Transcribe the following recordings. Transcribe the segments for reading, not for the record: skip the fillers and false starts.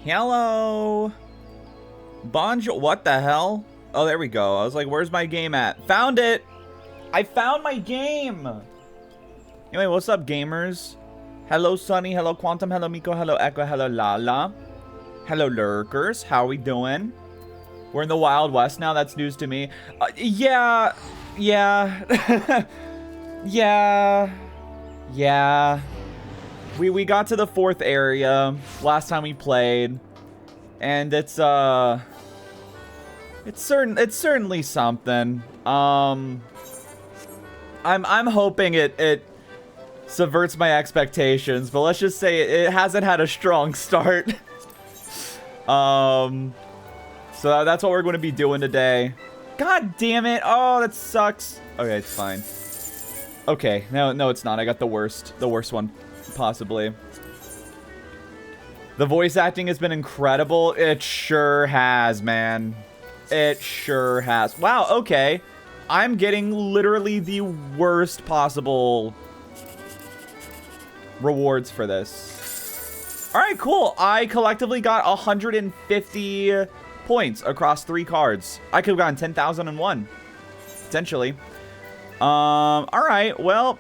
Hello. Bonjour. What the hell? Oh, there we go. I was like, where's my game at? Found it. I found my game. Anyway, what's up, gamers? Hello, Sunny. Hello, Quantum. Hello, Miko. Hello, Echo. Hello, Lala. Hello, lurkers. How we doing? We're in the Wild West now. That's news to me. Yeah. Yeah. Yeah. We got to the 4th area last time we played, and it's certainly something. I'm hoping it subverts my expectations, but let's just say it hasn't had a strong start. So that's what we're going to be doing today. God damn it! Oh, that sucks. Okay, it's fine. Okay, no, it's not. I got the worst one. Possibly. The voice acting has been incredible. It sure has, man. It sure has. Wow, okay. I'm getting literally the worst possible rewards for this. Alright, cool. I collectively got 150 points across 3 cards. I could have gotten 10,001. Potentially. Alright, well...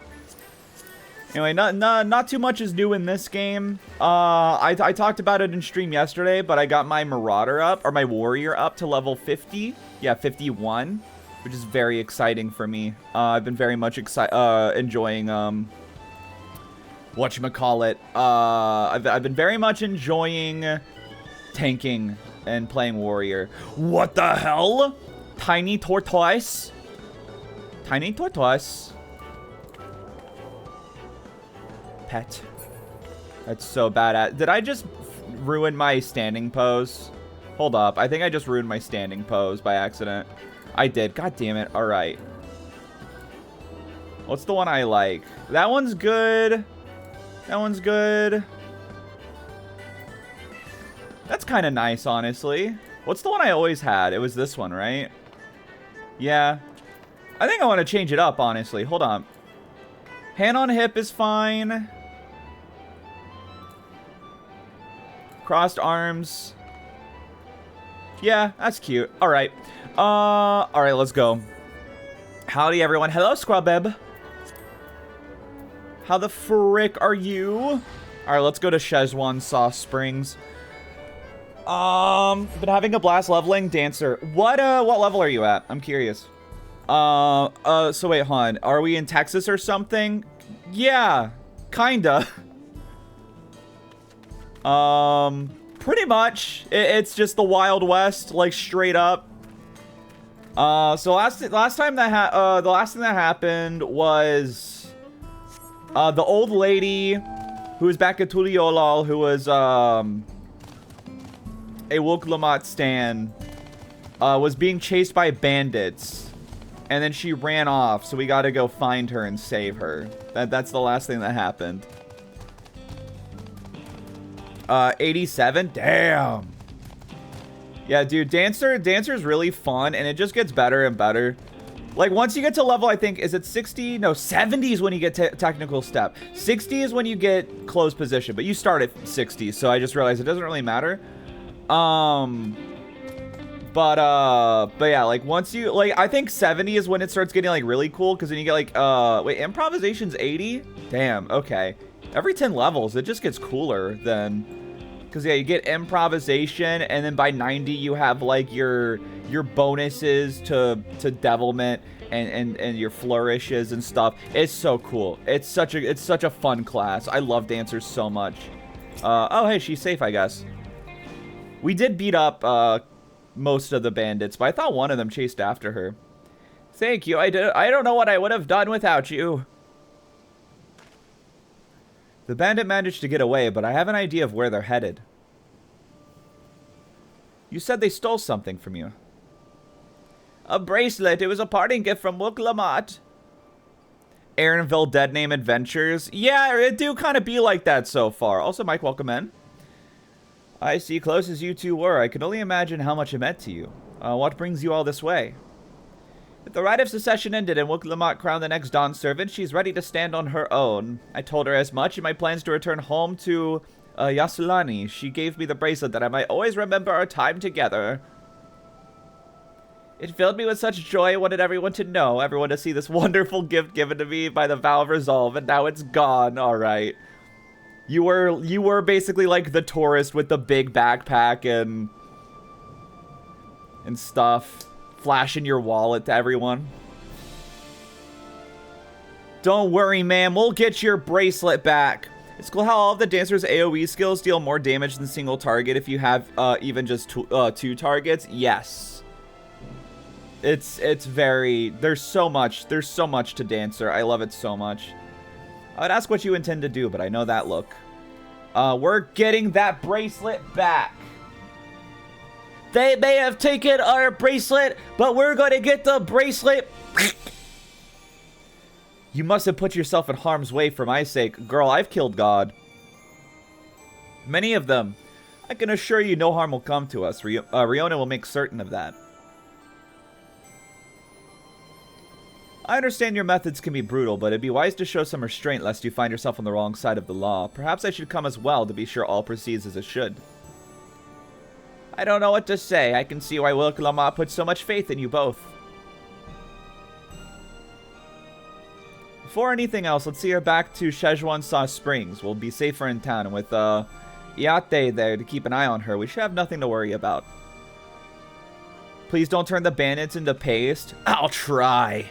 Anyway, not too much is new in this game. I talked about it in stream yesterday, but I got my Marauder up, or my Warrior up to level 50. Yeah, 51, which is very exciting for me. I've been very much enjoying, whatchamacallit. I've been very much enjoying tanking and playing Warrior. What the hell? Tiny tortoise? Tiny tortoise. Pet. That's so bad. Did I just ruin my standing pose? Hold up. I think I just ruined my standing pose by accident. I did. God damn it. All right. What's the one I like? That one's good. That one's good. That's kind of nice, honestly. What's the one I always had? It was this one, right? Yeah. I think I want to change it up, honestly. Hold on. Hand on hip is fine. Crossed arms. Yeah, that's cute. All right. All right, let's go. Howdy, everyone. Hello, Squabeb. How the frick are you? All right, let's go to Szechuan Sauce Springs. Been having a blast leveling Dancer. What level are you at? I'm curious. So wait, hon. Are we in Texas or something? Yeah, kinda. Pretty much. It's just the Wild West, like straight up. So the last thing that happened was the old lady who was back at Tuliolal, who was a Woklamat stan, was being chased by bandits, and then she ran off. So we got to go find her and save her. That's the last thing that happened. 87? Damn. Yeah, dude, Dancer's really fun, and it just gets better and better. Like, once you get to level, I think, is it 60? No, 70 is when you get technical step. 60 is when you get close position, but you start at 60, so I just realized it doesn't really matter. But yeah, like, once you, like, I think 70 is when it starts getting, like, really cool, because then you get, like, wait, improvisation's 80? Damn, okay. Every 10 levels, it just gets cooler then. Because, yeah, you get improvisation, and then by 90, you have, like, your bonuses to devilment and your flourishes and stuff. It's so cool. It's such a fun class. I love dancers so much. Oh, hey, she's safe, I guess. We did beat up most of the bandits, but I thought one of them chased after her. Thank you. I don't know what I would have done without you. The bandit managed to get away, but I have an idea of where they're headed. You said they stole something from you. A bracelet. It was a parting gift from Woklamat. Aaronville Dead Name Adventures. Yeah, it do kind of be like that so far. Also, Mike, welcome in. I see, close as you two were. I can only imagine how much it meant to you. What brings you all this way? If the rite of secession ended and Woklamat crowned the next Dawn servant, she's ready to stand on her own. I told her as much in my plans to return home to Yasulani. She gave me the bracelet that I might always remember our time together. It filled me with such joy. I wanted everyone to know, everyone to see this wonderful gift given to me by the Vow of Resolve, and now it's gone. All right. You were basically like the tourist with the big backpack and stuff, flashing your wallet to everyone. Don't worry, ma'am. We'll get your bracelet back. It's cool how all of the dancers' AoE skills deal more damage than single target if you have even just two targets. Yes. It's very... There's so much to Dancer. I love it so much. I would ask what you intend to do, but I know that look. We're getting that bracelet back. They may have taken our bracelet, but we're going to get the bracelet. You must have put yourself in harm's way for my sake. Girl, I've killed God. Many of them. I can assure you no harm will come to us. Riona will make certain of that. I understand your methods can be brutal, but it'd be wise to show some restraint lest you find yourself on the wrong side of the law. Perhaps I should come as well to be sure all proceeds as it should. I don't know what to say. I can see why Wilk Lama put so much faith in you both. Before anything else, let's see her back to Szechuan Sauce Springs. We'll be safer in town, and with Iate there to keep an eye on her, we should have nothing to worry about. Please don't turn the bandits into paste. I'll try.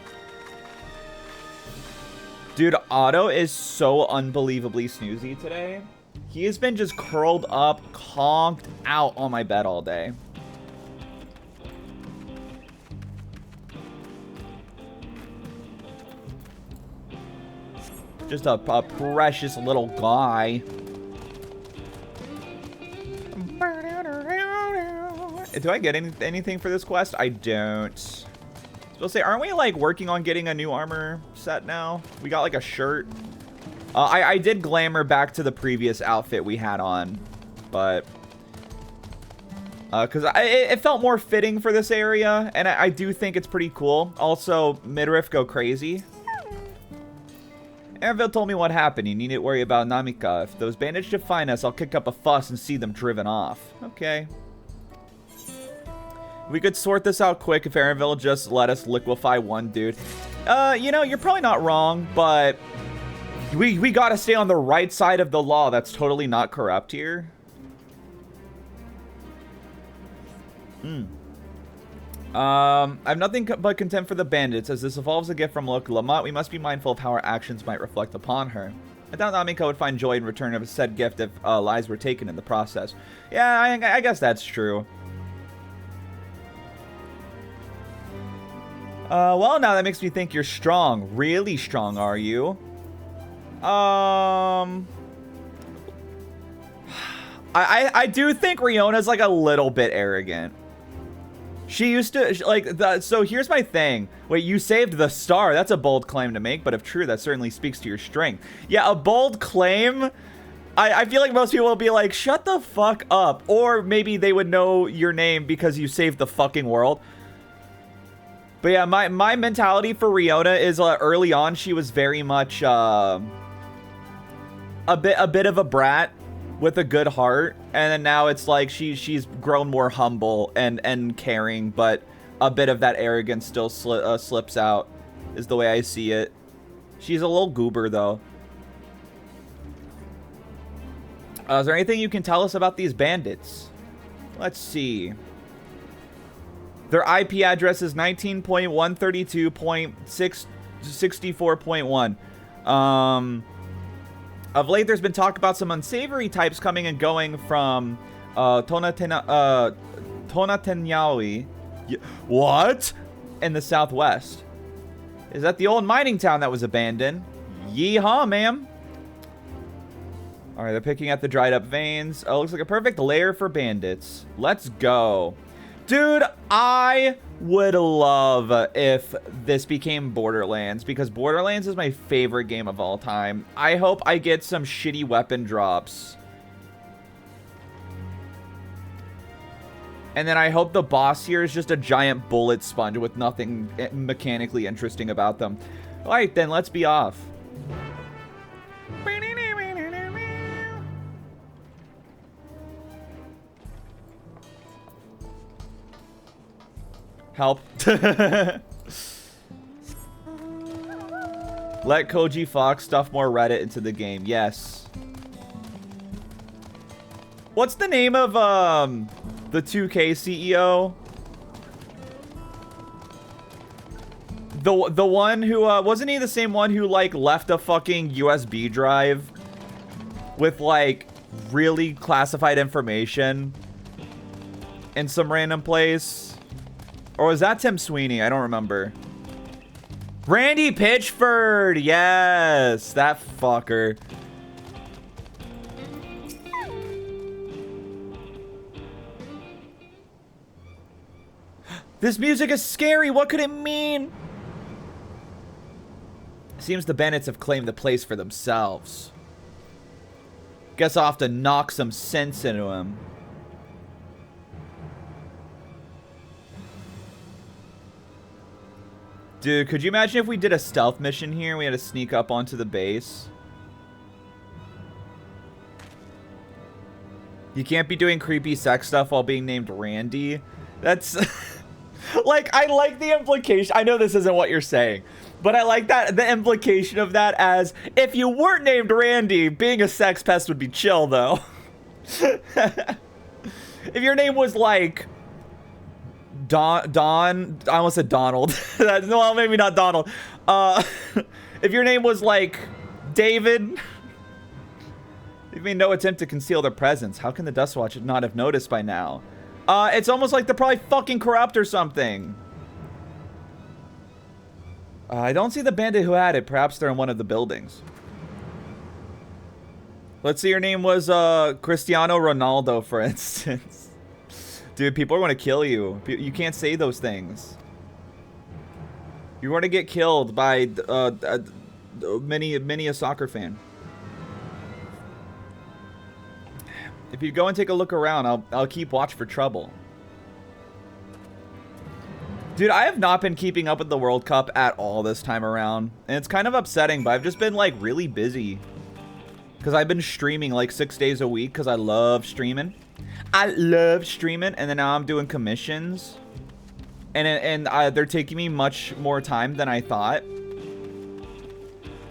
Dude, Otto is so unbelievably snoozy today. He has been just curled up, conked out on my bed all day. Just a precious little guy. Do I get anything for this quest? I don't. I'll say, aren't we like working on getting a new armor set now? We got like a shirt. I did glamour back to the previous outfit we had on, but because it felt more fitting for this area, and I do think it's pretty cool. Also, midriff go crazy. Aranville told me what happened. You needn't worry about Namika. If those bandits define us, I'll kick up a fuss and see them driven off. Okay. We could sort this out quick if Aranville just let us liquefy one dude. You know, you're probably not wrong, but we gotta stay on the right side of the law. That's totally not corrupt here. I have nothing but contempt for the bandits. As this evolves a gift from Lok Lamont, we must be mindful of how our actions might reflect upon her. I doubt Namika would find joy in return of a said gift if lives were taken in the process. Yeah, I guess that's true. Well, now that makes me think you're strong. Really strong, are you? I do think Riona's like a little bit arrogant. She used to, so here's my thing. Wait, you saved the star. That's a bold claim to make, but if true, that certainly speaks to your strength. Yeah, a bold claim. I feel like most people will be like, shut the fuck up. Or maybe they would know your name because you saved the fucking world. But yeah, my mentality for Riona is early on, she was very much a bit of a brat with a good heart, and then now it's like she's grown more humble and caring, but a bit of that arrogance still slips out, is the way I see it. She's a little goober though. Is there anything you can tell us about these bandits? Let's see. Their IP address is 19.132.664.1. Of late, there's been talk about some unsavory types coming and going from Tonatenyawi. What? In the southwest. Is that the old mining town that was abandoned? Yeehaw, ma'am. All right, they're picking at the dried up veins. Oh, looks like a perfect lair for bandits. Let's go. Dude, I would love if this became Borderlands, because Borderlands is my favorite game of all time. I hope I get some shitty weapon drops. And then I hope the boss here is just a giant bullet sponge with nothing mechanically interesting about them. All right, then, let's be off. Help. Let Koji Fox stuff more Reddit into the game. Yes. What's the name of the 2K CEO? The one who wasn't he the same one who like left a fucking USB drive with like really classified information in some random place? Or was that Tim Sweeney? I don't remember. Randy Pitchford, yes, that fucker. This music is scary. What could it mean? Seems the bandits have claimed the place for themselves. Guess I'll have to knock some sense into him. Dude, could you imagine if we did a stealth mission here and we had to sneak up onto the base? You can't be doing creepy sex stuff while being named Randy. That's... like, I like the implication. I know this isn't what you're saying, but I like that the implication of that as if you weren't named Randy, being a sex pest would be chill, though. If your name was like... Don, I almost said Donald. Well, maybe not Donald. If your name was like David, they've made no attempt to conceal their presence. How can the Dust Watch not have noticed by now? It's almost like they're probably fucking corrupt or something. I don't see the bandit who had it. Perhaps they're in one of the buildings. Let's say your name was Cristiano Ronaldo, for instance. Dude, people are going to kill you. You can't say those things. You're going to get killed by many a soccer fan. If you go and take a look around, I'll keep watch for trouble. Dude, I have not been keeping up with the World Cup at all this time around. And it's kind of upsetting, but I've just been like really busy. Because I've been streaming like 6 days a week because I love streaming. I love streaming, and then now I'm doing commissions, and they're taking me much more time than I thought.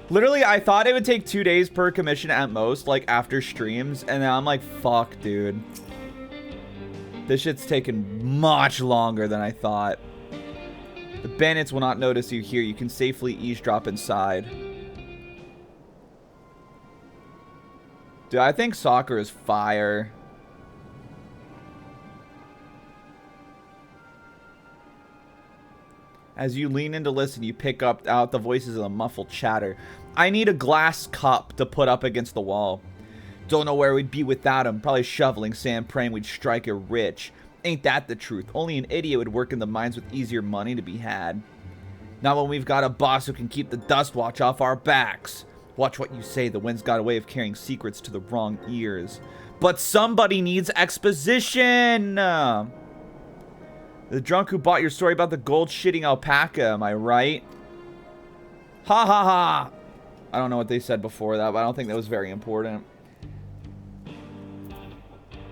Literally, I thought it would take 2 days per commission at most, like after streams, and now I'm like, fuck, dude. This shit's taking much longer than I thought. The bandits will not notice you here. You can safely eavesdrop inside. Dude, I think soccer is fire. As you lean in to listen, you pick up out the voices of the muffled chatter. I need a glass cup to put up against the wall. Don't know where we'd be without him. Probably shoveling sand, praying we'd strike it rich. Ain't that the truth? Only an idiot would work in the mines with easier money to be had. Not when we've got a boss who can keep the dust watch off our backs. Watch what you say. The wind's got a way of carrying secrets to the wrong ears. But somebody needs exposition! The drunk who bought your story about the gold-shitting alpaca, am I right? Ha ha ha! I don't know what they said before that, but I don't think that was very important.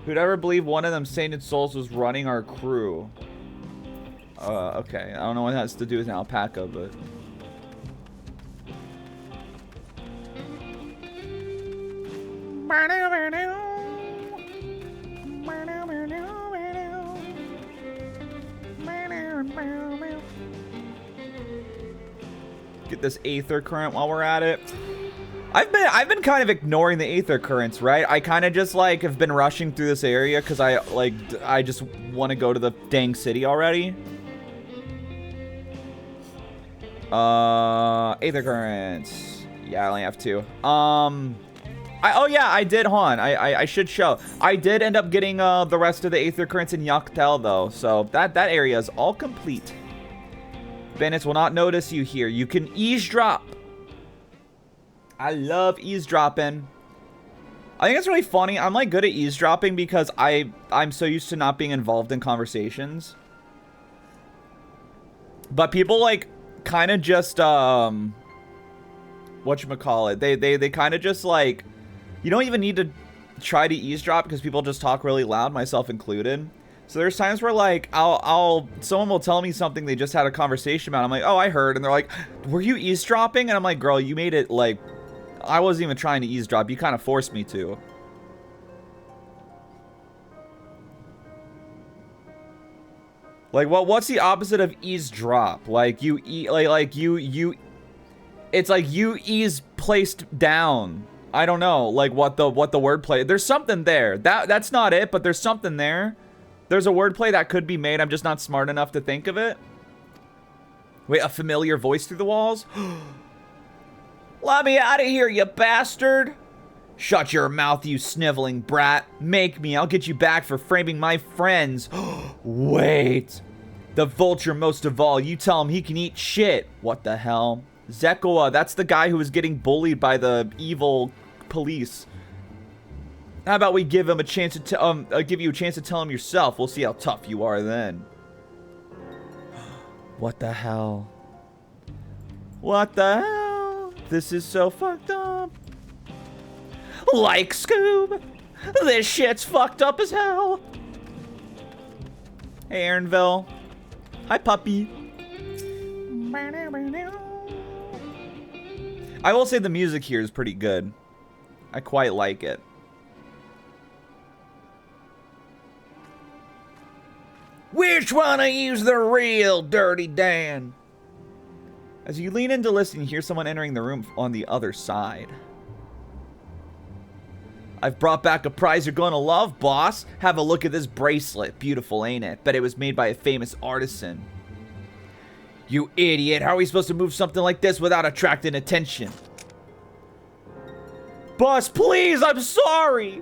Who'd ever believe one of them sainted souls was running our crew? Okay. I don't know what that has to do with an alpaca, but... Get this aether current while we're at it. I've been kind of ignoring the aether currents, right? I kind of just like have been rushing through this area because I just want to go to the dang city already. Aether currents. Yeah, I only have 2. Oh yeah, I did. Hold on. I should show. I did end up getting the rest of the aether currents in Yaktel though, so that area is all complete. Bandits will not notice you here. You can eavesdrop. I love eavesdropping. I think it's really funny. I'm like good at eavesdropping because I'm so used to not being involved in conversations. But people like kind of just whatchamacallit. They kind of just like, you don't even need to try to eavesdrop because people just talk really loud, myself included. So there's times where like someone will tell me something they just had a conversation about. I'm like, oh, I heard, and they're like, were you eavesdropping? And I'm like, girl, you made it like I wasn't even trying to eavesdrop. You kind of forced me to. Like, what's the opposite of eavesdrop? Like you it's like you ease placed down. I don't know, like what the wordplay. There's something there. That's not it, but there's something there. There's a wordplay that could be made. I'm just not smart enough to think of it. Wait, a familiar voice through the walls? Let me out of here, you bastard! Shut your mouth, you sniveling brat. Make me. I'll get you back for framing my friends. Wait. The vulture most of all. You tell him he can eat shit. What the hell? Zekoa, that's the guy who was getting bullied by the evil police. How about we give him a chance to give you a chance to tell him yourself? We'll see how tough you are then. What the hell? What the hell? This is so fucked up. Like Scoob, this shit's fucked up as hell. Hey, Aaronville. Hi, puppy. I will say the music here is pretty good. I quite like it. Which one of you's the real Dirty Dan? As you lean in to listen, you hear someone entering the room on the other side. I've brought back a prize you're gonna love, boss. Have a look at this bracelet. Beautiful, ain't it? Bet it was made by a famous artisan. You idiot. How are we supposed to move something like this without attracting attention? Boss, please, I'm sorry.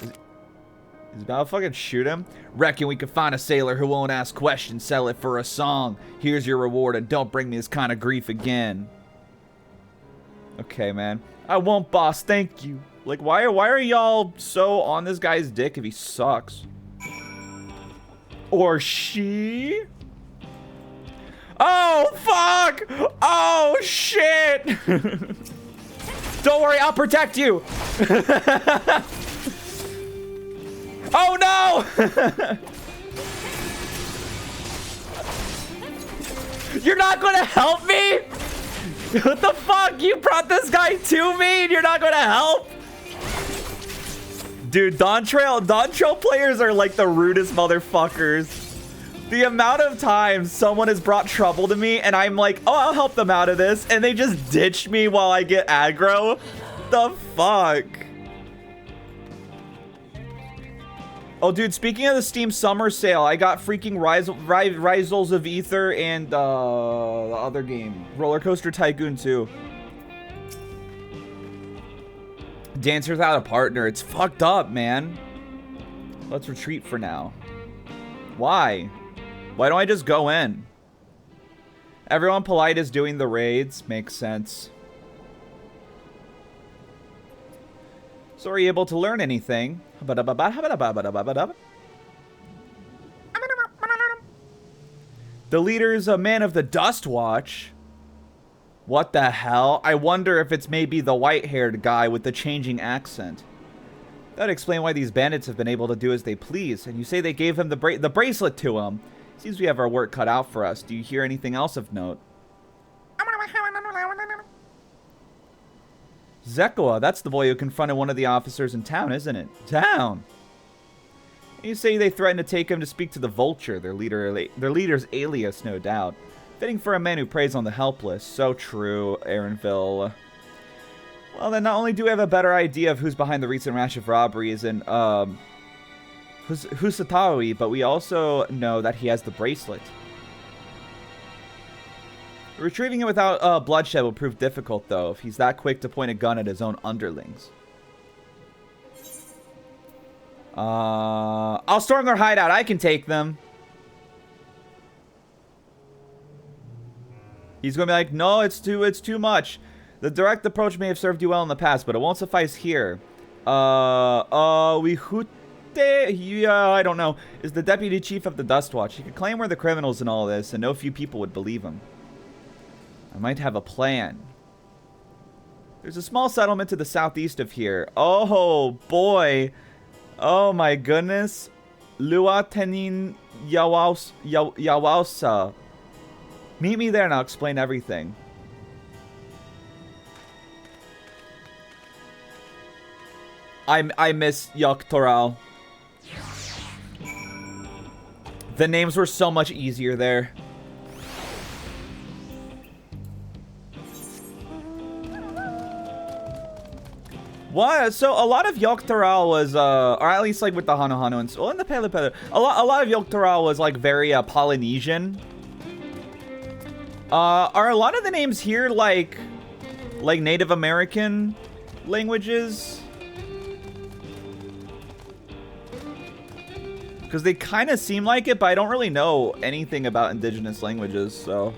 He's about to fucking shoot him. Reckon we could find a sailor who won't ask questions, sell it for a song. Here's your reward, and don't bring me this kind of grief again. Okay, man. I won't, boss. Thank you. Like, why are y'all so on this guy's dick if he sucks? Or she? Oh, fuck! Oh, shit! Don't worry, I'll protect you! Oh, no! You're not gonna help me? What the fuck? You brought this guy to me and you're not gonna help? Dude, Dawntrail players are like the rudest motherfuckers. The amount of times someone has brought trouble to me and I'm like, oh, I'll help them out of this, and they just ditch me while I get aggro. The fuck? Oh, dude, speaking of the Steam Summer Sale, I got freaking Risals of Ether and the other game, Roller Coaster Tycoon 2. Dance Without a Partner. It's fucked up, man. Let's retreat for now. Why? Why don't I just go in? Everyone polite is doing the raids. Makes sense. So are you able to learn anything? The leader's a man of the Dust Watch. What the hell? I wonder if it's maybe the white-haired guy with the changing accent. That'd explain why these bandits have been able to do as they please. And you say they gave him the bracelet to him. Seems we have our work cut out for us. Do you hear anything else of note? Zekoa, that's the boy who confronted one of the officers in town, isn't it? Town! You say they threatened to take him to speak to the Vulture, their leader's alias, no doubt. Fitting for a man who preys on the helpless. So true, Aaronville. Well, then not only do we have a better idea of who's behind the recent rash of robberies in, Husatawi, but we also know that he has the bracelet. Retrieving it without bloodshed will prove difficult, though, if he's that quick to point a gun at his own underlings. I'll storm their hideout. I can take them. He's going to be like, no, it's too much. The direct approach may have served you well in the past, but it won't suffice here. Yeah, I don't know. Is the deputy chief of the Dust Watch. He could claim we're the criminals in all this, and no few people would believe him. I might have a plan. There's a small settlement to the southeast of here. Oh, boy. Oh my goodness. Lua Tenin Yawausa. Meet me there and I'll explain everything. I miss Yoktoral. The names were so much easier there. What? So a lot of Yoktoral was, or at least like with the Hano and well, in the Pele Pele, a lot of Yoktoral was like very Polynesian. Are a lot of the names here like Native American languages? Because they kind of seem like it, but I don't really know anything about indigenous languages, so.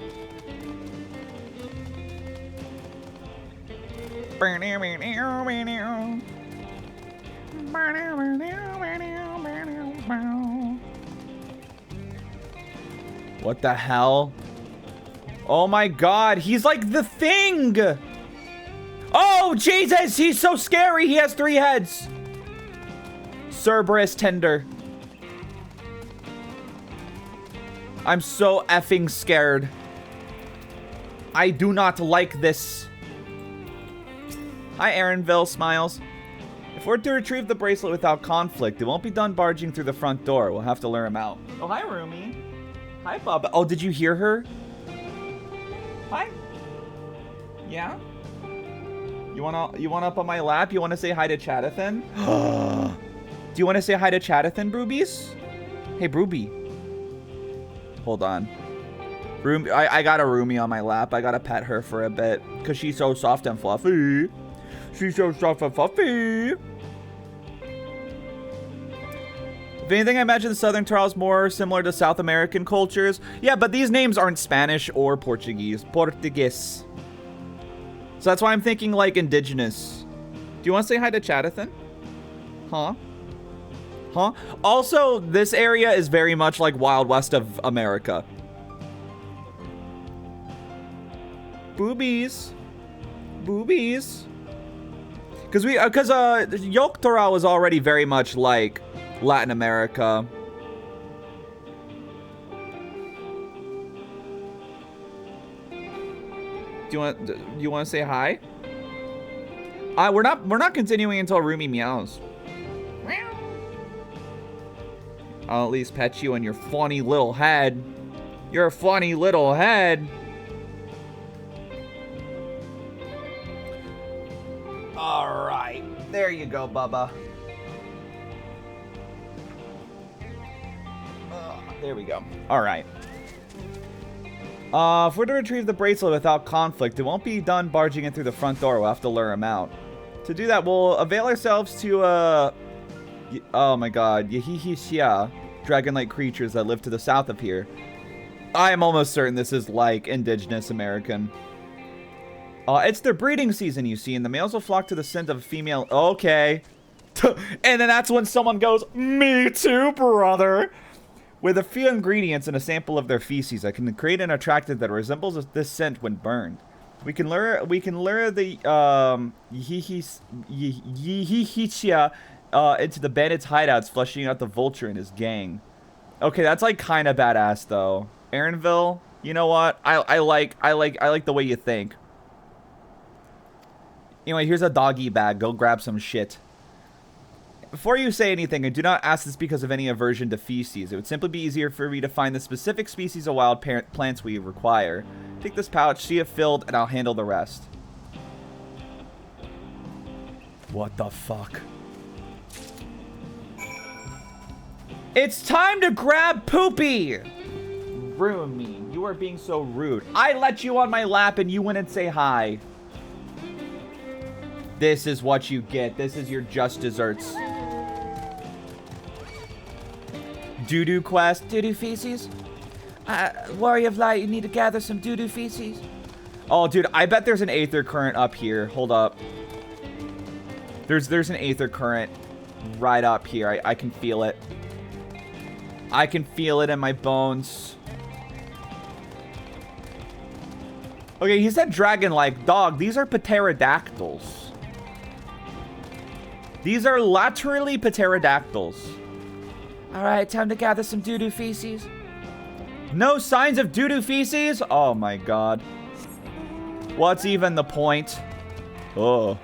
What the hell? Oh my god, he's like the thing! Oh, Jesus, he's so scary! He has 3 heads! Cerberus tender. I'm so effing scared. I do not like this. Hi, Aaronville, smiles. If we're to retrieve the bracelet without conflict, it won't be done barging through the front door. We'll have to lure him out. Oh, hi, Rumi. Hi, Bubba. Oh, did you hear her? Hi. Yeah? You wanna up on my lap? You wanna say hi to Chadathan? Do you wanna say hi to Chadathan, Broobies? Hey, Brooby. Hold on. I got a Rumi on my lap. I gotta pet her for a bit. Because she's so soft and fluffy. She's so soft and fluffy. If anything, I imagine the Southern Taro is more similar to South American cultures. Yeah, but these names aren't Spanish or Portuguese. Portuguese. So that's why I'm thinking like indigenous. Do you want to say hi to Chadathan? Huh? Huh? Also, this area is very much like Wild West of America. Boobies. Boobies. Because Yoktoral was already very much like Latin America. Do you want to say hi? We're not continuing until Rumi meows. I'll at least pet you on your funny little head. Your funny little head. All right, there you go, Bubba. There we go. All right. If we're to retrieve the bracelet without conflict, it won't be done barging in through the front door. We'll have to lure him out. To do that, we'll avail ourselves to, oh my god, Yihihishia, dragon-like creatures that live to the south of here. I am almost certain this is, like, indigenous American. It's their breeding season, you see, and the males will flock to the scent of a female. Okay. And then that's when someone goes, me too, brother. With a few ingredients and a sample of their feces, I can create an attractant that resembles this scent when burned. We can lure the Yihihishia into the bandits' hideouts, flushing out the vulture and his gang. Okay, that's like kind of badass though. Aaronville, you know what? I like the way you think. Anyway, here's a doggy bag. Go grab some shit. Before you say anything, and do not ask this because of any aversion to feces. It would simply be easier for me to find the specific species of wild plants we require. Take this pouch, see it filled, and I'll handle the rest. What the fuck? It's time to grab Poopy! Ruin me. You are being so rude. I let you on my lap and you wouldn't say hi. This is what you get. This is your just desserts. Doo-doo quest. Doo-doo feces? Warrior of Light, you need to gather some doo-doo feces. Oh, dude, I bet there's an aether current up here. Hold up. There's an aether current right up here. I can feel it. I can feel it in my bones. Okay, he said dragon-like. Dog, these are pterodactyls. These are laterally pterodactyls. All right, time to gather some doo-doo feces. No signs of doo-doo feces? Oh my god. What's even the point? Oh.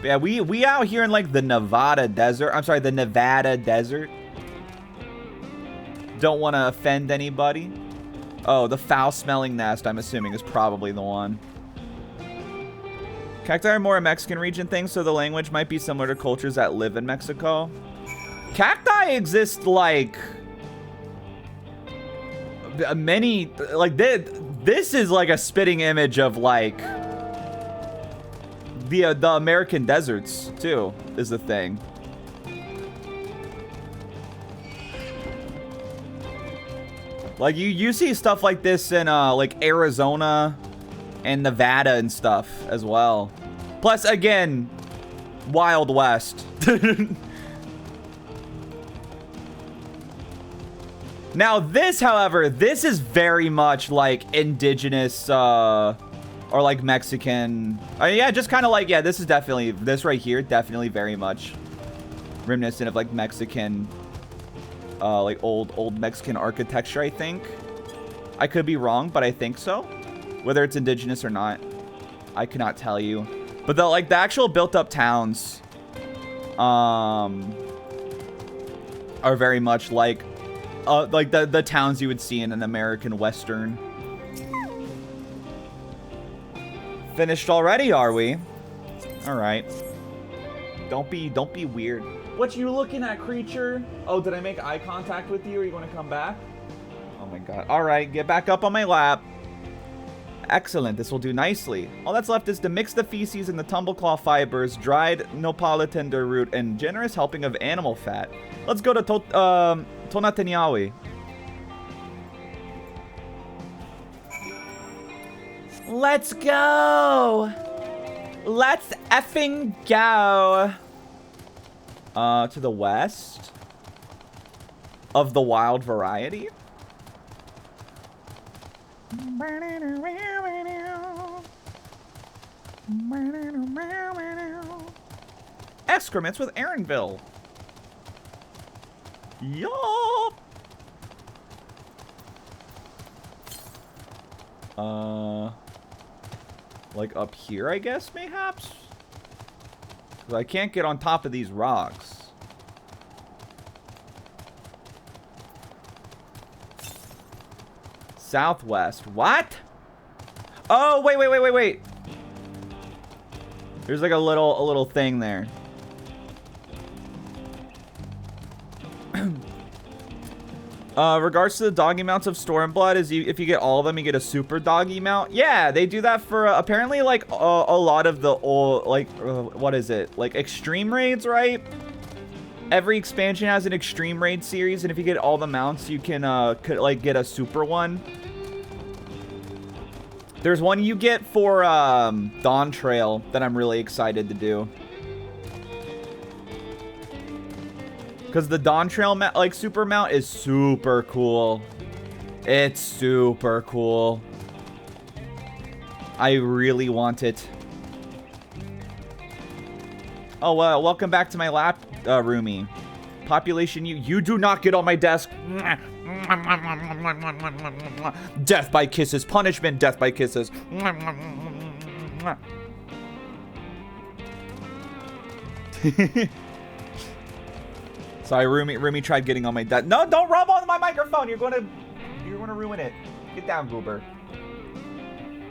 Yeah, we out here in like the Nevada desert. I'm sorry, the Nevada desert. Don't want to offend anybody. Oh, the foul-smelling nest, I'm assuming, is probably the one. Cacti are more a Mexican region thing, so the language might be similar to cultures that live in Mexico. Cacti exist like many, like this is like a spitting image of like the American deserts too, is the thing. Like you see stuff like this in like Arizona and Nevada and stuff as well. Plus, again, Wild West. Now this, however, this is very much like indigenous or like Mexican. Yeah, just kind of like, yeah, this is definitely, this right here, definitely very much reminiscent of like Mexican, like old Mexican architecture, I think. I could be wrong, but I think so. Whether it's indigenous or not, I cannot tell you. But the actual built-up towns are very much like the towns you would see in an American Western. Finished already, are we? All right. Don't be weird. What you looking at, creature? Oh, did I make eye contact with you? Or you want to come back? Oh my god. All right, get back up on my lap. Excellent, this will do nicely. All that's left is to mix the feces and the tumbleclaw fibers, dried nopala tender root, and generous helping of animal fat. Let's go to Tonatenawi. Let's go! Let's effing go! To the west of the wild variety. Excrements with Aaronville. Yup. Like up here, I guess, mayhaps? 'Cause I can't get on top of these rocks. Southwest. What? Oh, wait. There's like a little thing there. Regards to the doggy mounts of Stormblood, is if you get all of them, you get a super doggy mount. Yeah, they do that for apparently like a lot of the old, like what is it? Like extreme raids, right? Every expansion has an extreme raid series, and if you get all the mounts, you can like get a super one. There's one you get for Dawntrail that I'm really excited to do. Because the Dawntrail like super mount is super cool. It's super cool. I really want it. Oh, welcome back to my lap, roomie. Population, you do not get on my desk. Death by kisses. Punishment, death by kisses. Sorry, roomie tried getting on my desk. No, don't rub on my microphone. You're gonna ruin it. Get down, Goober.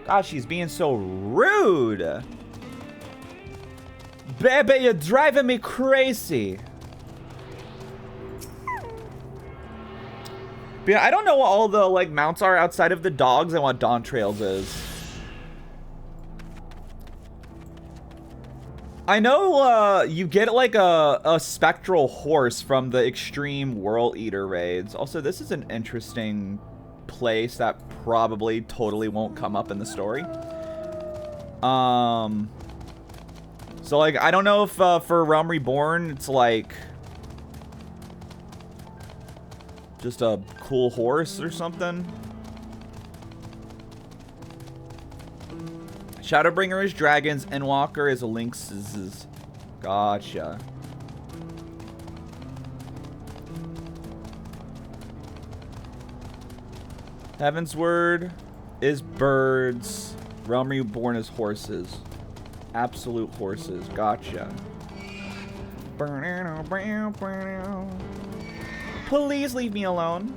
Gosh, she's being so rude. Baby, you're driving me crazy. But yeah, I don't know what all the like mounts are outside of the dogs and what Dawntrails is. I know you get like a spectral horse from the Extreme World Eater raids. Also, this is an interesting place that probably totally won't come up in the story. So like, I don't know if for Realm Reborn, it's like just a cool horse or something. Shadowbringer is dragons, and Walker is a lynx's. Gotcha. Heaven's Word is birds. Realm Reborn is horses. Absolute horses. Gotcha. Please leave me alone.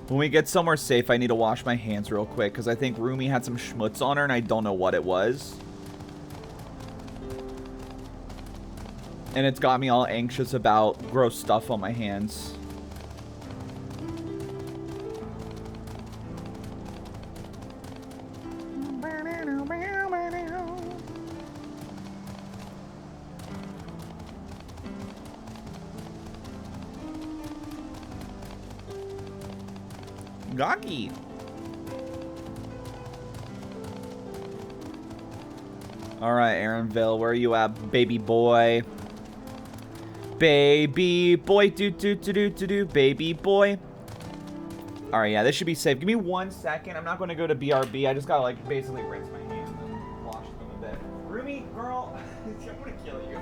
When we get somewhere safe, I need to wash my hands real quick because I think Rumi had some schmutz on her and I don't know what it was. And it's got me all anxious about gross stuff on my hands. Gaki. All right, Aaronville, where are you at, baby boy? Baby boy, do, baby boy. All right, yeah, this should be safe. Give me 1 second. I'm not going to go to BRB. I just gotta like basically rinse my hands and wash them a bit. Rumi, girl, I'm gonna kill you.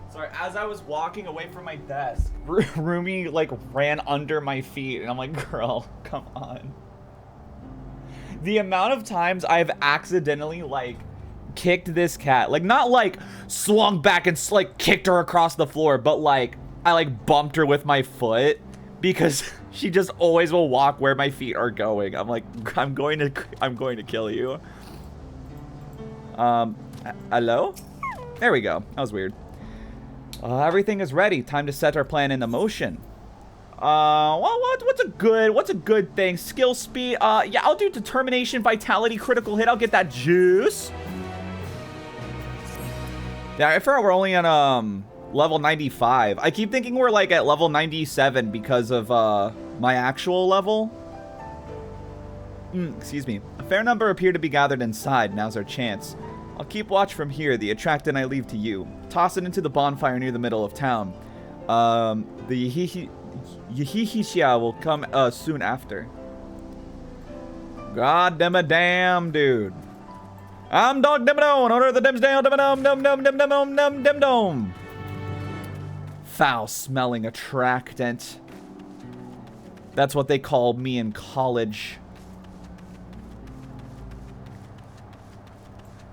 Sorry, as I was walking away from my desk, Rumi like ran under my feet, and I'm like, girl, come on. The amount of times I've accidentally like kicked this cat, like not like swung back and like kicked her across the floor, but like I like bumped her with my foot because she just always will walk where my feet are going. I'm like, I'm going to kill you. Hello? There we go. That was weird. Everything is ready. Time to set our plan into motion. Well, what's a good thing? Skill speed. Yeah, I'll do determination, vitality, critical hit. I'll get that juice. Yeah, I forgot we're only on level 95. I keep thinking we're like at level 97 because of my actual level. Excuse me. A fair number appear to be gathered inside. Now's our chance. I'll keep watch from here. The attractant I leave to you. Toss it into the bonfire near the middle of town. The Yihishia will come soon after. God damn a damn, dude. I'm Dog Dimmadome. Order the Dimsdale Dimmadome. Dum dum dum dum dum dum dim dome. Foul smelling attractant. That's what they called me in college.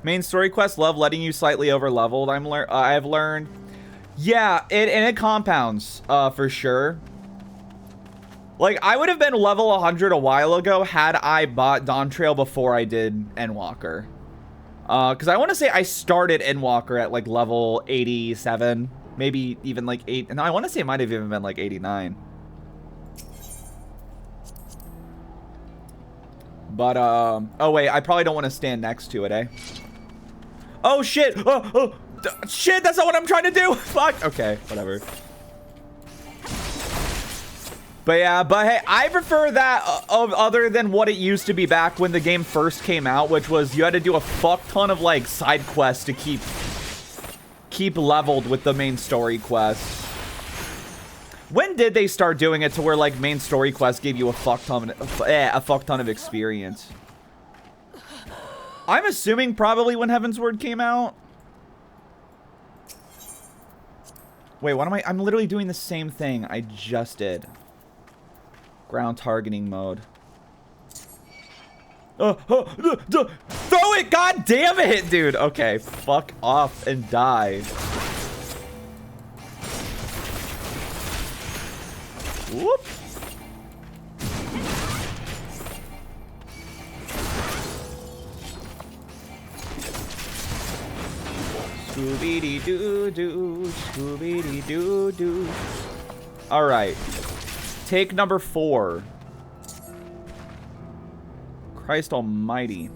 Main story quest, love letting you slightly over leveled. I've learned. Yeah, it compounds for sure. Like I would have been level 100 a while ago had I bought Dawntrail before I did Endwalker. Because I want to say I started Endwalker at like level 87, maybe even like 8. No, I want to say it might have even been like 89. But oh wait, I probably don't want to stand next to it, eh? Oh shit! Oh, shit! That's not what I'm trying to do. Fuck. Okay, whatever. But yeah, but hey, I prefer that other than what it used to be back when the game first came out, which was you had to do a fuck ton of like side quests to keep leveled with the main story quest. When did they start doing it to where like main story quests gave you a fuck ton of experience? I'm assuming probably when Heaven's Word came out. Wait, what am I? I'm literally doing the same thing I just did. Ground targeting mode. Throw it! God damn it, dude! Okay, fuck off and die. Whoop. Scooby-dee-doo-doo, Scooby-dee-doo-doo. All right. Take number 4. Christ almighty.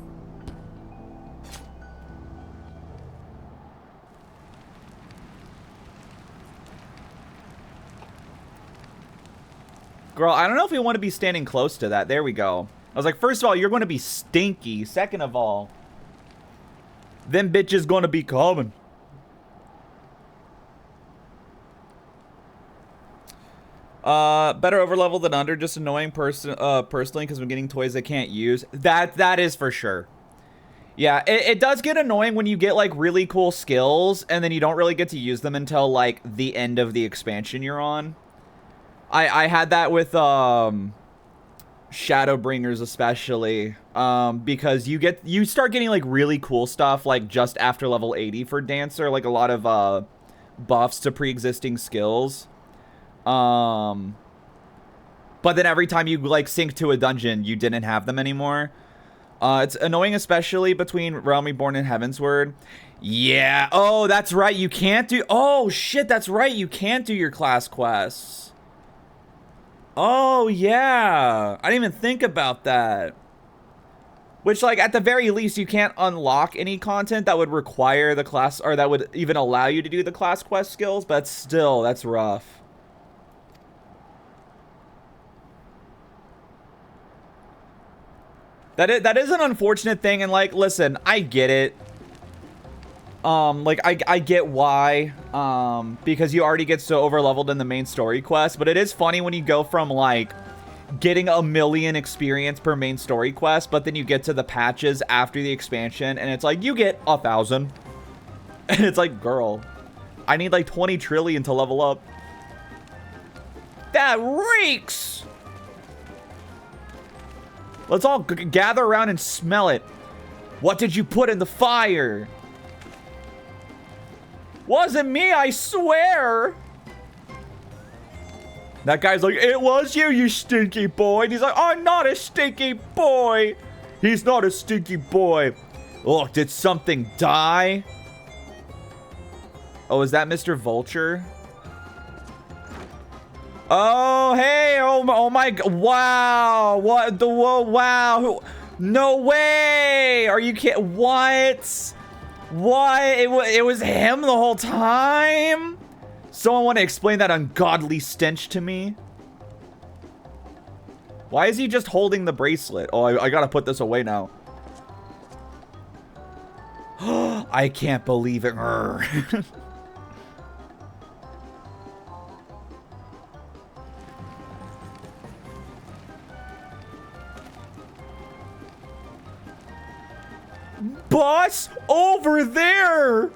Girl, I don't know if we want to be standing close to that. There we go. I was like, first of all, you're going to be stinky. Second of all, them bitches going to be coming. Better overlevel than under. Just annoying personally because I'm getting toys I can't use. That is for sure. Yeah, it does get annoying when you get like really cool skills and then you don't really get to use them until like the end of the expansion you're on. I had that with Shadowbringers especially, because you start getting like really cool stuff like just after level 80 for Dancer, like a lot of buffs to pre-existing skills. But then every time you like sync to a dungeon, you didn't have them anymore. It's annoying, especially between Realm Reborn and Heavensward. Yeah. Oh, that's right. You can't do. Oh shit, that's right. You can't do your class quests. Oh, yeah. I didn't even think about that. Which, like, at the very least, you can't unlock any content that would require the class, or that would even allow you to do the class quest skills, but still, that's rough. That is an unfortunate thing, and, like, listen, I get it. Like, I get why, because you already get so overleveled in the main story quest, but it is funny when you go from, like, getting 1,000,000 experience per main story quest, but then you get to the patches after the expansion, and it's like, you get 1,000. And it's like, girl, I need, like, 20 trillion to level up. That reeks! Let's all gather around and smell it. What did you put in the fire? Wasn't me, I swear. That guy's like, it was you, you stinky boy. And he's like, I'm not a stinky boy. He's not a stinky boy. Oh, did something die? Oh, is that Mr. Vulture? Oh, hey. Oh my God. Wow. What the, whoa, wow. No way. Are you kidding? What? What? It was him the whole time? Someone want to explain that ungodly stench to me? Why is he just holding the bracelet? Oh, I gotta put this away now. I can't believe it. Boss, over there!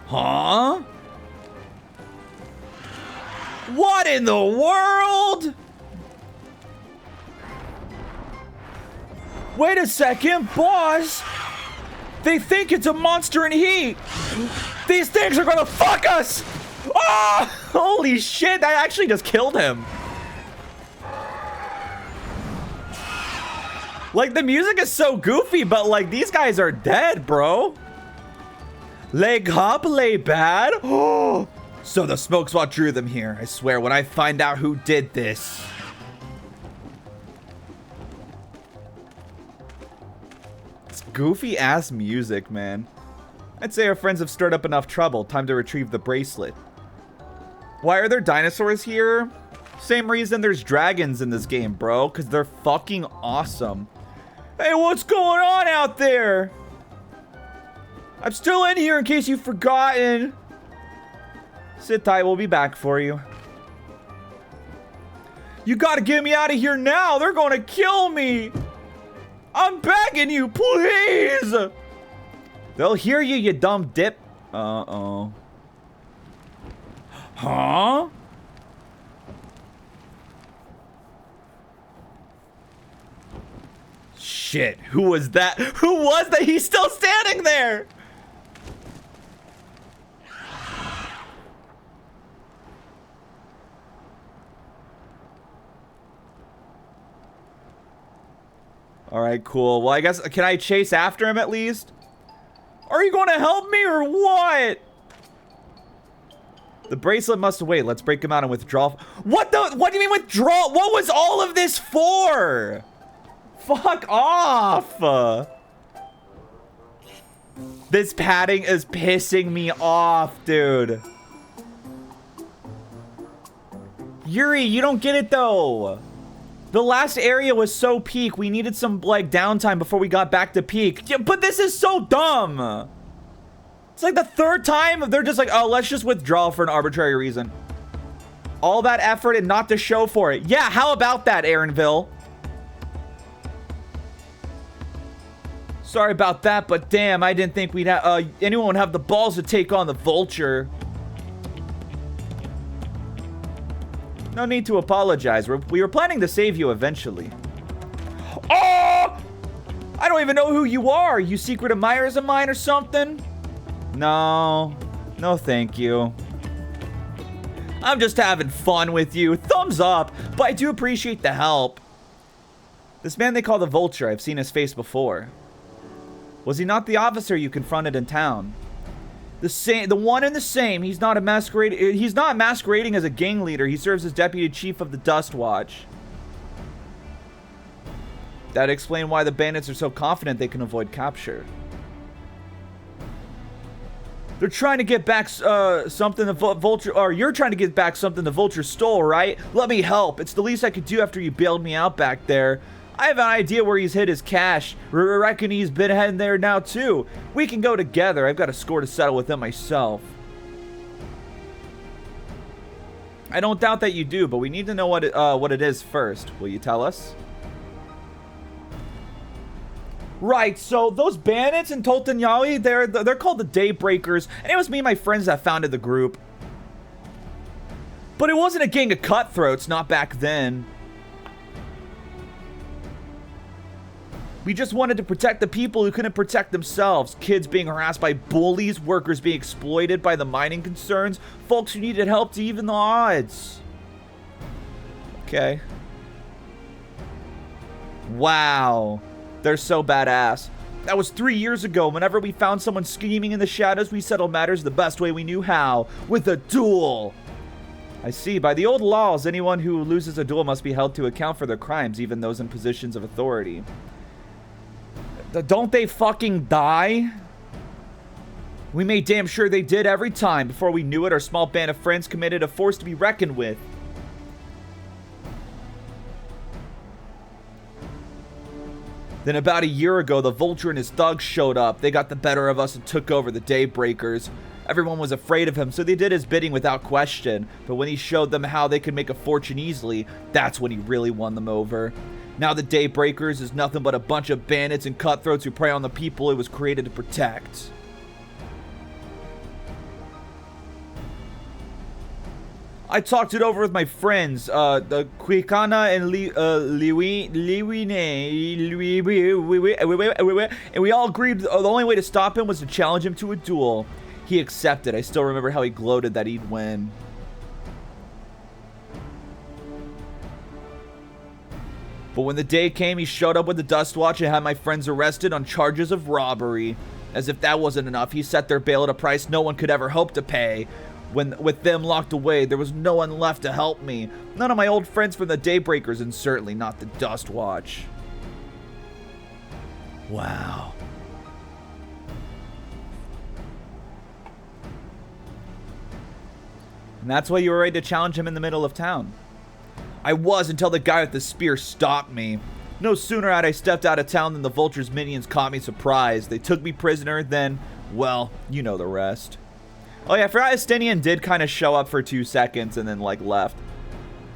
Huh? What in the world? Wait a second, boss! They think it's a monster in heat! These things are gonna fuck us! Oh! Holy shit, that actually just killed him. Like, the music is so goofy, but, like, these guys are dead, bro. Les Gop, les bad? Oh, so the smoke's what drew them here. I swear, when I find out who did this. It's goofy-ass music, man. I'd say our friends have stirred up enough trouble. Time to retrieve the bracelet. Why are there dinosaurs here? Same reason there's dragons in this game, bro. Because they're fucking awesome. Hey, what's going on out there? I'm still in here in case you've forgotten. Sit tight, we'll be back for you. You gotta get me out of here now. They're gonna kill me. I'm begging you, please. They'll hear you, you dumb dip. Uh-oh. Huh? Shit, who was that? Who was that? He's still standing there! Alright, cool. Well, I guess, can I chase after him at least? Are you going to help me or what? The bracelet must wait. Let's break him out and withdraw. What do you mean withdraw? What was all of this for? Fuck off. This padding is pissing me off, dude. Yooree, you don't get it though. The last area was so peak. We needed some like downtime before we got back to peak. Yeah, but this is so dumb. It's like the third time they're just like, oh, let's just withdraw for an arbitrary reason. All that effort and not to show for it. Yeah, how about that, Aaronville? Sorry about that, but damn, I didn't think anyone would have the balls to take on the vulture. No need to apologize. We were planning to save you eventually. Oh! I don't even know who you are. You secret admirers of mine or something? No. No, thank you. I'm just having fun with you. Thumbs up, but I do appreciate the help. This man they call the Vulture, I've seen his face before. Was he not the officer you confronted in town? The one and the same. He's not masquerading as a gang leader. He serves as deputy chief of the Dust Watch. That'd explain why the bandits are so confident they can avoid capture. They're trying to get back something the Vulture, or you're trying to get back something the Vulture stole, right? Let me help. It's the least I could do after you bailed me out back there. I have an idea where he's hid his cash. Reckon he's been heading there now too. We can go together. I've got a score to settle with him myself. I don't doubt that you do, but we need to know what it is first. Will you tell us? Right, so those bandits in Toltanyali, they're called the Daybreakers, and it was me and my friends that founded the group. But it wasn't a gang of cutthroats, not back then. We just wanted to protect the people who couldn't protect themselves. Kids being harassed by bullies, workers being exploited by the mining concerns, folks who needed help to even the odds. Okay. Wow. They're so badass. That was 3 years ago. Whenever we found someone scheming in the shadows, we settled matters the best way we knew how. With a duel. I see. By the old laws, anyone who loses a duel must be held to account for their crimes, even those in positions of authority. Don't they fucking die? We made damn sure they did every time. Before we knew it, our small band of friends committed a force to be reckoned with. Then about a year ago, the Vulture and his thugs showed up. They got the better of us and took over the Daybreakers. Everyone was afraid of him, so they did his bidding without question. But when he showed them how they could make a fortune easily, that's when he really won them over. Now the Daybreakers is nothing but a bunch of bandits and cutthroats who prey on the people it was created to protect. I talked it over with my friends, the Quikana and Liwine, and we all agreed the only way to stop him was to challenge him to a duel. He accepted. I still remember how he gloated that he'd win. But when the day came, he showed up with the Dust Watch and had my friends arrested on charges of robbery. As if that wasn't enough, he set their bail at a price no one could ever hope to pay. With them locked away, there was no one left to help me. None of my old friends from the Daybreakers, and certainly not the Dust Watch. Wow. And that's why you were ready to challenge him in the middle of town. I was, until the guy with the spear stopped me. No sooner had I stepped out of town than the Vulture's minions caught me surprised. They took me prisoner, then, well, you know the rest. Oh yeah, I forgot Estinian did kind of show up for 2 seconds and then, like, left.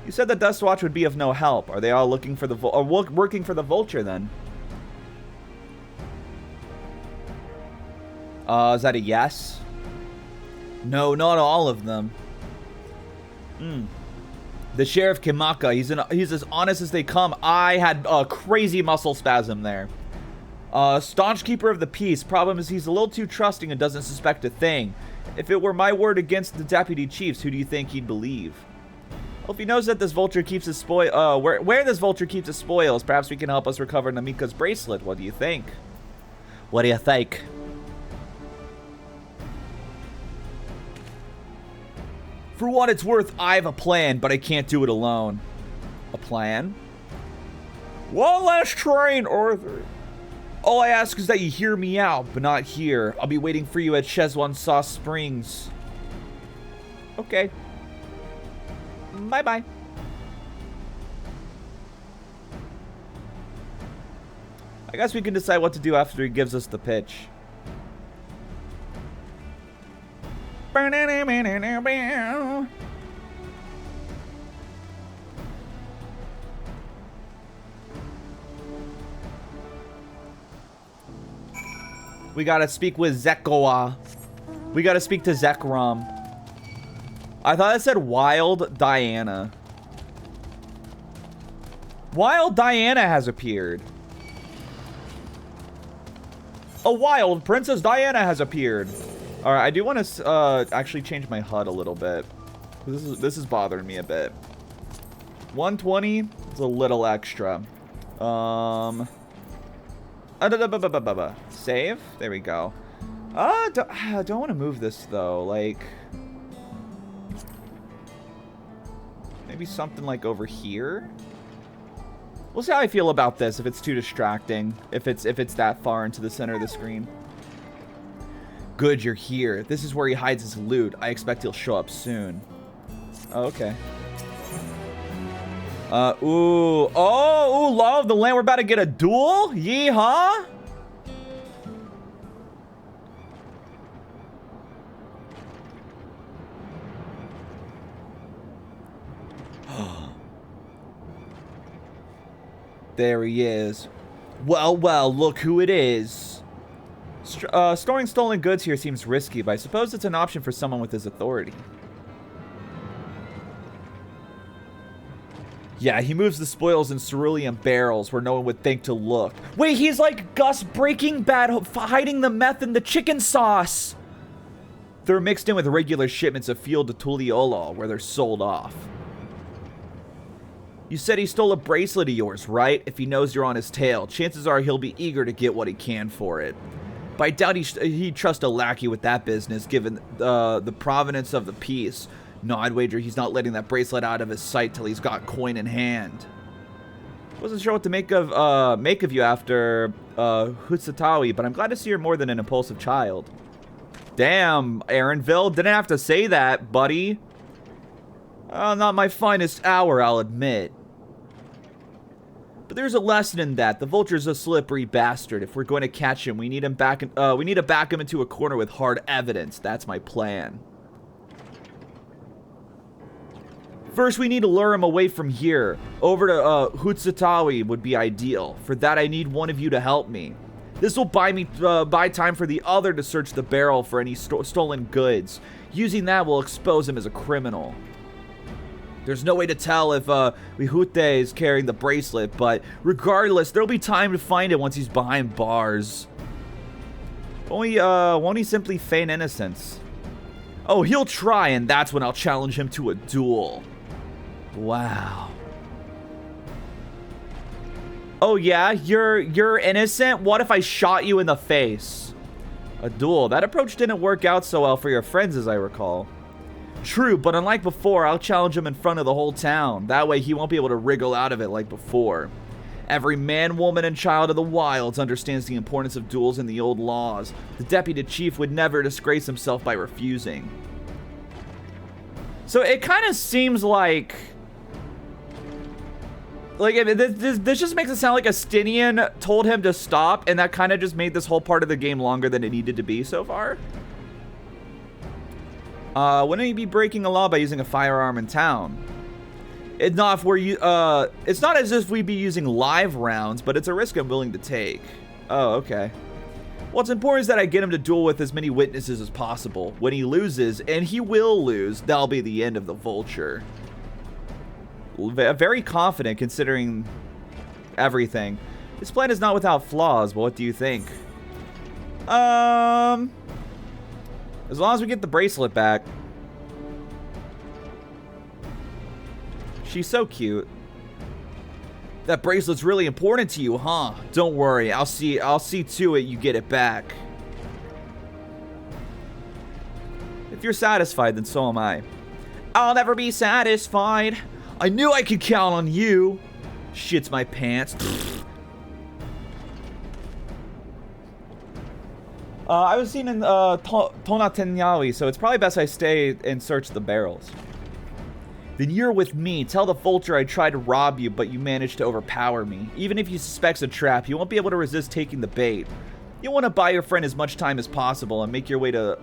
You said the Dust Watch would be of no help. Are they all looking for the working for the Vulture, then? Is that a yes? No, not all of them. The Sheriff Kimaka, he's as honest as they come. I had a crazy muscle spasm there. Staunch keeper of the peace. Problem is he's a little too trusting and doesn't suspect a thing. If it were my word against the deputy chiefs, who do you think he'd believe? Well, if he knows that this Vulture keeps his where this Vulture keeps his spoils, perhaps we can help us recover Namika's bracelet. What do you think? What do you think? For what it's worth, I have a plan, but I can't do it alone. A plan? One last train, Arthur. All I ask is that you hear me out, but not here. I'll be waiting for you at Cheswan Springs. Okay. Bye-bye. I guess we can decide what to do after he gives us the pitch. We gotta speak with Zekoa. We gotta speak to Zekrom. I thought it said Wild Diana. Wild Diana has appeared. A wild Princess Diana has appeared. All right, I do want to actually change my HUD a little bit. This is bothering me a bit. 120 is a little extra. Save. There we go. I don't want to move this though. Like maybe something like over here. We'll see how I feel about this. If it's too distracting. If it's that far into the center of the screen. Good, you're here. This is where he hides his loot. I expect he'll show up soon. Oh, okay. Ooh, law of the land. We're about to get a duel? Yeehaw! There he is. Well, look who it is. Storing stolen goods here seems risky, but I suppose it's an option for someone with his authority. Yeah, he moves the spoils in cerulean barrels where no one would think to look. Wait, he's like Gus Breaking Bad, hiding the meth in the chicken sauce. They're mixed in with regular shipments of fuel to Tuliolo, where they're sold off. You said he stole a bracelet of yours, right? If he knows you're on his tail, chances are he'll be eager to get what he can for it. But I doubt he'd trust a lackey with that business, given the provenance of the piece. No, I'd wager he's not letting that bracelet out of his sight till he's got coin in hand. Wasn't sure what to make of you after Hutsatawi, but I'm glad to see you're more than an impulsive child. Damn, Aaronville, didn't have to say that, buddy. Not my finest hour, I'll admit. But there's a lesson in that. The vulture's a slippery bastard. If we're going to catch him, we need to back him into a corner with hard evidence. That's my plan. First, we need to lure him away from here. Over to Hutsatawi would be ideal. For that, I need one of you to help me. This will buy time for the other to search the barrel for any stolen goods. Using that will expose him as a criminal. There's no way to tell if Wihute is carrying the bracelet, but regardless, there'll be time to find it once he's behind bars. Won't he simply feign innocence? Oh, he'll try, and that's when I'll challenge him to a duel. Wow. Oh yeah, you're innocent? What if I shot you in the face? A duel. That approach didn't work out so well for your friends, as I recall. True, but unlike before, I'll challenge him in front of the whole town. That way he won't be able to wriggle out of it like before. Every man, woman, and child of the wilds understands the importance of duels in the old laws. The deputy chief would never disgrace himself by refusing. So it kind of seems like this just makes it sound like Astinian told him to stop, and that kind of just made this whole part of the game longer than it needed to be so far. Wouldn't he be breaking a law by using a firearm in town? It's not as if we'd be using live rounds, but it's a risk I'm willing to take. Oh, okay. What's important is that I get him to duel with as many witnesses as possible. When he loses, and he will lose, that'll be the end of the vulture. Very confident considering everything. This plan is not without flaws, but what do you think? As long as we get the bracelet back. She's so cute. That bracelet's really important to you, huh? Don't worry, I'll see to it you get it back. If you're satisfied, then so am I. I'll never be satisfied. I knew I could count on you. Shits my pants. I was seen in Tonatenyawi, so it's probably best I stay and search the barrels. Then you're with me. Tell the vulture I tried to rob you, but you managed to overpower me. Even if he suspects a trap, you won't be able to resist taking the bait. You want to buy your friend as much time as possible and make your way to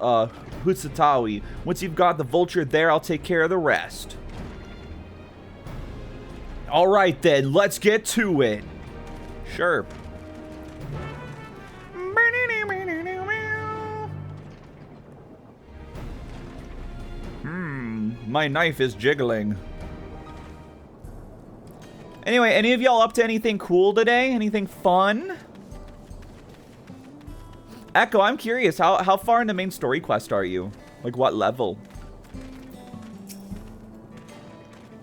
Hutsutawi. Once you've got the vulture there, I'll take care of the rest. Alright then, let's get to it. Sure. My knife is jiggling. Anyway, any of y'all up to anything cool today? Anything fun? Echo, I'm curious. How far in the main story quest are you? Like, what level?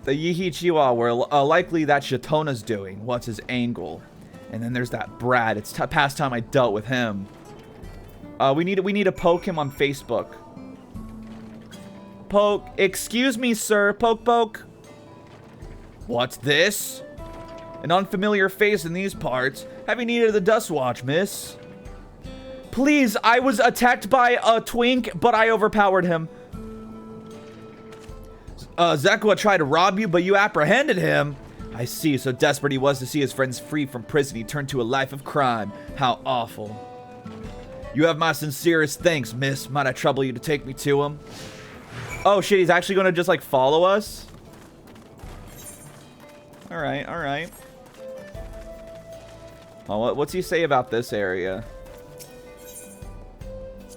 The Yihichiwa were likely that Shitona's doing. What's his angle? And then there's that Brad. It's past time I dealt with him. We need to poke him on Facebook. Poke. Excuse me, sir. Poke, poke. What's this? An unfamiliar face in these parts. Have you needed the dust watch, miss? Please, I was attacked by a twink, but I overpowered him. Zekua tried to rob you, but you apprehended him. I see, so desperate he was to see his friends free from prison, he turned to a life of crime. How awful. You have my sincerest thanks, miss. Might I trouble you to take me to him? Oh shit, he's actually gonna just like follow us? Alright, alright. Well, what's he say about this area?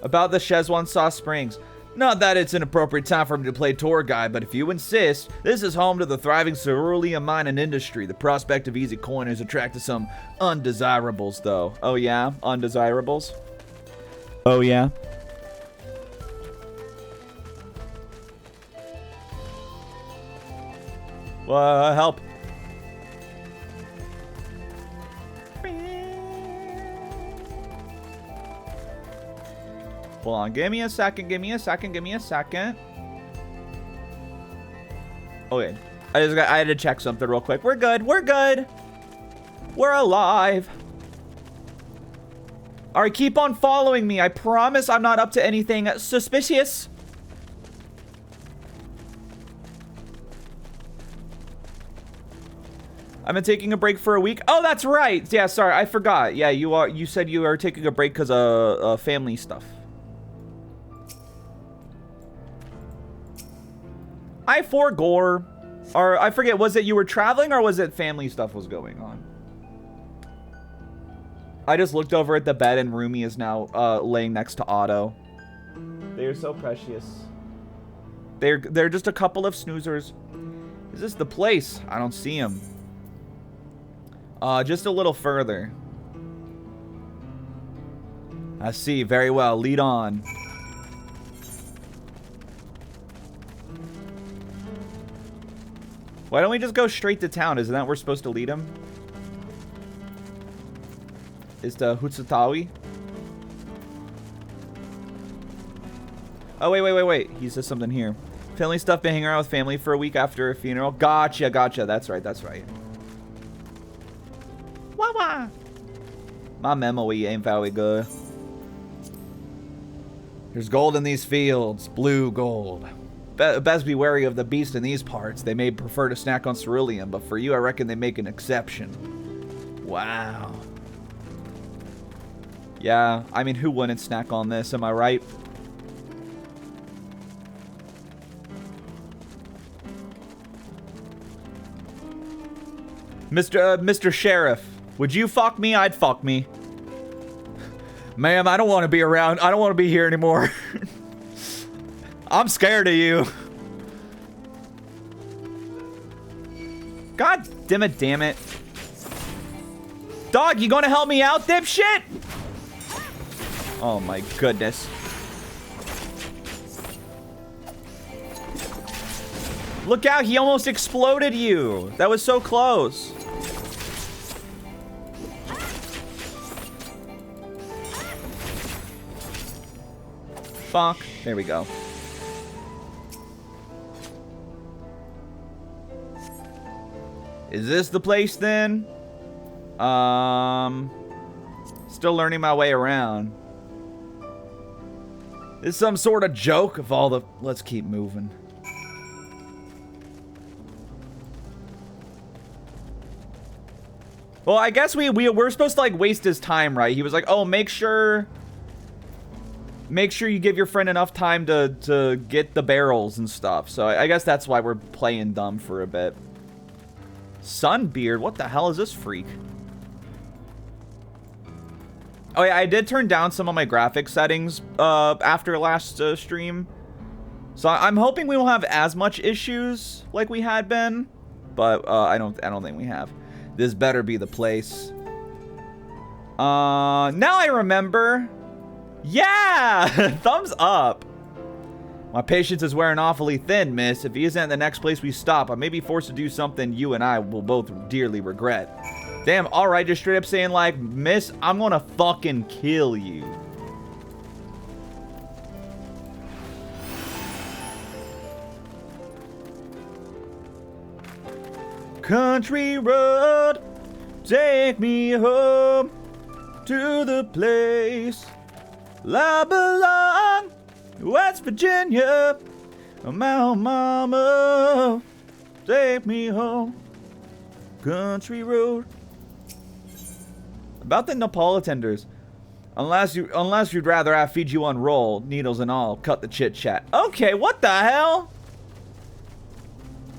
About the Szechuan Springs. Not that it's an appropriate time for me to play tour guide, but if you insist, this is home to the thriving cerulean mining industry. The prospect of easy coin has attracted some undesirables, though. Oh yeah? Undesirables? Oh yeah? Help. Hold on, give me a second, give me a second, give me a second. Okay, I had to check something real quick. We're good, we're good. We're alive. All right, keep on following me. I promise I'm not up to anything suspicious. I've been taking a break for a week. Oh, that's right. Yeah, sorry, I forgot. Yeah, you said you are taking a break because of family stuff. I forgore. Or I forget, was it you were traveling or was it family stuff was going on? I just looked over at the bed and Rumi is now laying next to Otto. They are so precious. They're just a couple of snoozers. Is this the place? I don't see him. Just a little further. I see. Very well. Lead on. Why don't we just go straight to town? Isn't that where we're supposed to lead him? Is to Hutsutawi? Oh, wait. He says something here. Family stuff, been hanging around with family for a week after a funeral. Gotcha. That's right. Wah-wah. My memory ain't very good. There's gold in these fields. Blue gold. Best be wary of the beast in these parts. They may prefer to snack on cerulean, but for you, I reckon they make an exception. Wow. Yeah, I mean, who wouldn't snack on this? Am I right? Mr. Sheriff, would you fuck me? I'd fuck me. Ma'am, I don't want to be around. I don't want to be here anymore. I'm scared of you. God damn it. Dog, you gonna help me out, dipshit? Oh my goodness. Look out, he almost exploded you. That was so close. Fuck. There we go. Is this the place then? Still learning my way around. Is some sort of joke of all the... Let's keep moving. Well, I guess we're supposed to, like, waste his time, right? He was like, oh, make sure you give your friend enough time to get the barrels and stuff. So I guess that's why we're playing dumb for a bit. Sunbeard? What the hell is this freak? Oh, yeah, I did turn down some of my graphics settings after last stream. So I'm hoping we won't have as much issues like we had been. But I don't think we have. This better be the place. Now I remember. Yeah! Thumbs up. My patience is wearing awfully thin, miss. If he isn't at the next place we stop, I may be forced to do something you and I will both dearly regret. Damn, alright, just straight up saying like, miss, I'm gonna fucking kill you. Country road, take me home to the place I belong, West Virginia. My mama, take me home, country road. About the Neapolitanders, unless you'd rather I feed you on roll, needles and all, cut the chit chat. Okay, what the hell?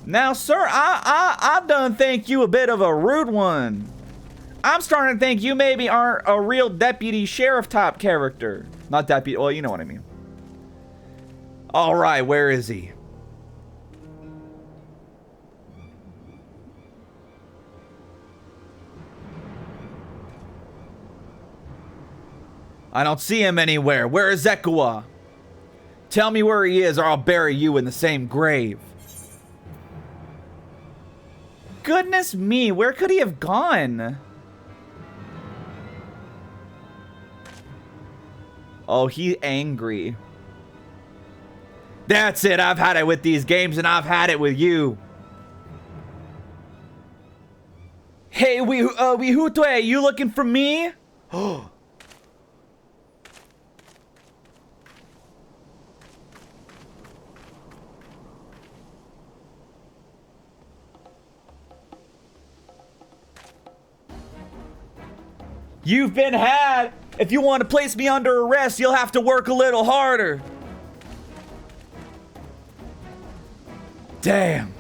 Now, sir, I done think you a bit of a rude one. I'm starting to think you maybe aren't a real deputy sheriff type character. Not deputy, well, you know what I mean. All right, where is he? I don't see him anywhere. Where is Ekua? Tell me where he is or I'll bury you in the same grave. Goodness me, where could he have gone? Oh, he's angry. That's it, I've had it with these games and I've had it with you. Hey, Wihutwe, you looking for me? Oh. You've been had. If you want to place me under arrest, you'll have to work a little harder. Damn.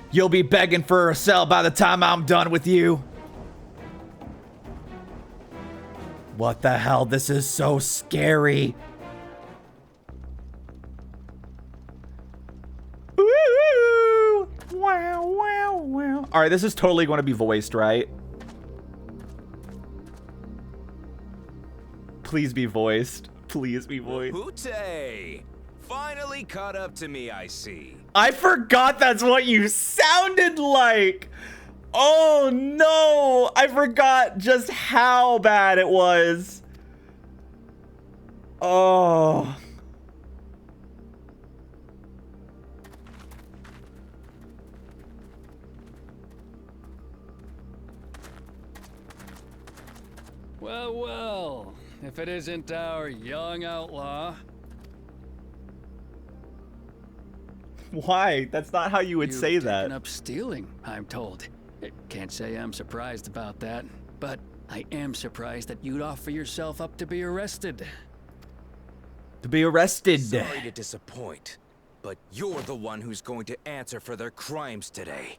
You'll be begging for a cell by the time I'm done with you. What the hell? This is so scary. Ooh, wow, wow, wow. All right, this is totally going to be voiced, right? Please be voiced. Please be voiced. Hootie! Finally caught up to me, I see. I forgot that's what you sounded like. Oh no, I forgot just how bad it was. Oh. Well, well, if it isn't our young outlaw. Why? That's not how you would say that. You've taken up stealing, I'm told. Can't say I'm surprised about that, but I am surprised that you'd offer yourself up to be arrested. To be arrested. Sorry to disappoint, but you're the one who's going to answer for their crimes today.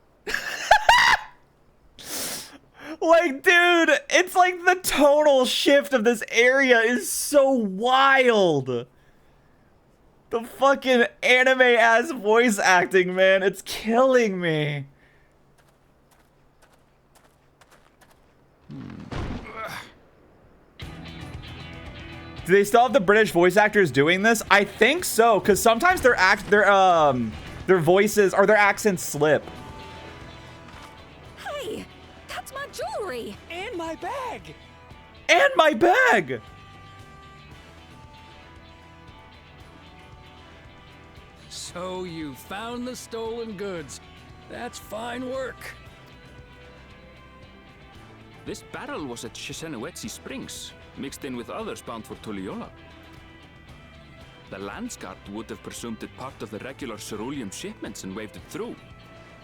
Like, dude, it's like the total shift of this area is so wild. The fucking anime-ass voice acting, man, it's killing me. Do they still have the British voice actors doing this? I think so, because sometimes their voices or their accents slip. Hey, that's my jewelry And my bag! And my bag! So you found the stolen goods. That's fine work. This barrel was at Shisenuetsi Springs, mixed in with others bound for Tuliyola. The Landsguard would have presumed it part of the regular ceruleum shipments and waved it through.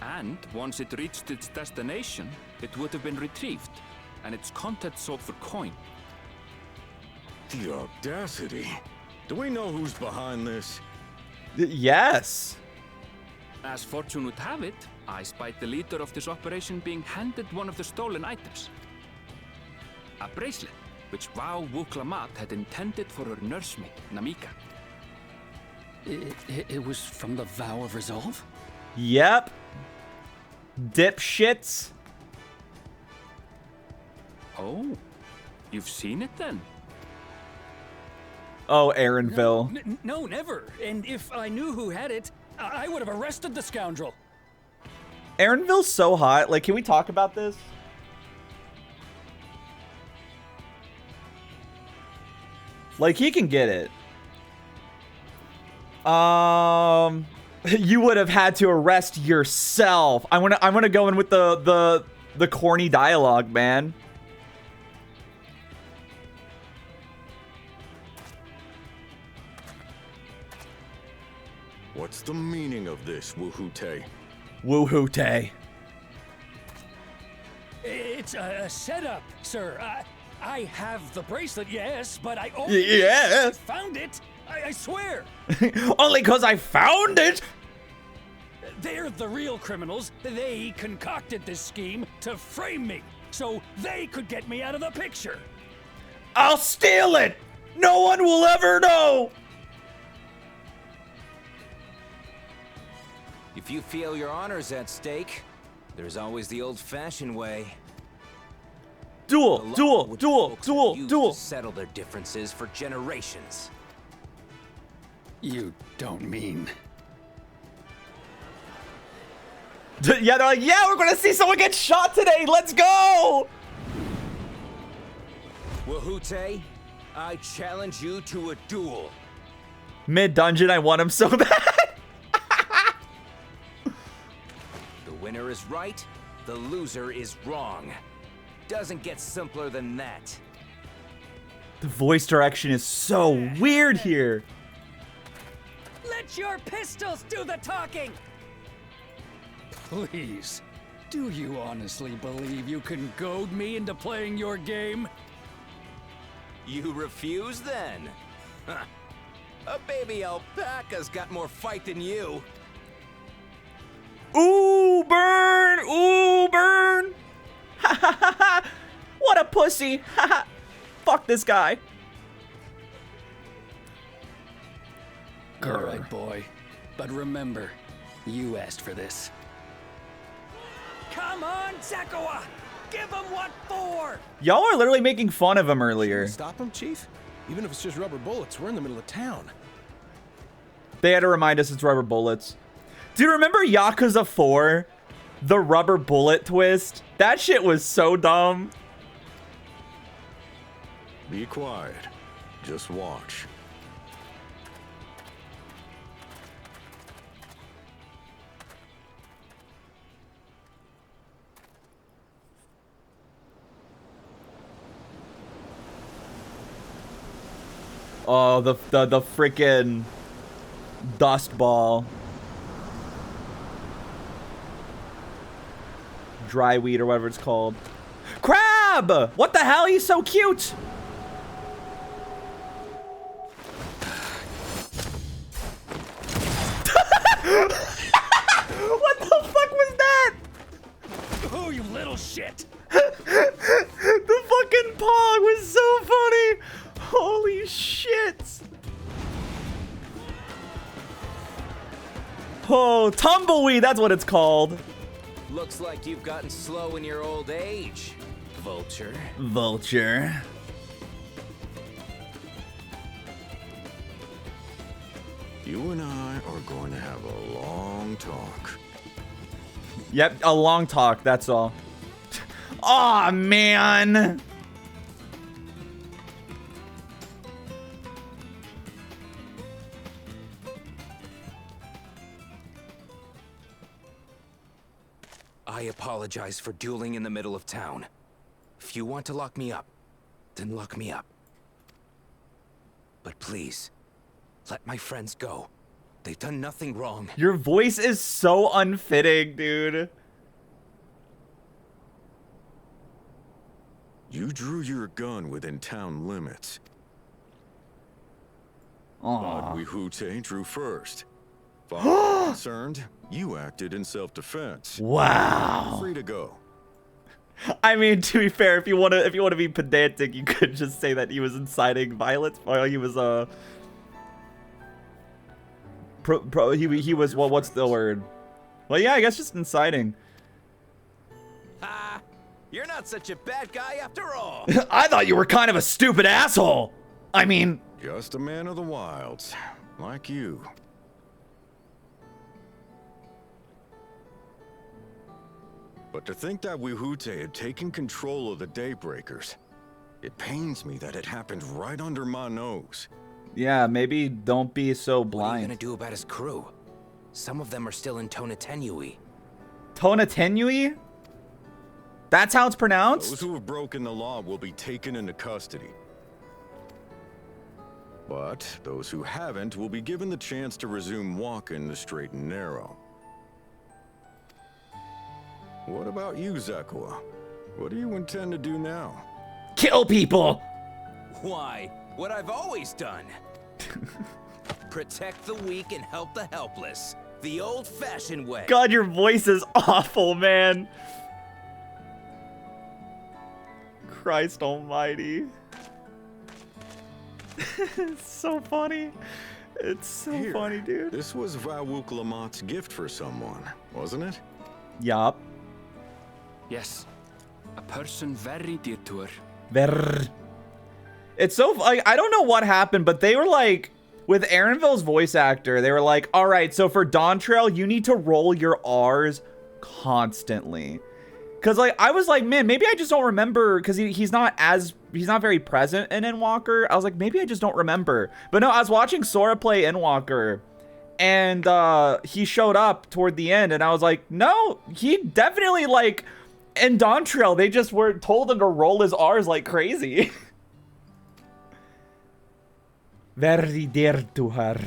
And once it reached its destination, it would have been retrieved, and its contents sold for coin. The audacity. Do we know who's behind this? Yes. As fortune would have it, I spied the leader of this operation being handed one of the stolen items. A bracelet, which Wau Wuklamat had intended for her nursemaid, Namika. It was from the Vow of Resolve? Yep. Dipshits. Oh, you've seen it then? Oh, Aaronville. No, never. And if I knew who had it, I would have arrested the scoundrel. Aaronville's so hot. Like, can we talk about this? Like, he can get it. You would have had to arrest yourself. I wanna go in with the corny dialogue, man. What's the meaning of this, Wuhute? Wuhute. It's a setup, sir. I have the bracelet, yes, but I only Yes. found it. I swear. Only because I found it. They're the real criminals. They concocted this scheme to frame me, so they could get me out of the picture. I'll steal it. No one will ever know. If you feel your honor's at stake, there's always the old-fashioned way. The Duel, law duel, which duel, folks duel, have used duel. to settle their differences for generations. You don't mean... Yeah, they're like, yeah, we're gonna see someone get shot today. Let's go. Wuhute, I challenge you to a duel. Mid-dungeon, I want him so bad. The winner is right, the loser is wrong. Doesn't get simpler than that. The voice direction is so weird here. Let your pistols do the talking! Please, do you honestly believe you can goad me into playing your game? You refuse then? Huh. A baby alpaca's got more fight than you. Ooh, burn! Ooh, burn! Ha ha ha ha! What a pussy! Ha ha! Fuck this guy. All right, boy. But remember, you asked for this. Come on, Zakawa! Give him what for! Y'all are literally making fun of him earlier. Stop him, Chief? Even if it's just rubber bullets, we're in the middle of town. They had to remind us it's rubber bullets. Dude, remember Yakuza 4? The rubber bullet twist? That shit was so dumb. Be quiet. Just watch. Oh, the freaking dust ball. Dry weed or whatever it's called. Crab! What the hell? He's so cute. What the fuck was that? Oh, you little shit! The fucking pog was so funny. Holy shit. Oh, tumbleweed, that's what it's called. Looks like you've gotten slow in your old age, Vulture. Vulture. You and I are going to have a long talk. Yep, a long talk, that's all. Aw, man. I apologize for dueling in the middle of town. If you want to lock me up, then lock me up. But please, let my friends go. They've done nothing wrong. Your voice is so unfitting, dude. You drew your gun within town limits. But Aw. Wihootay drew first. Far as concerned, you acted in self-defense. Wow. Free to go. I mean, to be fair, if you wanna be pedantic, you could just say that he was inciting violence, or he was he was, well, what's the word? Well, yeah, I guess just inciting. Ha! You're not such a bad guy after all. I thought you were kind of a stupid asshole. I mean, Just a man of the wilds, like you. But to think that Wihootay had taken control of the Daybreakers, it pains me that it happened right under my nose. yeah, maybe don't be so What are you blind. gonna do about his crew? Some of them are still in Tonatenui. Tonatenui? That's how it's Those pronounced? who have broken the law will be taken into custody. But those who haven't will be given the chance to resume walking the straight and narrow. What about you, Zekua? What do you intend to do now? Kill people! Why? What I've always done. Protect the weak and help the helpless. The old-fashioned way. God, your voice is awful, man. Christ almighty. It's so funny. It's so Here, funny, dude. This was Vawuk Lamott's gift for someone, wasn't it? Yup. Yes. A person very dear to her. Brrr. It's so, like, I don't know what happened, but they were like, with Aaronville's voice actor, they were like, all right, so for Dawntrail, you need to roll your R's constantly. Cause like, I was like, man, maybe I just don't remember, cause he's not very present in Endwalker. I was like, maybe I just don't remember. But no, I was watching Sora play Endwalker, and he showed up toward the end, and I was like, no, he definitely, like, in Dawntrail, they just were told him to roll his R's like crazy. Very dear to her.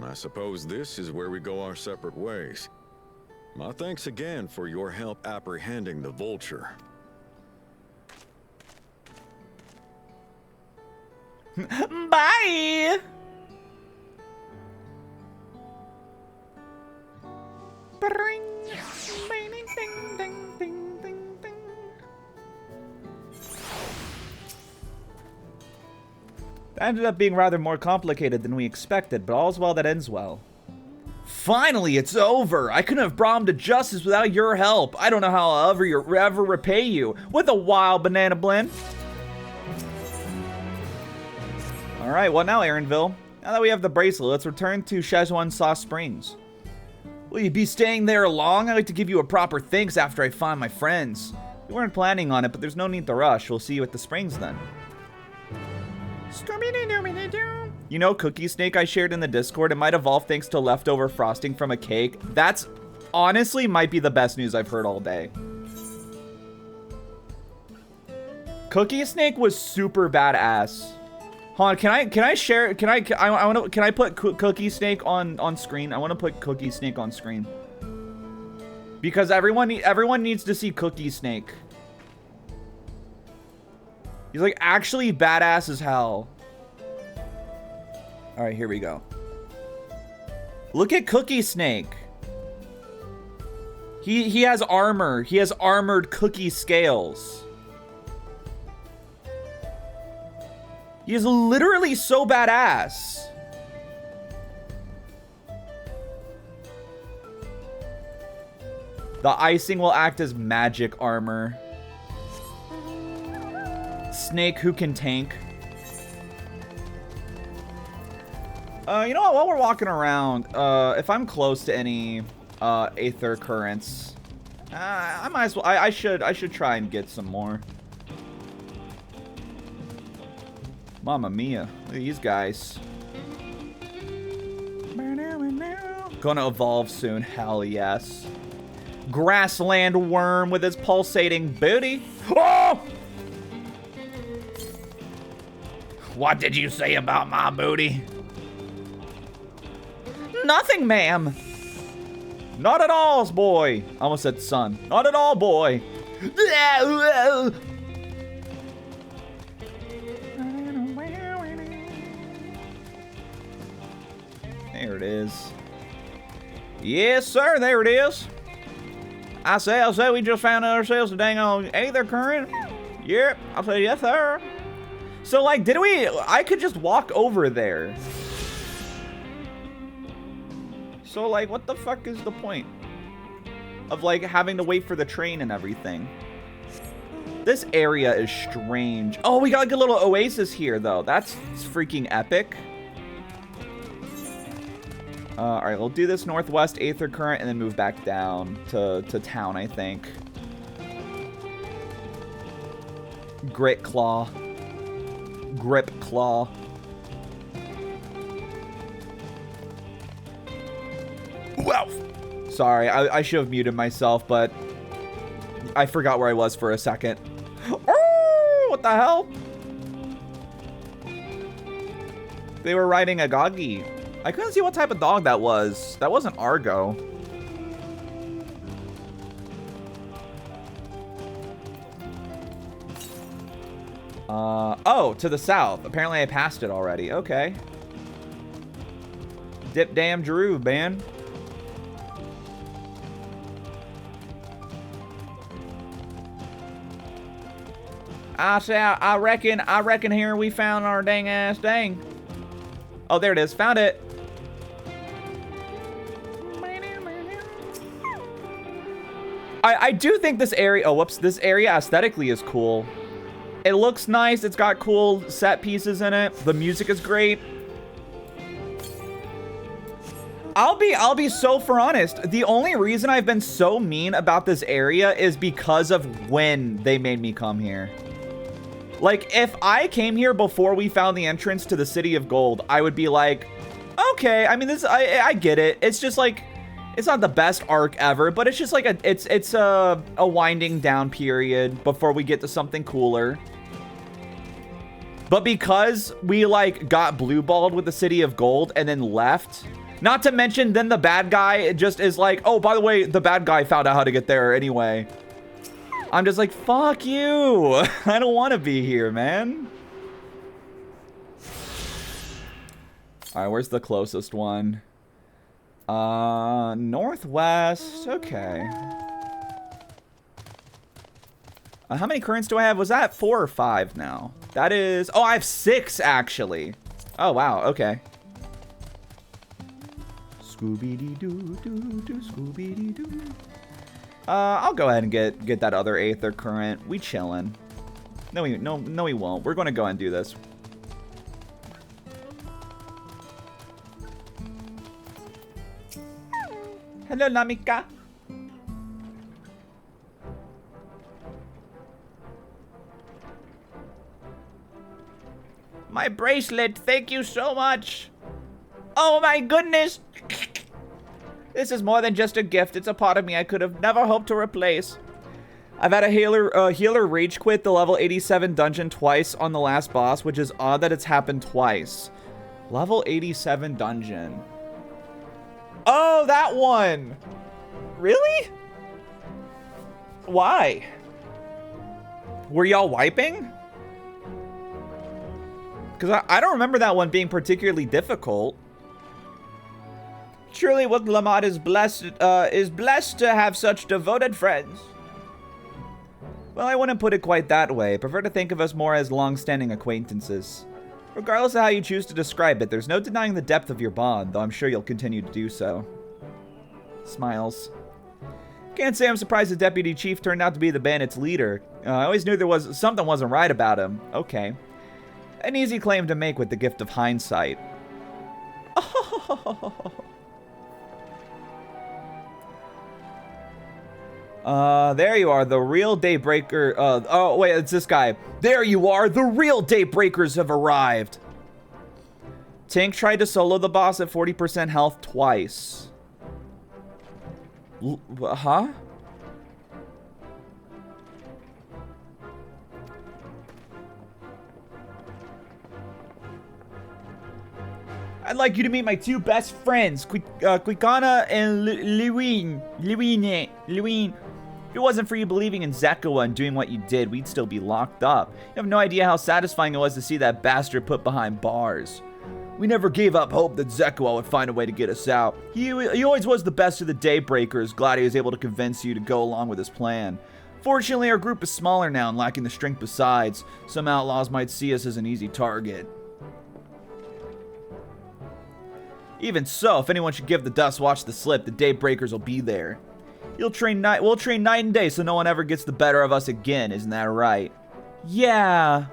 I suppose this is where we go our separate ways. My thanks again for your help apprehending the vulture. Bye! Bring. Ding, ding, ding, ding, ding, ding. That ended up being rather more complicated than we expected, but all's well that ends well. Finally, it's over! I couldn't have brought him to justice without your help. I don't know how I'll ever repay you with a wild banana blend. Alright, what now, Aaronville? Now that we have the bracelet, let's return to Szechuan Sauce Springs. Will you be staying there long? I'd like to give you a proper thanks after I find my friends. We weren't planning on it, but there's no need to rush. We'll see you at the springs then. You know Cookie Snake I shared in the Discord? It might evolve thanks to leftover frosting from a cake. That's honestly might be the best news I've heard all day. Cookie Snake was super badass. Hold on, can I share? Can I put Cookie Snake on screen? I want to put Cookie Snake on screen because everyone needs to see Cookie Snake. He's like actually badass as hell. All right, here we go. Look at Cookie Snake. He has armor. He has armored cookie scales. He is literally so badass. The icing will act as magic armor. Snake who can tank. You know what? While we're walking around, if I'm close to any Aether currents, I might as well. I should try and get some more. Mamma mia! Look at these guys. Gonna evolve soon. Hell yes. Grassland worm with his pulsating booty. Oh! What did you say about my booty? Nothing, ma'am. Not at all, boy. I almost said son. Not at all, boy. There it is. Yes, sir, there it is. I say, we just found ourselves a dang on aether current. Yep, I say, yes, sir. So, like, I could just walk over there. So, like, what the fuck is the point of, like, having to wait for the train and everything? This area is strange. Oh, we got, like, a little oasis here, though. That's freaking epic. All right, we'll do this northwest aether current and then move back down to town, I think. Grit claw. Grip claw. Wow. Sorry, I should have muted myself, but I forgot where I was for a second. Oh, what the hell? They were riding a goggy. I couldn't see what type of dog that was. That wasn't Argo. Oh, to the south. Apparently I passed it already. Okay. Dip damn Drew, man. I reckon here we found our dang ass dang. Oh, there it is. Found it. I do think this area, oh, whoops, this area aesthetically is cool. It looks nice. It's got cool set pieces in it. The music is great. I'll be so for honest. The only reason I've been so mean about this area is because of when they made me come here. Like, if I came here before we found the entrance to the City of Gold, I would be like, okay, I mean, I get it. It's just like, it's not the best arc ever, but it's just like it's a winding down period before we get to something cooler. But because we like got blue balled with the City of Gold and then left, not to mention then the bad guy just is like, oh, by the way, the bad guy found out how to get there anyway. I'm just like, fuck you. I don't want to be here, man. All right, where's the closest one? Northwest. Okay. How many currents do I have? Was that 4 or 5 now? That is... Oh, I have 6, actually. Oh, wow. Okay. Scooby-dee-doo-doo-doo, Scooby-dee-doo. I'll go ahead and get that other aether current. We chillin'. No, we won't. We're going to go and do this. Hello, Namika. My bracelet, thank you so much. Oh my goodness. This is more than just a gift. It's a part of me I could have never hoped to replace. I've had a healer rage quit the level 87 dungeon twice on the last boss, which is odd that it's happened twice. Level 87 dungeon. Oh, that one. Really? Why? Were y'all wiping? Because I don't remember that one being particularly difficult. Truly, Lamont is blessed to have such devoted friends. Well, I wouldn't put it quite that way. I prefer to think of us more as long-standing acquaintances. Regardless of how you choose to describe it, there's no denying the depth of your bond, though I'm sure you'll continue to do so. Smiles. Can't say I'm surprised the deputy chief turned out to be the bandit's leader. I always knew something wasn't right about him. Okay. An easy claim to make with the gift of hindsight. There you are, the real Daybreaker. Oh, wait, it's this guy. There you are, the real Daybreakers have arrived. Tank tried to solo the boss at 40% health twice. Huh? I'd like you to meet my two best friends, Quicana and Lewin. If it wasn't for you believing in Zekawa and doing what you did, we'd still be locked up. You have no idea how satisfying it was to see that bastard put behind bars. We never gave up hope that Zekawa would find a way to get us out. He always was the best of the Daybreakers. Glad he was able to convince you to go along with his plan. Fortunately, our group is smaller now and lacking the strength besides. Some outlaws might see us as an easy target. Even so, if anyone should give the Dust Watch the slip, the Daybreakers will be there. We'll train night and day so no one ever gets the better of us again, isn't that right? Yeah.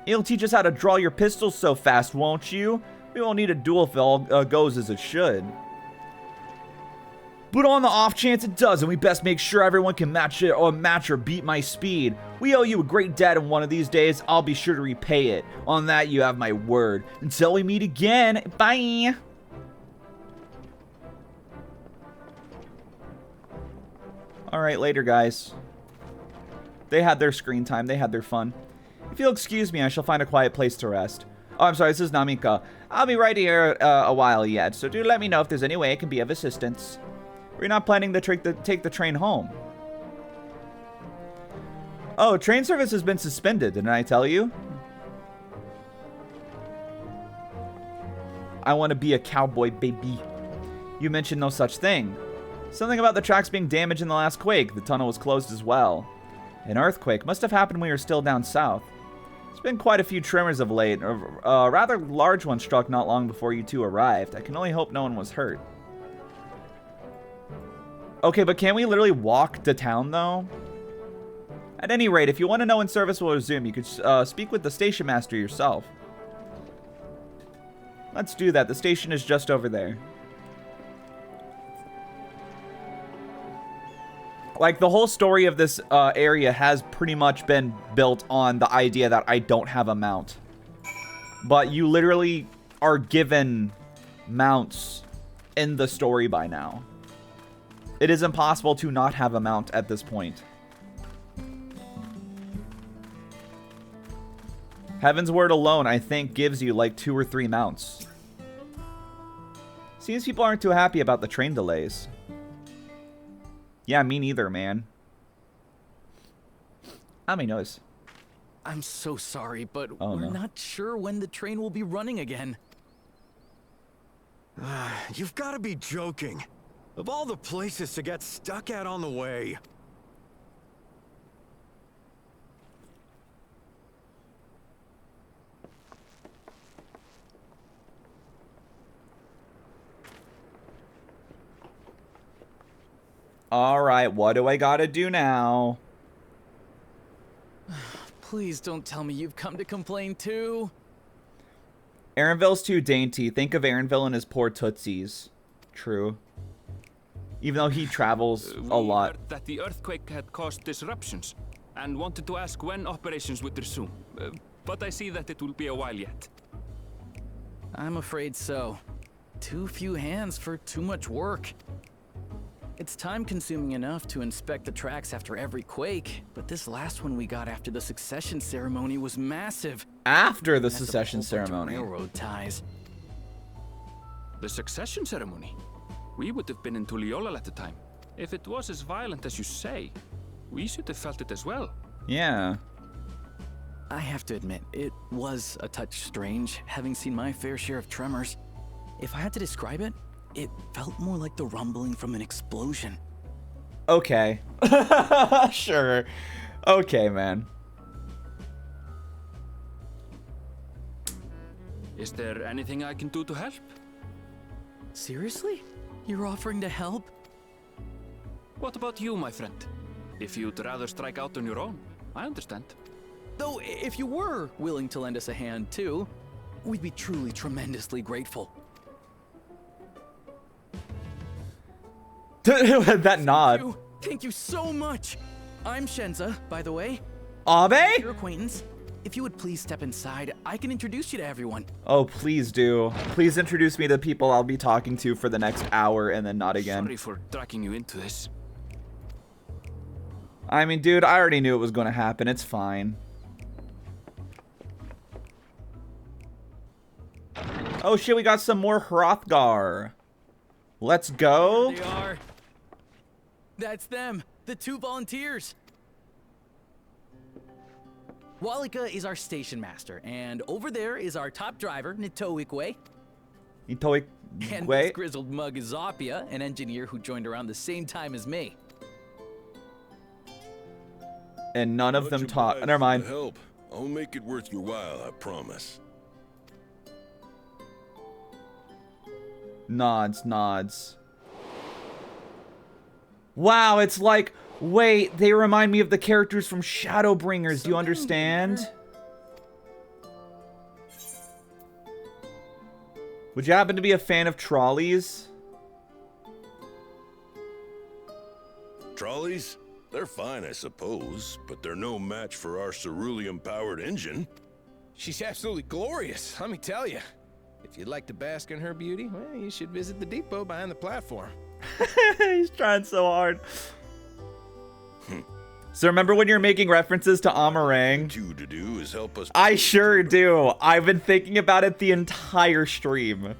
You'll teach us how to draw your pistols so fast, won't you? We won't need a duel if it all goes as it should. But on the off chance it doesn't, we best make sure everyone can match or beat my speed. We owe you a great debt, and one of these days, I'll be sure to repay it. On that, you have my word. Until we meet again, bye! Alright, later, guys. They had their screen time. They had their fun. If you'll excuse me, I shall find a quiet place to rest. Oh, I'm sorry, this is Namika. I'll be right here a while yet, so do let me know if there's any way I can be of assistance. We're not planning to take the train home. Oh, train service has been suspended, didn't I tell you? I want to be a cowboy, baby. You mentioned no such thing. Something about the tracks being damaged in the last quake. The tunnel was closed as well. An earthquake must have happened when we were still down south. There's been quite a few tremors of late. A rather large one struck not long before you two arrived. I can only hope no one was hurt. Okay, but can we literally walk to town, though? At any rate, if you want to know when service will resume, you could speak with the station master yourself. Let's do that. The station is just over there. Like, the whole story of this area has pretty much been built on the idea that I don't have a mount. But you literally are given mounts in the story by now. It is impossible to not have a mount at this point. Heaven's Word alone, I think, gives you like 2 or 3 mounts. Seems people aren't too happy about the train delays. Yeah, me neither, man. I mean, noise. I'm so sorry, but Oh, we're no. not sure when the train will be running again. You've got to be joking. Of all the places to get stuck at on the way. Alright, what do I gotta do now? Please don't tell me you've come to complain too. Aaronville's too dainty. Think of Aaronville and his poor tootsies. True. Even though he travels a We lot. heard that the earthquake had caused disruptions and wanted to ask when operations would resume. But I see that it will be a while yet. I'm afraid so. Too few hands for too much work. It's time-consuming enough to inspect the tracks after every quake, but this last one we got after the succession ceremony was massive. After the Has a secession whole bunch of ceremony. Railroad ties. The succession ceremony? We would have been in Tuliyola at the time. If it was as violent as you say, we should have felt it as well. Yeah. I have to admit, it was a touch strange, having seen my fair share of tremors. If I had to describe it, it felt more like the rumbling from an explosion. Okay. Sure. Okay, man. Is there anything I can do to help? Seriously? You're offering to help? What about you, my friend? If you'd rather strike out on your own, I understand. Though, if you were willing to lend us a hand too, we'd be truly tremendously grateful. That nod. Thank you so much! I'm Shenza, by the way. Abe? Your acquaintance. If you would please step inside, I can introduce you to everyone. Oh, please do. Please introduce me to people I'll be talking to for the next hour and then not again. Sorry for dragging you into this. I mean, dude, I already knew it was going to happen. It's fine. Oh shit, we got some more Hrothgar. Let's go. There they are. That's them, the 2 volunteers. Walika is our station master, and over there is our top driver, Nitoikwe. And this grizzled mug is Zapia, an engineer who joined around the same time as me. And none of them talk. Never mind. Help. I'll make it worth your while, I promise. Nods, nods. Wow, it's like, wait, they remind me of the characters from Shadowbringers. Do you understand? Would you happen to be a fan of trolleys? Trolleys? They're fine, I suppose, but they're no match for our cerulean-powered engine. She's absolutely glorious, let me tell you. If you'd like to bask in her beauty, well, you should visit the depot behind the platform. He's trying so hard. So remember when you're making references to Amarang? You to do is help us. I sure do. I've been thinking about it the entire stream.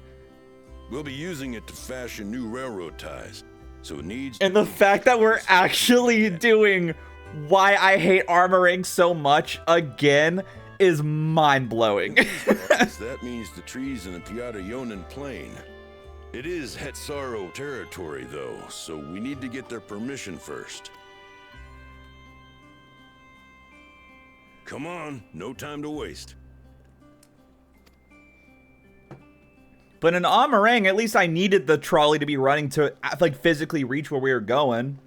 We'll be using it to fashion new railroad ties, so it needs. And the fact that we're actually doing why I hate Armoring so much again is mind-blowing. That means the trees in the Piata Yonan Plain. It is Hetsaro territory, though, so we need to get their permission first. Come on, no time to waste. But in Amarang, at least I needed the trolley to be running to, like, physically reach where we were going.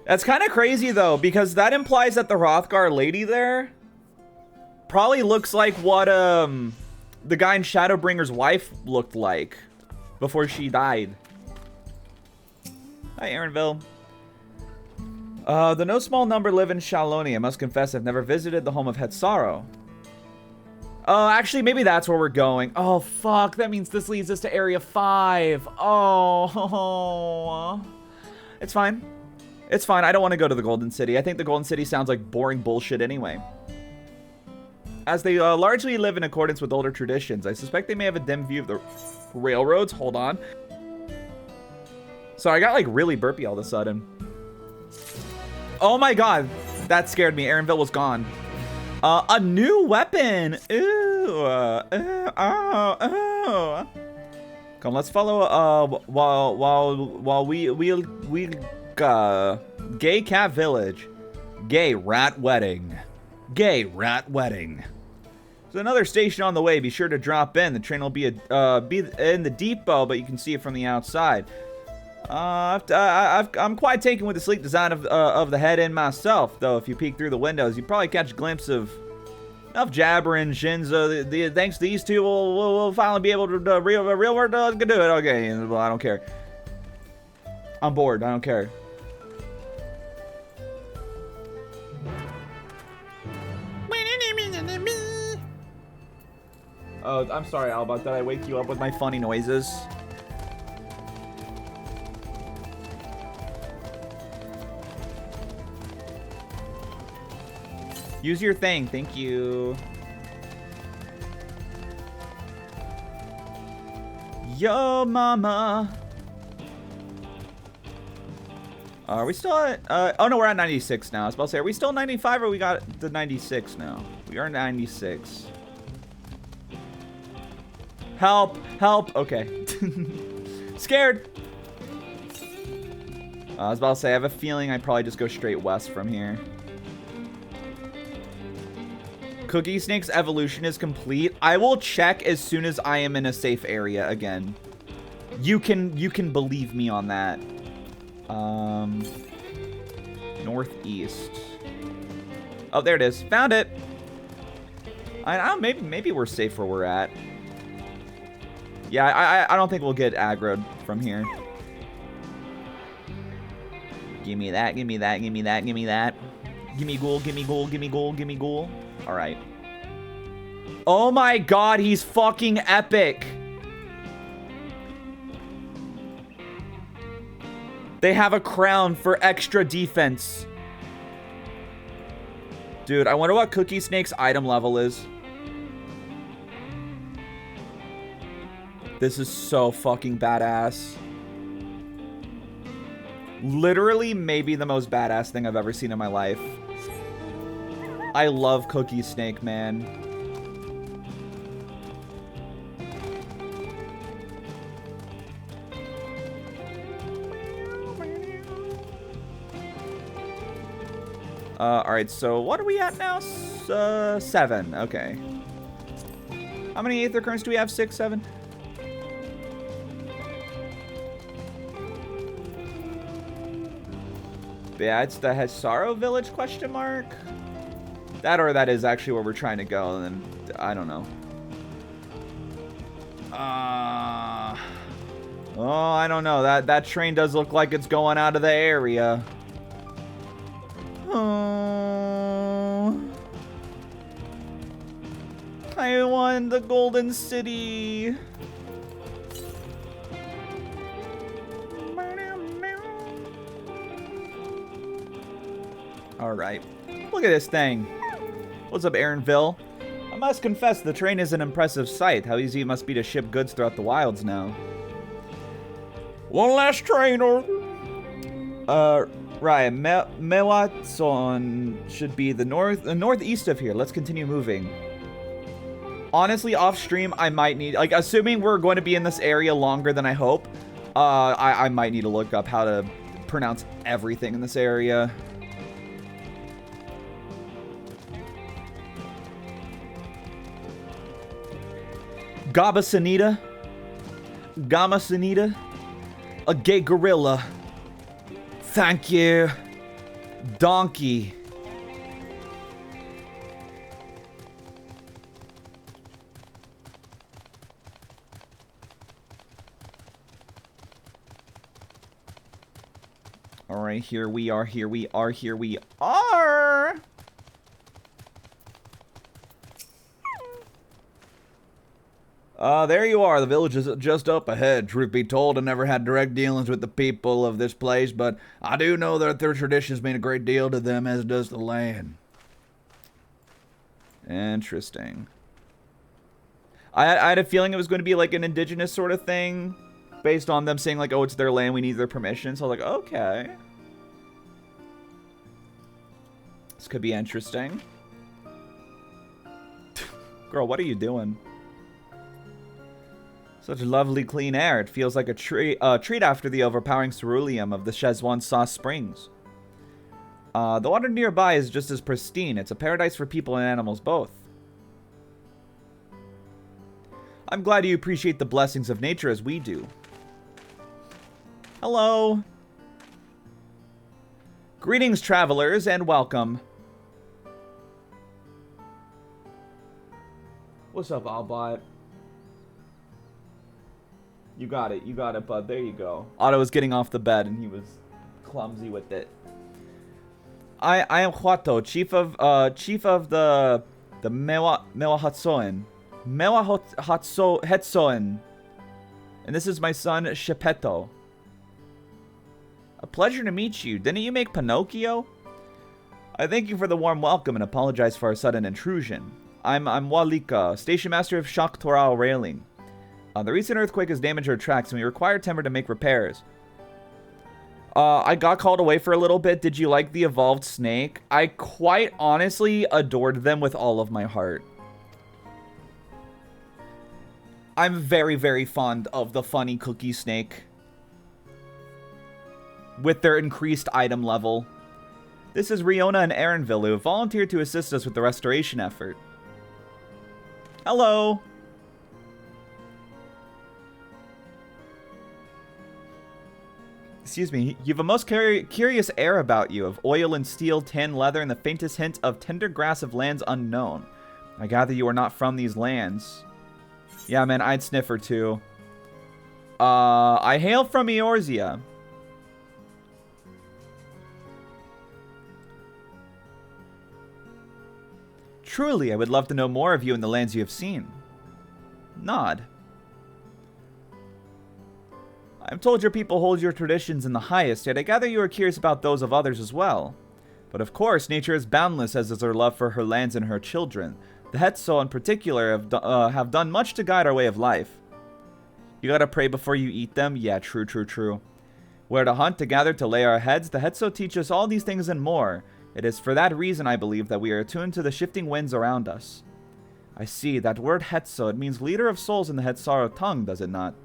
That's kind of crazy, though, because that implies that the Hrothgar lady there probably looks like what, the guy in Shadowbringer's wife looked like before she died. Hi, Aaronville. The no small number live in Shaloni. I must confess I've never visited the home of Hetsaro. Oh, actually, maybe that's where we're going. Oh, fuck. That means this leads us to Area 5. Oh. It's fine. It's fine. I don't want to go to the Golden City. I think the Golden City sounds like boring bullshit anyway. As they largely live in accordance with older traditions, I suspect they may have a dim view of the railroads. Hold on. Sorry, I got like really burpy all of a sudden. Oh my god. That scared me. Aaronville was gone. A new weapon. Ooh. Come, let's follow while we Gay Cat Village. Gay Rat Wedding. Gay Rat Wedding. There's another station on the way. Be sure to drop in. The train will be in the depot, but you can see it from the outside. I'm quite taken with the sleek design of the head end myself, though. If you peek through the windows, you probably catch a glimpse of Jabber and Shinzo. Thanks to these two, we'll finally be able to real world can do it. Okay, well, I don't care. I'm bored. I don't care. Oh, I'm sorry, Albert. Did I wake you up with my funny noises? Use your thing. Thank you. Yo, mama. Are we still at... oh, no, we're at 96 now. I was about to say, are we still 95 or we got the 96 now? We are 96. Help. Help. Okay. Scared. I was about to say, I have a feeling I probably just go straight west from here. Cookie Snake's evolution is complete. I will check as soon as I am in a safe area again. You can believe me on that. Northeast. Oh, there it is. Found it. I don't, maybe we're safe where we're at. Yeah, I don't think we'll get aggroed from here. Give me that, give me that, give me that, give me that. Give me ghoul, give me ghoul, give me ghoul, give me ghoul. Alright. Oh my god, he's fucking epic. They have a crown for extra defense. Dude, I wonder what Cookie Snake's item level is. This is so fucking badass. Literally, maybe the most badass thing I've ever seen in my life. I love Cookie Snake, man. Alright, so what are we at now? 7, okay. How many Aether Currents do we have? 6, 7? Yeah, it's the Hesaro village, question mark? That or that is actually where we're trying to go, and then, I don't know. Oh, I don't know. That train does look like it's going out of the area. Oh. I want the Golden City. Alright. Look at this thing. What's up, Aaronville? I must confess, the train is an impressive sight. How easy it must be to ship goods throughout the wilds now. One last train, or... Right. Mewatson should be the northeast of here. Let's continue moving. Honestly, off stream, I might need... Like, assuming we're going to be in this area longer than I hope, I might need to look up how to pronounce everything in this area. Gabasanita. Gamasanita. A gay gorilla. Thank you. Donkey. Alright, here we are, here we are, here we are! There you are. The village is just up ahead. Truth be told, I never had direct dealings with the people of this place, but I do know that their traditions mean a great deal to them, as does the land. Interesting. I had a feeling it was going to be like an indigenous sort of thing, based on them saying like, oh, it's their land, we need their permission. So I was like, okay. This could be interesting. Girl, what are you doing? Such lovely clean air. It feels like a treat after the overpowering ceruleum of the Szechuan sauce springs. The water nearby is just as pristine. It's a paradise for people and animals both. I'm glad you appreciate the blessings of nature as we do. Hello. Greetings, travelers, and welcome. What's up, Albot? You got it, bud. There you go. Otto was getting off the bed, and he was clumsy with it. I am Huato, chief of the Mewahatsoen. Mewahatsoen. And this is my son, Shepeto. A pleasure to meet you. Didn't you make Pinocchio? I thank you for the warm welcome and apologize for our sudden intrusion. I'm Walika, station master of Shak Torao Railing. The recent earthquake has damaged our tracks, and we require timber to make repairs. I got called away for a little bit. Did you like the evolved snake? I quite honestly adored them with all of my heart. I'm very, very fond of the funny cookie snake. With their increased item level. This is Riona and Aaronville, who have volunteered to assist us with the restoration effort. Hello! Excuse me, you have a most curious air about you, of oil and steel, tin, leather, and the faintest hint of tender grass of lands unknown. I gather you are not from these lands. Yeah, man, I'd sniffer too. I hail from Eorzea. Truly, I would love to know more of you and the lands you have seen. Nod. I'm told your people hold your traditions in the highest, yet I gather you are curious about those of others as well. But of course, nature is boundless, as is her love for her lands and her children. The Hetso in particular have done much to guide our way of life. You gotta pray before you eat them? Yeah, true, true, true. Where to hunt, to gather, to lay our heads, the Hetso teach us all these things and more. It is for that reason, I believe, that we are attuned to the shifting winds around us. I see, that word Hetso, it means leader of souls in the Hetsaro tongue, does it not?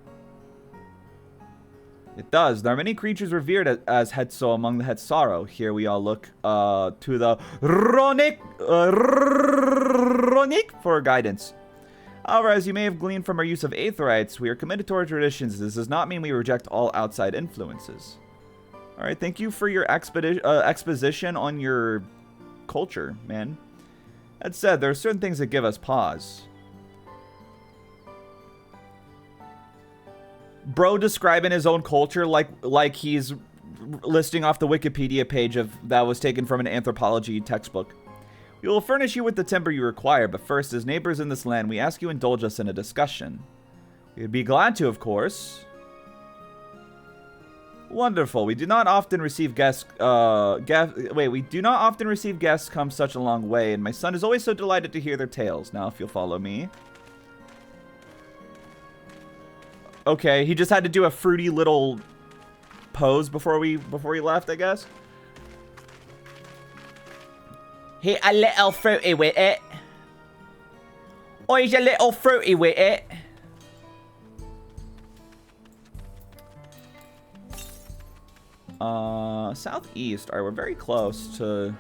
It does. There are many creatures revered as Hetso among the Hetsaro. Here we all look to the Ronik for guidance. However, as you may have gleaned from our use of Aetherites, we are committed to our traditions. This does not mean we reject all outside influences. Alright, thank you for your exposition on your culture, man. That said, there are certain things that give us pause. Bro describing his own culture like he's listing off the Wikipedia page that was taken from an anthropology textbook. We will furnish you with the timber you require, but first, as neighbors in this land, we ask you indulge us in a discussion. We would be glad to, of course. Wonderful. We do not often receive guests. We do not often receive guests come such a long way, and my son is always so delighted to hear their tales. Now, if you'll follow me. Okay, he just had to do a fruity little pose before we left, I guess. He a little fruity with it. Oh, he's a little fruity with it. Southeast. Alright, we're very close to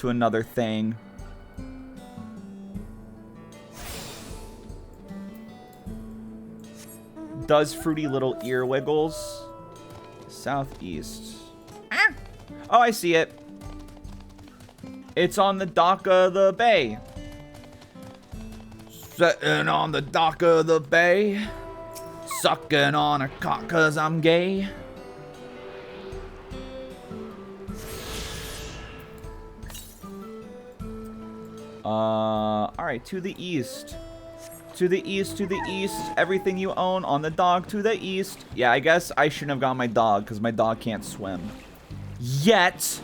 another thing. Does fruity little ear wiggles. Southeast. Ah! Oh, I see it. It's on the dock of the bay. Sitting on the dock of the bay. Sucking on a cock 'cause I'm gay. Alright, to the east. To the east, to the east. Everything you own on the dock to the east. Yeah, I guess I shouldn't have got my dog because my dog can't swim. Yet.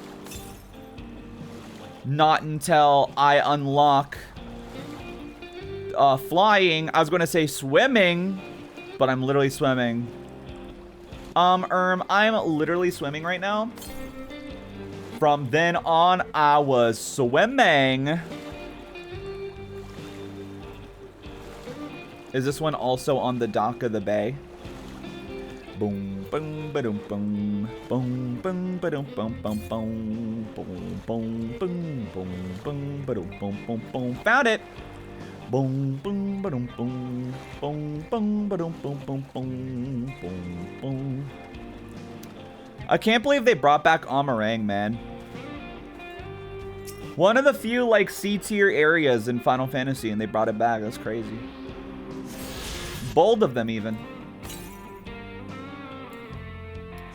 Not until I unlock flying. I was going to say swimming, but I'm literally swimming. I'm literally swimming right now. From then on, I was swimming. Is this one also on the dock of the bay? Boom, boom, ba-dum, boom, boom, boom, ba-dum, boom, boom, boom, boom, boom, boom, boom, boom, ba-dum, boom, boom, boom. Found it. Boom, boom, ba-dum, boom, boom, boom, ba-dum, boom, boom, boom, boom, boom. I can't believe they brought back Amarang, man. One of the few like C tier areas in Final Fantasy, and they brought it back. That's crazy. Bold of them, even.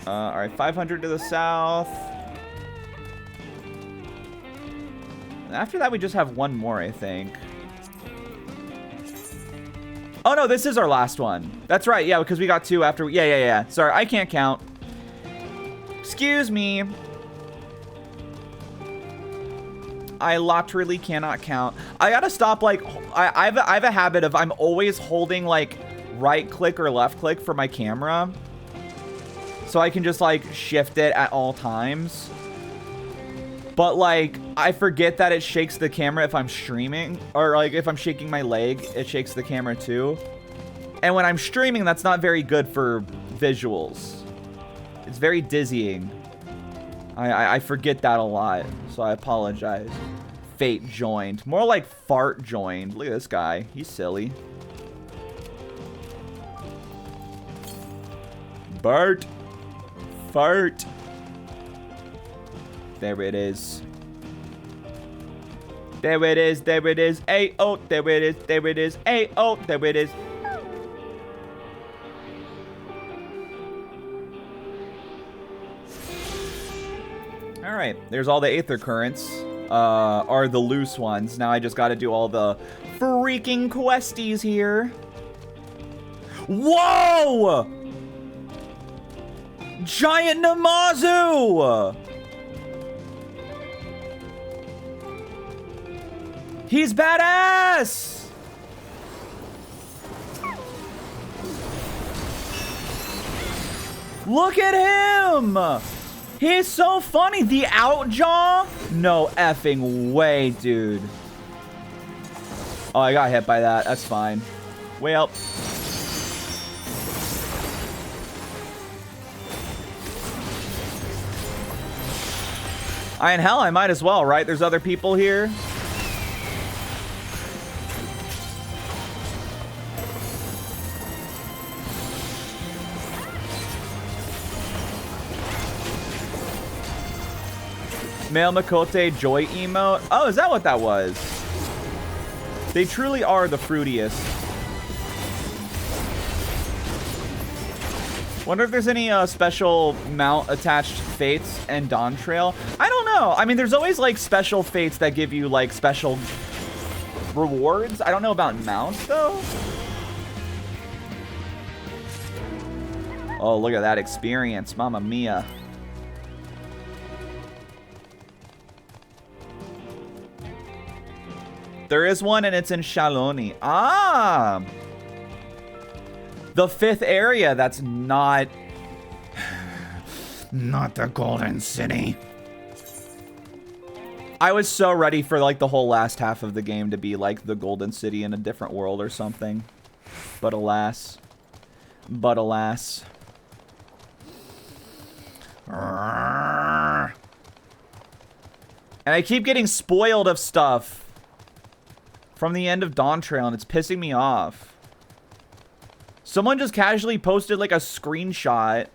Alright, 500 to the south. And after that, we just have one more, I think. Oh, no, this is our last one. That's right, yeah, because we got two after... Yeah. Sorry, I can't count. Excuse me. I literally cannot count. I gotta stop, like... I have a habit of I'm always holding, like... right click or left click for my camera, so I can just like shift it at all times. But like I forget that it shakes the camera if I'm streaming, or like if I'm shaking my leg, it shakes the camera too. And when I'm streaming, that's not very good for visuals. It's very dizzying. I forget that a lot, so I apologize. Fate joined. More like fart joined. Look at this guy. He's silly. Bart. Fart. There it is. There it is. There it is. Hey, oh, there it is. There it is. Hey, oh, there it is. Alright, there's all the Aether Currents. are the loose ones. Now I just got to do all the freaking questies here. Whoa! Giant Namazu! He's badass! Look at him! He's so funny. The outjaw? No effing way, dude. Oh, I got hit by that. That's fine. Well. In hell, I might as well, right? There's other people here. Male Makote Joy emote. Oh, is that what that was? They truly are the fruitiest. Wonder if there's any special mount attached fates and Dawntrail. I don't know. I mean, there's always like special fates that give you like special rewards. I don't know about mounts though. Oh, look at that experience. Mamma mia. There is one, and it's in Shaloni. Ah! The 5th area that's not the Golden City. I was so ready for, like, the whole last half of the game to be, like, the Golden City in a different world or something. But alas. But alas. And I keep getting spoiled of stuff from the end of Dawntrail, and it's pissing me off. Someone just casually posted like a screenshot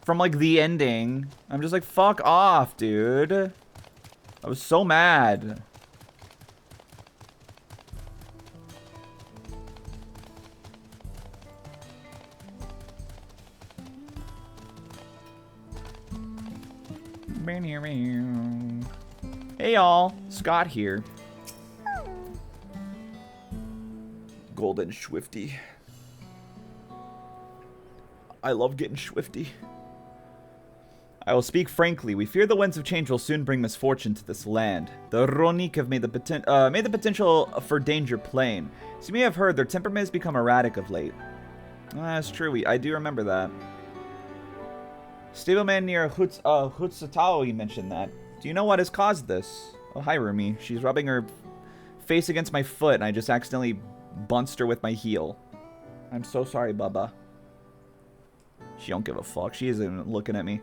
from like the ending. I'm just like, fuck off, dude. I was so mad. Hey y'all, Scott here. Golden Swifty. I love getting swifty. I will speak frankly. We fear the winds of change will soon bring misfortune to this land. The Ronik have made the potential for danger plain. As you may have heard, their temperament has become erratic of late. That's true. I do remember that. Stableman near Hutsatao, you mentioned that. Do you know what has caused this? Oh, hi, Rumi. She's rubbing her face against my foot, and I just accidentally bunched her with my heel. I'm so sorry, Bubba. She don't give a fuck. She isn't even looking at me.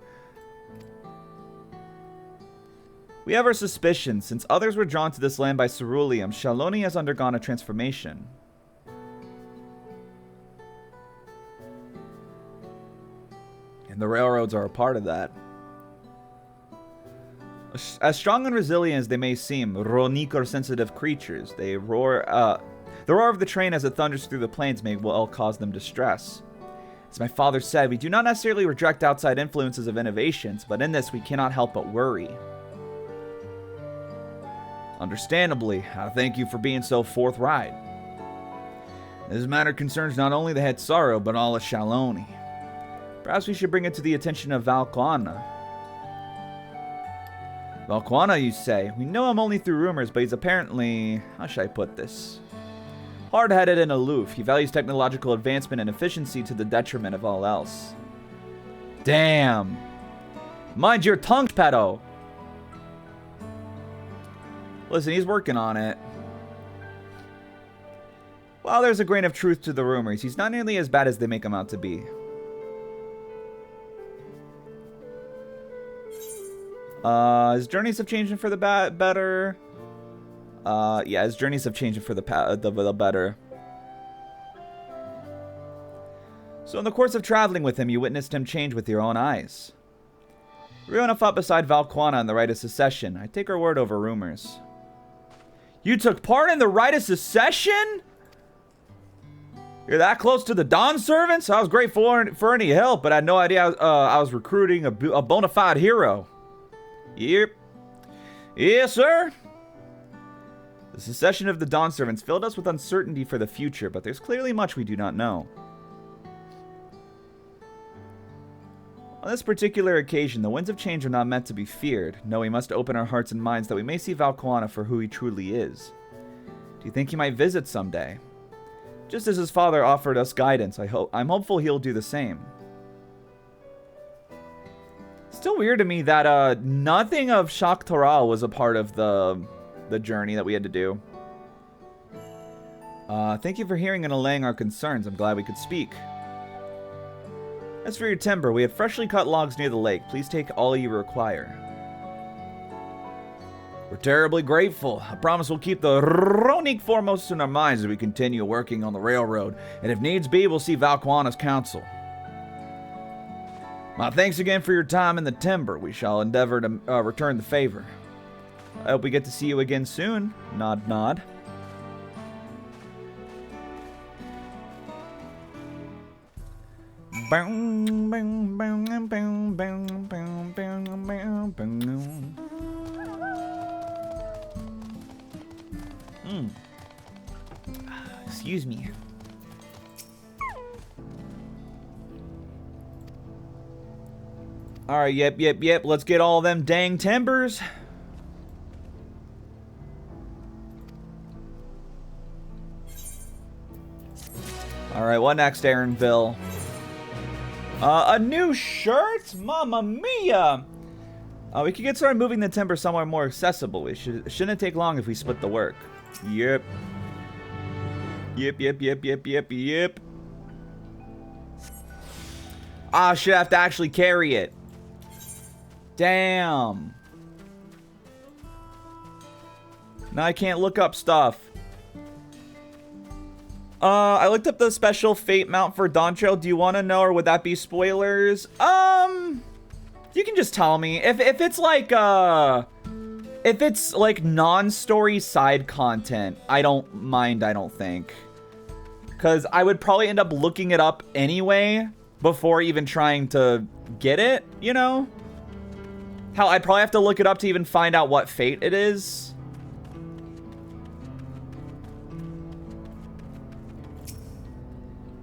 We have our suspicions. Since others were drawn to this land by ceruleum, Shaloni has undergone a transformation. And the railroads are a part of that. As strong and resilient as they may seem, Ronik are sensitive creatures. They roar. The roar of the train as it thunders through the plains may well cause them distress. As my father said, we do not necessarily reject outside influences of innovations, but in this we cannot help but worry. Understandably, I thank you for being so forthright. This matter concerns not only the head sorrow, but all of Shaloni. Perhaps we should bring it to the attention of Valquana. Valquana, you say? We know him only through rumors, but he's apparently... how should I put this? Hard-headed and aloof. He values technological advancement and efficiency to the detriment of all else. Damn. Mind your tongue, pedo. Listen, he's working on it. While there's a grain of truth to the rumors, he's not nearly as bad as they make him out to be. His journeys have changed for the better. Yeah, his journeys have changed for the better. So in the course of traveling with him, you witnessed him change with your own eyes. Riona fought beside Valquana in the Rite of Secession. I take her word over rumors. You took part in the Rite of Secession? You're that close to the Dawn Servants? I was grateful for any help, but I had no idea I was recruiting a bona fide hero. Yep. Yes, sir. The secession of the Dawn Servants filled us with uncertainty for the future, but there's clearly much we do not know. On this particular occasion, the winds of change are not meant to be feared. No, we must open our hearts and minds that we may see Valquana for who he truly is. Do you think he might visit someday? Just as his father offered us guidance, I'm hopeful he'll do the same. Still weird to me that nothing of Shak Toral was a part of the journey that we had to do. Thank you for hearing and allaying our concerns. I'm glad we could speak. As for your timber, we have freshly cut logs near the lake. Please take all you require. We're terribly grateful. I promise we'll keep the Ronik foremost in our minds as we continue working on the railroad. And if needs be, we'll see Valquana's council. My thanks again for your time in the timber. We shall endeavor to return the favor. I hope we get to see you again soon. Nod, nod. Excuse me. All right, yep. Let's get all them dang timbers. All right, what next, Aaronville? A new shirt? Mamma mia! We could get started moving the timber somewhere more accessible. It shouldn't take long if we split the work. Yep. Ah, should have to actually carry it. Damn. Now I can't look up stuff. I looked up the special fate mount for Dawntrail. Do you want to know, or would that be spoilers? You can just tell me. If it's like non-story side content, I don't mind, I don't think. Because I would probably end up looking it up anyway before even trying to get it, you know? Hell, I'd probably have to look it up to even find out what fate it is.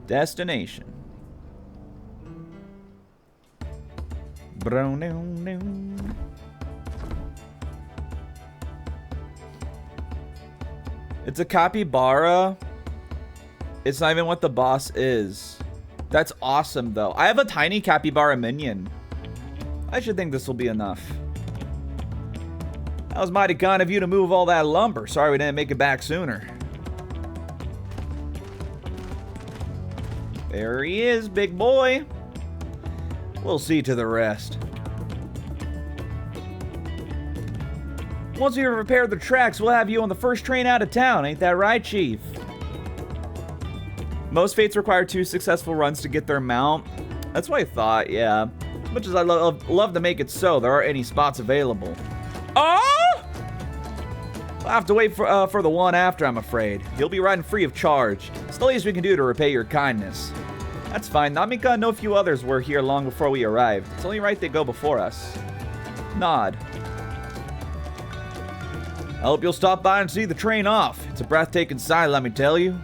Destination. It's a capybara. It's not even what the boss is. That's awesome, though. I have a tiny capybara minion. I should think this will be enough. That was mighty kind of you to move all that lumber. Sorry we didn't make it back sooner. There he is, big boy. We'll see to the rest. Once we have repaired the tracks, we'll have you on the first train out of town. Ain't that right, Chief? Most fates require 2 successful runs to get their mount. That's what I thought, yeah. As much as I love to make it so, there aren't any spots available. Oh! We'll have to wait for the one after, I'm afraid. You'll be riding free of charge. It's the least we can do to repay your kindness. That's fine. Namika and no few others were here long before we arrived. It's only right they go before us. Nod. I hope you'll stop by and see the train off. It's a breathtaking sight, let me tell you.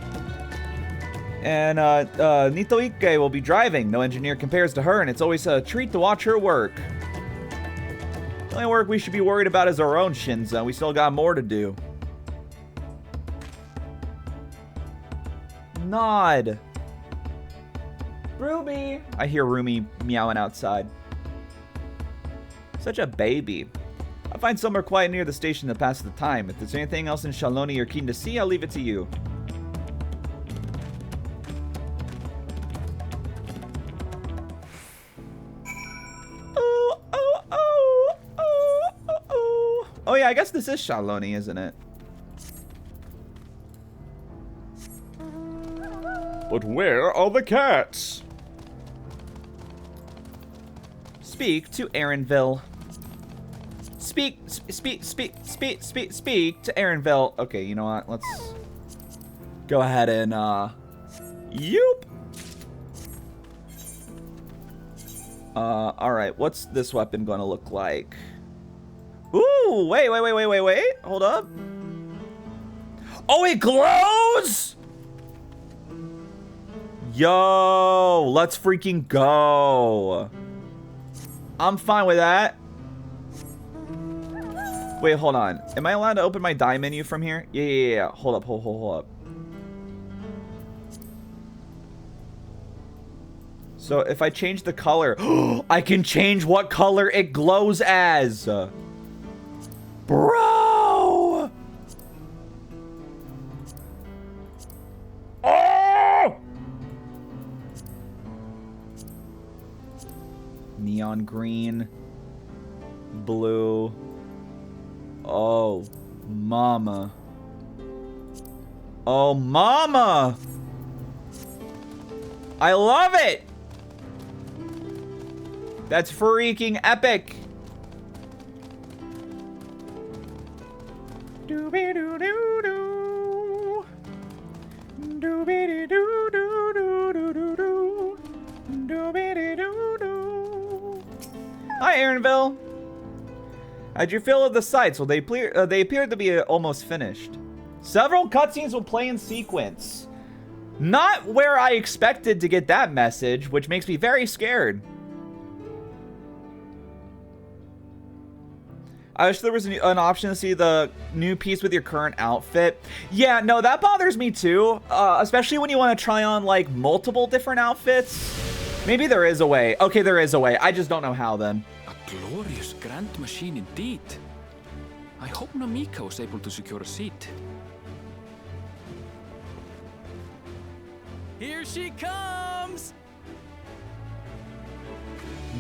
And Nito Ike will be driving. No engineer compares to her, and it's always a treat to watch her work. The only work we should be worried about is our own Shinza. We still got more to do. Nod. Ruby. I hear Rumi meowing outside. Such a baby. I'll find somewhere quiet near the station to pass the time. If there's anything else in Shaloni you're keen to see, I'll leave it to you. Oh yeah, I guess this is Shaloni, isn't it? But where are the cats? Speak to Aaronville. Speak to Aaronville. Okay, you know what? Let's go ahead and, Yoop. Alright, what's this weapon gonna look like? Ooh, wait. Hold up. Oh, it glows? Yo, let's freaking go. I'm fine with that. Wait, hold on. Am I allowed to open my die menu from here? Yeah. Hold up, hold up. So if I change the color, I can change what color it glows as. Bro! Oh! Neon green, blue. Oh, mama. Oh, mama! I love it! That's freaking epic! Doo-be-doo-doo-doo. Doo-be-doo-doo-doo-doo-doo-doo. Doo-be-doo-doo-doo. Hi, Aaronville. How'd you feel of the sights? Well, they appeared to be almost finished. Several cutscenes will play in sequence. Not where I expected to get that message, which makes me very scared. I wish there was an option to see the new piece with your current outfit. Yeah, no, that bothers me too. Especially when you want to try on like multiple different outfits. Maybe there is a way. Okay, there is a way. I just don't know how then. A glorious grand machine indeed. I hope Namiko is able to secure a seat. Here she comes!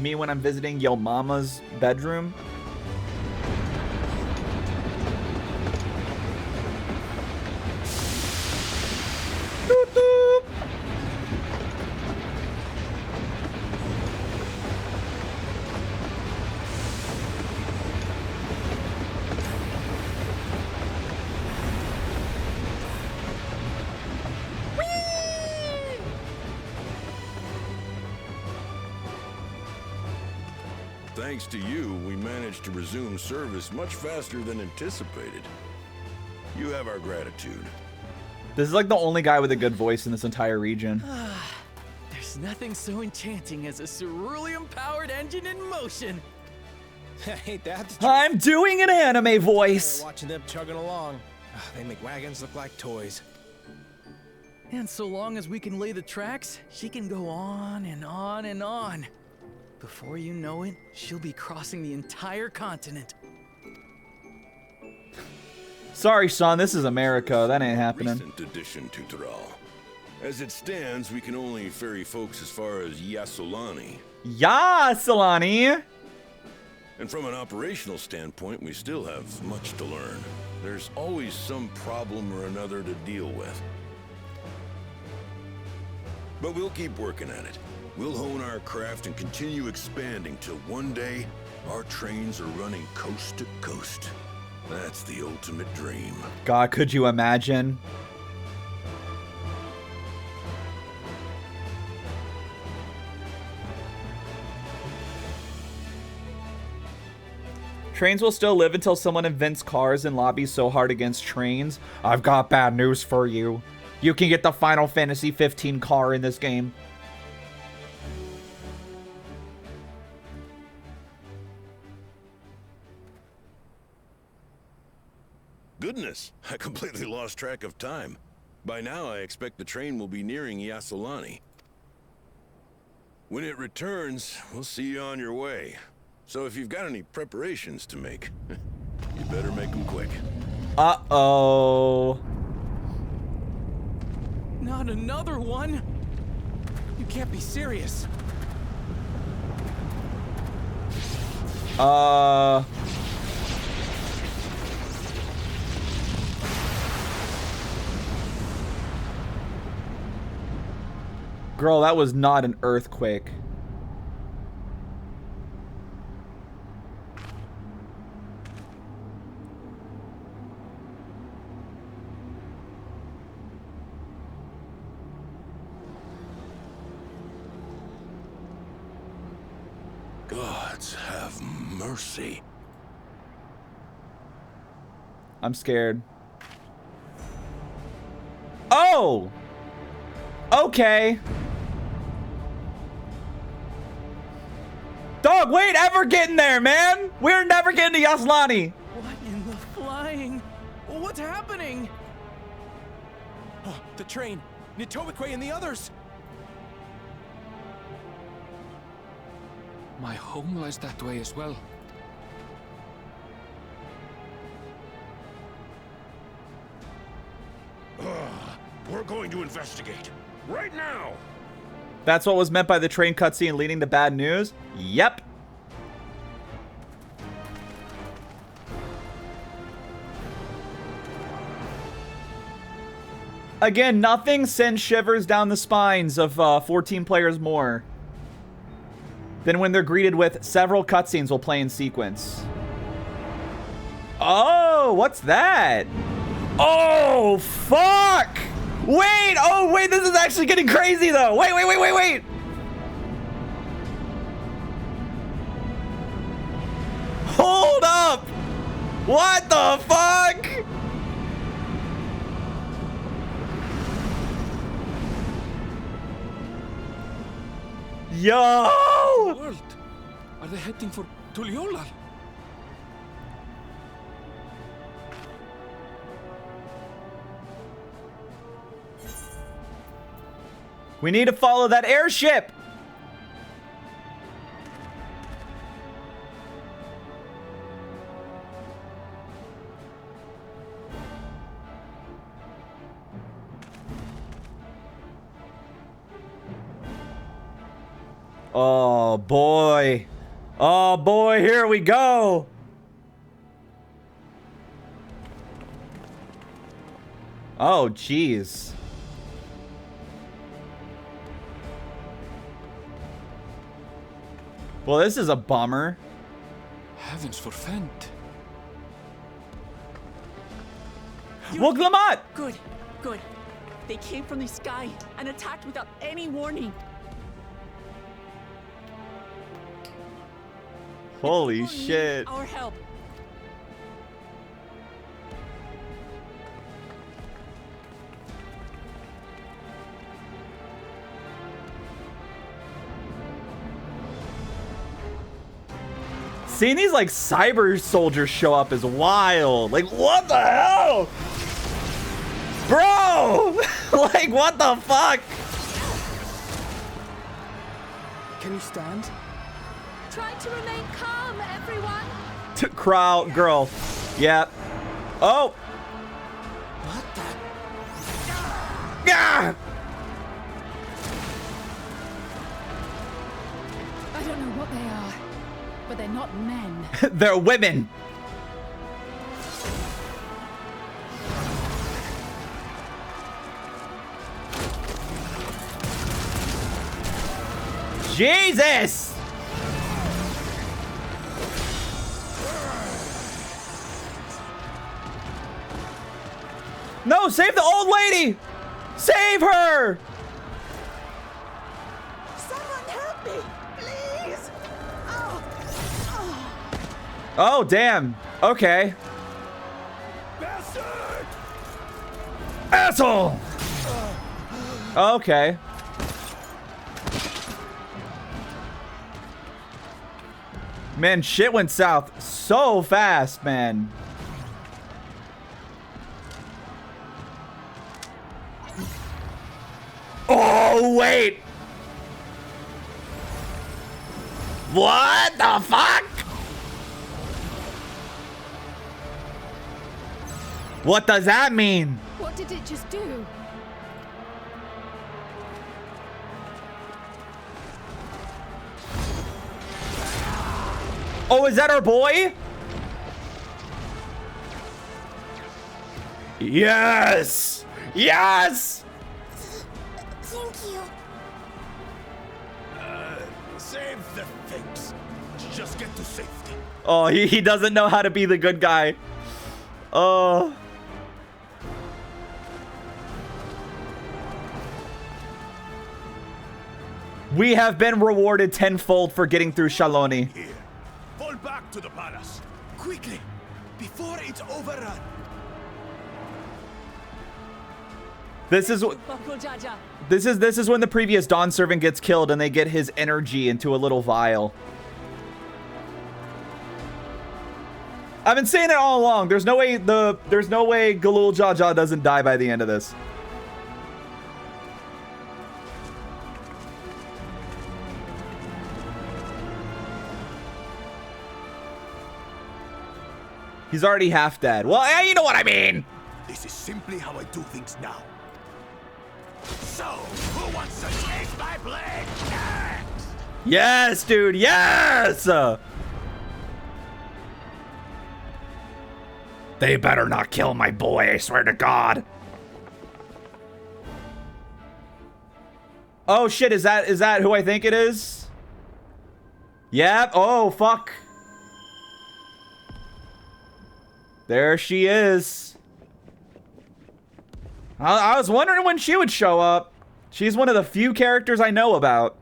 Me when I'm visiting Yo Mama's bedroom. Doot doot. Thanks to you, we managed to resume service much faster than anticipated. You have our gratitude. This is like the only guy with a good voice in this entire region. There's nothing so enchanting as a cerulean-powered engine in motion. Hey, that's I'm doing an anime voice. watching them chugging along. They make wagons look like toys. And so long as we can lay the tracks, she can go on and on and on. Before you know it, she'll be crossing the entire continent. Sorry, son, this is America. That ain't happening. Recent addition to Thrall. As it stands, we can only ferry folks as far as Yassolani. Yeah, Solani. And from an operational standpoint, we still have much to learn. There's always some problem or another to deal with. But we'll keep working at it. We'll hone our craft and continue expanding till one day, our trains are running coast to coast. That's the ultimate dream. God, could you imagine? Trains will still live until someone invents cars and lobbies so hard against trains. I've got bad news for you. You can get the Final Fantasy 15 car in this game. Goodness, I completely lost track of time. By now, I expect the train will be nearing Yassolani. When it returns, we'll see you on your way. So if you've got any preparations to make, you better make them quick. Uh-oh. Not another one! You can't be serious. Girl, that was not an earthquake. Gods have mercy. I'm scared. Oh! Okay. Dog, we ain't ever getting there, man! We're never getting to Yaslani! What in the flying? What's happening? Oh, the train. Nitowikwe and the others. My home lies that way as well. We're going to investigate. Right now! That's what was meant by the train cutscene leading to bad news? Yep. Again, nothing sends shivers down the spines of 14 players more than when they're greeted with several cutscenes will play in sequence. Oh, what's that? Oh, fuck! Wait! Oh, wait, this is actually getting crazy, though! Wait! Hold up! What the fuck? Yo! World, are they heading for Tuliyollal? We need to follow that airship! Oh boy. Oh boy, here we go. Oh jeez. Well, this is a bummer. Heavens forfend. Well, Glamat! Good. They came from the sky and attacked without any warning. Holy People need shit. our help. Seeing these like cyber soldiers show up is wild. Like, what the hell? Bro! Like, what the fuck? Can you stand? Try to remain calm, everyone. Crowd girl. Yep. Oh. What the? Yeah. I don't know what they are, but they're not men. They're women. Jesus! No, save the old lady! Save her! Someone help me, please! Oh, damn. Okay. Bastard! Asshole! Okay. Man, shit went south so fast, man. Oh, wait. What the fuck? What does that mean? What did it just do? Oh, is that our boy? Yes! Yes! Thank you. Save the things. Just get to safety. Oh, he doesn't know how to be the good guy. Oh. We have been rewarded tenfold for getting through Shaloni. Here. Fall back to the palace. Quickly. Before it's overrun. This is when the previous Dawn servant gets killed and they get his energy into a little vial. I've been saying it all along. There's no way Galul Jaja doesn't die by the end of this. He's already half dead. Well, yeah, you know what I mean. This is simply how I do things now. So, who wants to take my blade next? Yes, dude. Yes. They better not kill my boy, I swear to God. Oh shit, is that who I think it is? Yep. Oh fuck. There she is. I was wondering when she would show up. She's one of the few characters I know about.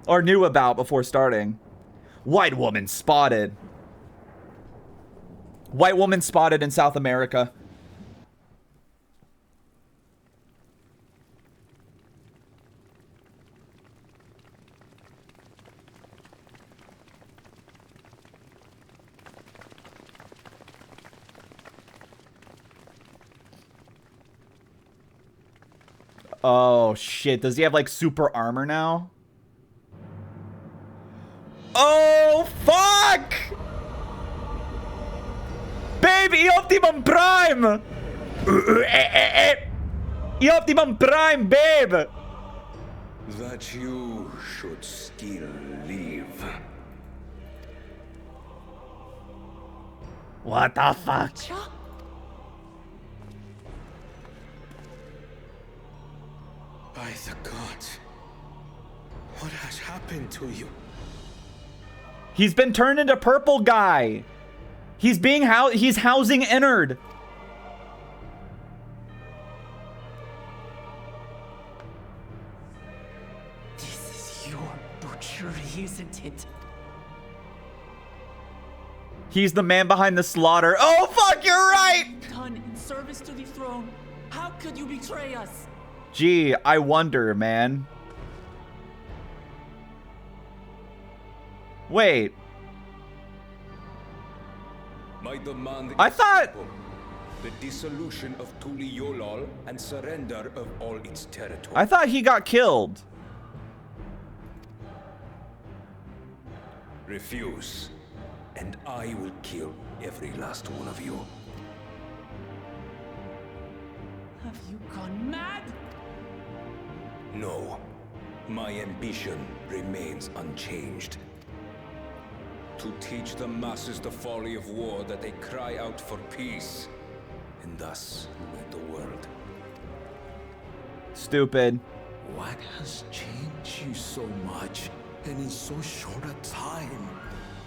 Or knew about before starting. White woman spotted. White woman spotted in South America. Oh shit, does he have like super armor now? Oh fuck! Baby, Optimum Prime! Optimum Prime, babe! That you should still live. What the fuck? By the gods, what has happened to you? He's been turned into purple guy. He's being he's housing Ennard. This is your butchery, isn't it? He's the man behind the slaughter. Oh fuck, you're right! Done in service to the throne. How could you betray us? Gee, I wonder, man. Wait. My demand I thought the dissolution of Tuliyollal and surrender of all its territory. I thought he got killed. Refuse, and I will kill every last one of you. Have you gone mad? No, my ambition remains unchanged. To teach the masses the folly of war, that they cry out for peace, and thus rid the world. Stupid. What has changed you so much, and in so short a time,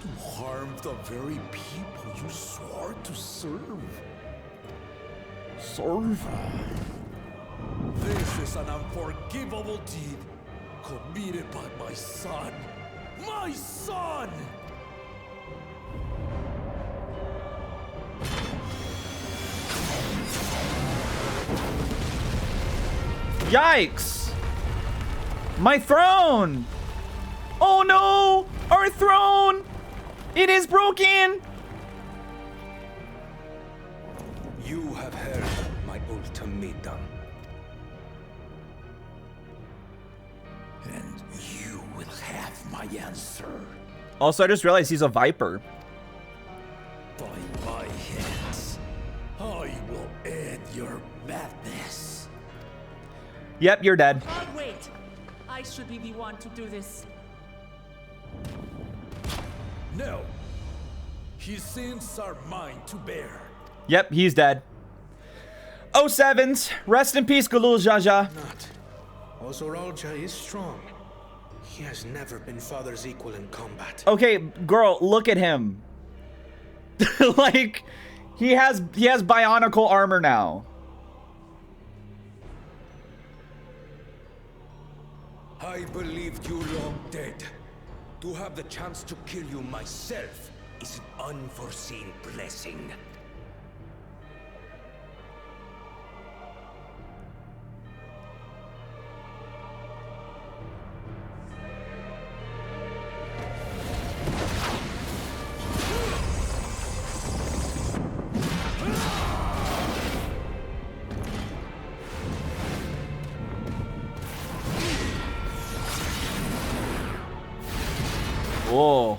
to harm the very people you swore to serve? Serve? This is an unforgivable deed committed by my son. My son! Yikes! My throne! Oh no! Our throne! It is broken! You have heard my ultimatum. And you will have my answer. Also, I just realized he's a viper. By my hands, I will end your madness. Yep, you're dead. I'll wait. I should be the one to do this. No. His sins are mine to bear. Yep, he's dead. 07s. Rest in peace, Galul Jaja. Not. Ozoralja is strong. He has never been father's equal in combat. Okay, girl, look at him. Like, he has bionicle armor now. I believed you long dead. To have the chance to kill you myself is an unforeseen blessing. Whoa.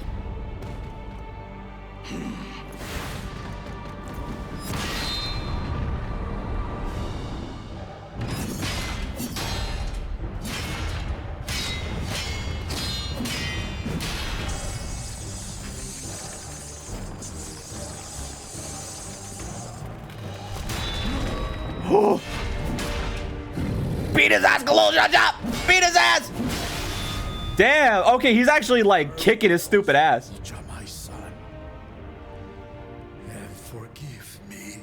Beat his ass, Galul, jump! Beat his ass! Damn, okay, he's actually like kicking his stupid ass. My son, and forgive me.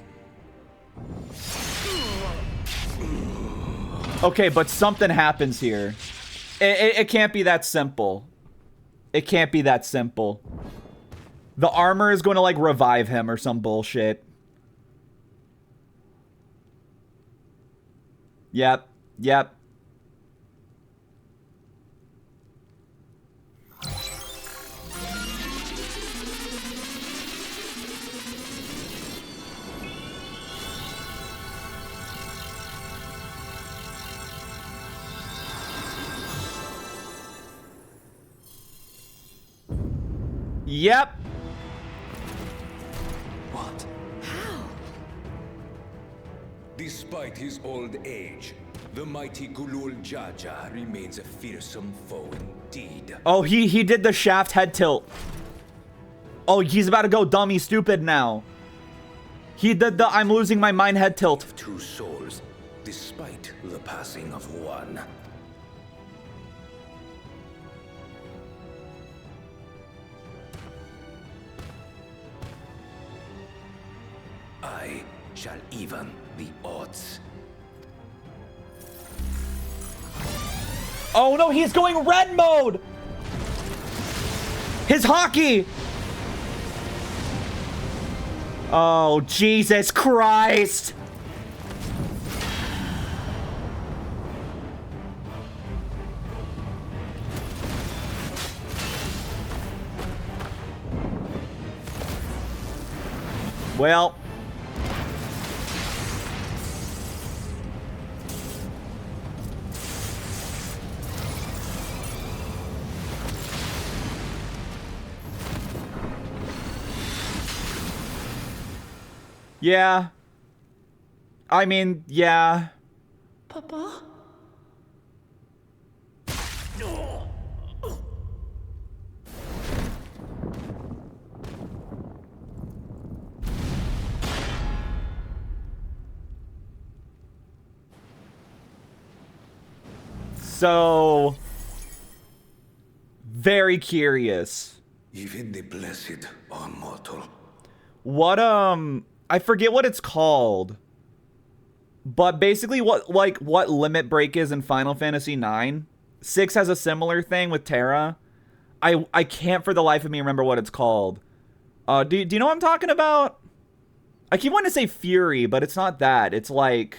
Okay, but something happens here. It can't be that simple. It can't be that simple. The armor is going to like revive him or some bullshit. Yep. Yep. Yep. What? How? Despite his old age, the mighty Gulul Jaja remains a fearsome foe indeed. Oh, he did the shaft head tilt. Oh, he's about to go dummy stupid now. He did the I'm losing my mind head tilt. Two souls, despite the passing of one. I shall even the odds. Oh no, he's going red mode! His hockey! Oh, Jesus Christ! Well... Yeah. I mean, yeah. Papa? So... very curious. Even the blessed are mortal. What, I forget what it's called. But basically what limit break is in Final Fantasy IX. 6 has a similar thing with Terra. I can't for the life of me remember what it's called. Do you know what I'm talking about? I keep wanting to say Fury, but it's not that. It's like...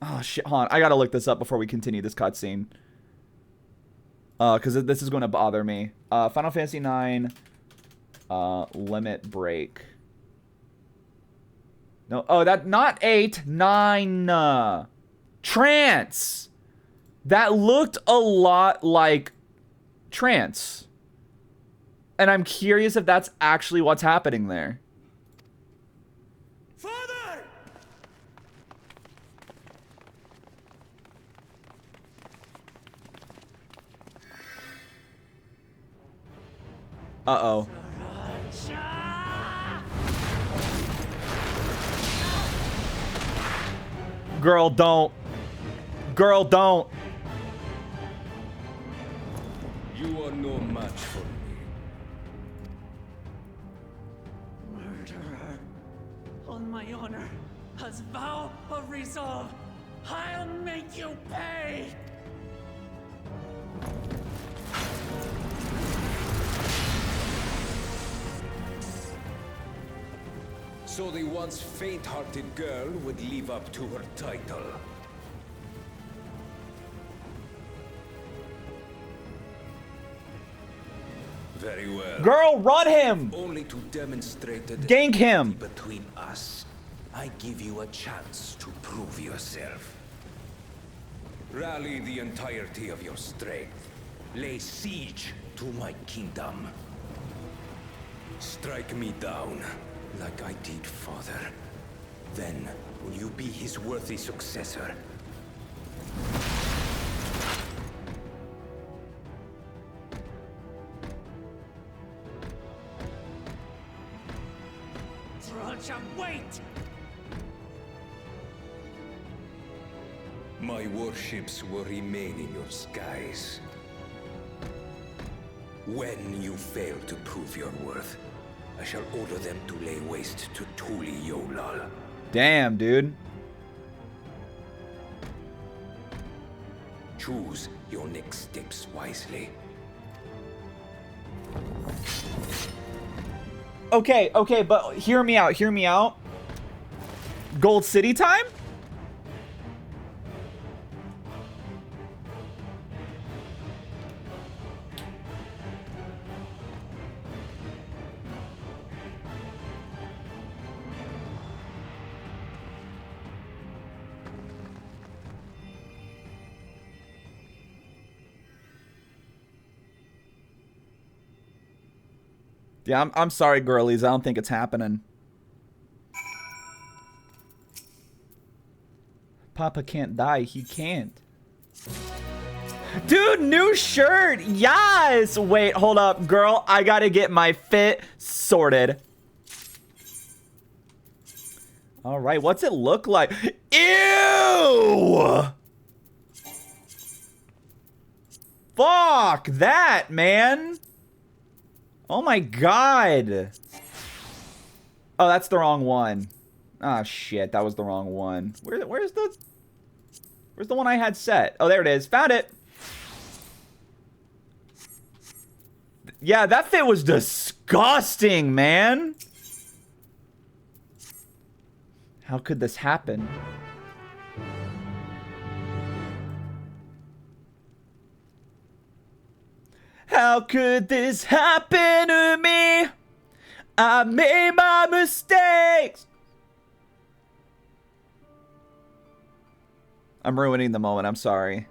Oh, shit. Hold on. I gotta look this up before we continue this cutscene. Because this is going to bother me. Final Fantasy IX... limit break. No, oh, that, not 8, 9, Trance! That looked a lot like Trance. And I'm curious if that's actually what's happening there. Father! Uh-oh. Girl, don't. Girl, don't. You are no match for me. Murderer. On my honor, as vow of resolve, I'll make you pay! So the once faint-hearted girl would live up to her title. Very well. Girl, run him! Only to demonstrate that gank him! Between us, I give you a chance to prove yourself. Rally the entirety of your strength. Lay siege to my kingdom. Strike me down, like I did father. Then, will you be his worthy successor? Trolcha, wait! My warships will remain in your skies. When you fail to prove your worth, I shall order them to lay waste to Tuli Yolal. Damn, dude. Choose your next steps wisely. Okay, okay, but hear me out, hear me out. Gold City time? Yeah, I'm sorry, girlies. I don't think it's happening. Papa can't die. He can't. Dude, new shirt. Yes. Wait, hold up, girl. I gotta get my fit sorted. All right, what's it look like? Ew! Fuck that, man. Oh my god. Oh, that's the wrong one. Ah, shit, that was the wrong one. Where's the one I had set? Oh, there it is. Found it. Yeah, that fit was disgusting, man. How could this happen? How could this happen to me? I made my mistakes. I'm ruining the moment. I'm sorry.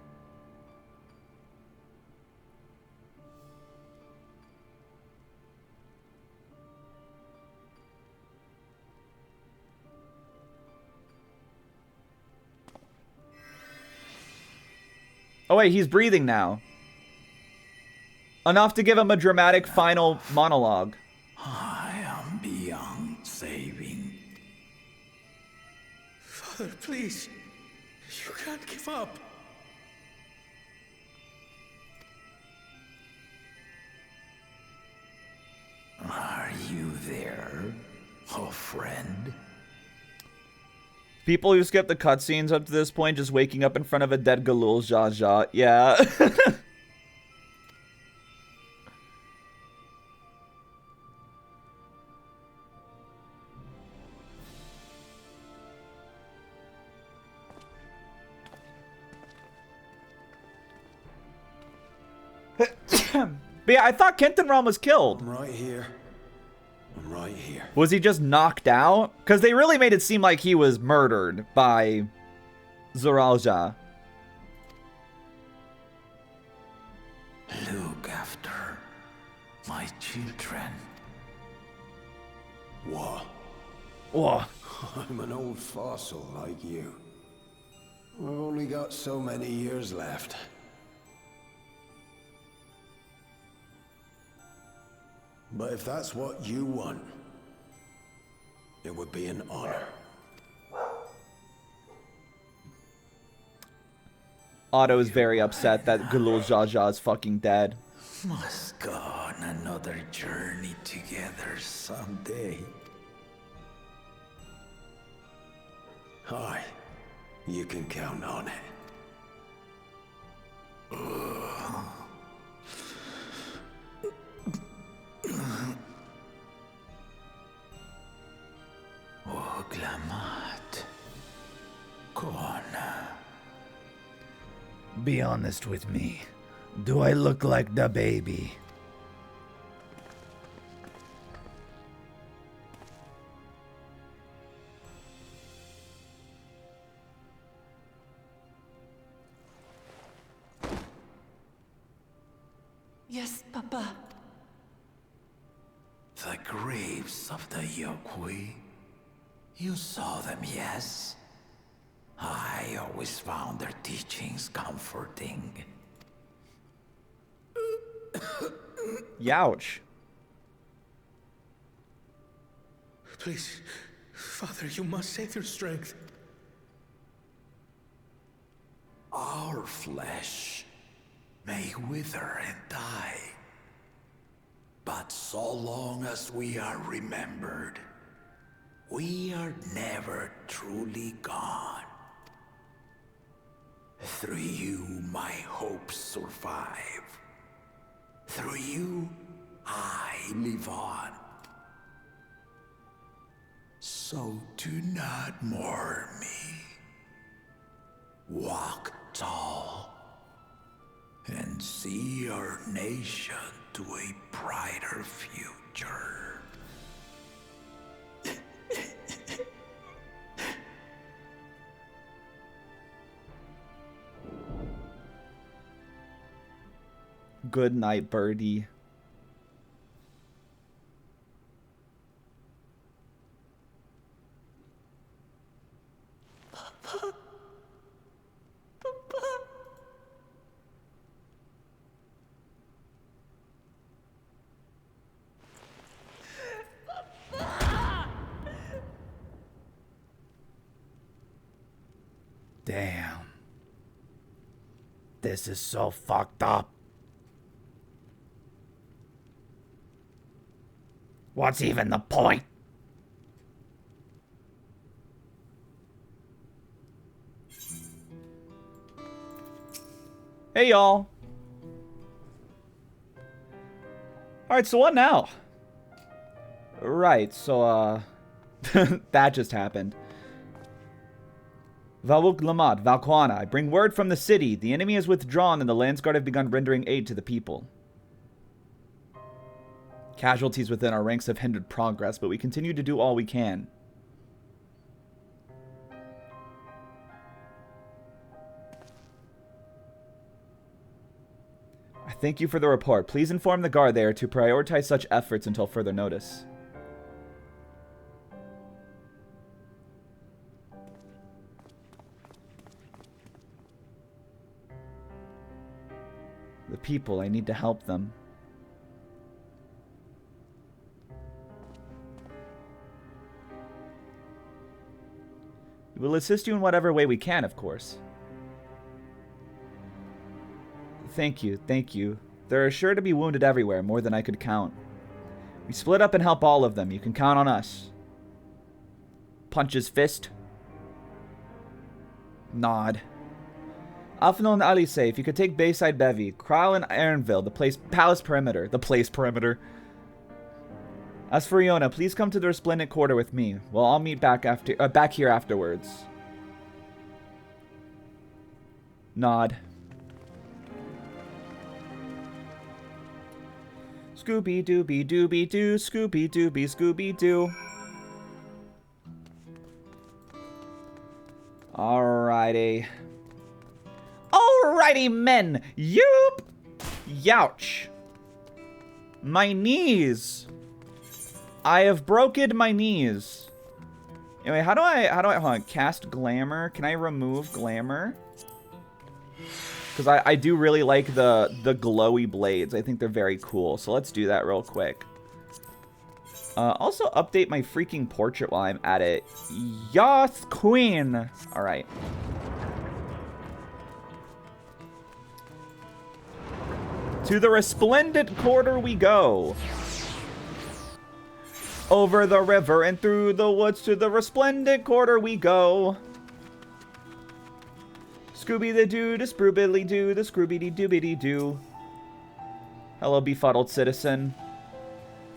Oh wait, he's breathing now. Enough to give him a dramatic final monologue. I am beyond saving. Father, please. You can't give up. Are you there, oh friend? People who skip the cutscenes up to this point just waking up in front of a dead Galul Zsa Zsa. Yeah. But yeah, I thought Kentenram was killed. I'm right here. I'm right here. Was he just knocked out? Because they really made it seem like he was murdered by Zoralja. Look after my children. What? What? I'm an old fossil like you. I've only got so many years left. But if that's what you want, it would be an honor. Otto is very upset that Galul Zsa Zsa is fucking dead. Must go on another journey together someday. Hi, you can count on it. Oglamat. Kona. Be honest with me. Do I look like the baby? Yes, Papa. The graves of the Yooree. You saw them, yes? I always found their teachings comforting. Youch. Please, Father, you must save their strength. Our flesh may wither and die, but so long as we are remembered, we are never truly gone. Through you, my hopes survive. Through you, I live on. So do not mourn me. Walk tall and see our nation to a brighter future. Good night, birdie. Papa. Damn. This is so fucked up. What's even the point? Hey, y'all. Alright, so what now? Right, so, that just happened. Valuk Lamad, Valquana, I bring word from the city. The enemy has withdrawn and the Landsguard have begun rendering aid to the people. Casualties within our ranks have hindered progress, but we continue to do all we can. I thank you for the report. Please inform the guard there to prioritize such efforts until further notice. The people, I need to help them. We will assist you in whatever way we can, of course. Thank you, thank you. There are sure to be wounded everywhere, more than I could count. We split up and help all of them. You can count on us. Punch his fist. Nod. Alphanol and Alice, if you could take Bayside Bevy, Kral and Ironville, the palace perimeter. The place perimeter. As for Iona, please come to the Resplendent Quarter with me. We'll all meet back here afterwards. Nod. Scooby Dooby Dooby Doo, Scooby Dooby Scooby Doo. Alrighty. Alrighty, men. Yoop. Youch. My knees. I have broken my knees. Anyway, how do I hold on, cast glamour? Can I remove glamour? Because I do really like the glowy blades. I think they're very cool. So let's do that real quick. Also update my freaking portrait while I'm at it. Yas Queen. All right. To the Resplendent Quarter we go. Over the river and through the woods to the Resplendent Quarter we go. Scooby the doo, the sproobiddly doo, the scrooby doobity doo. Hello, befuddled citizen.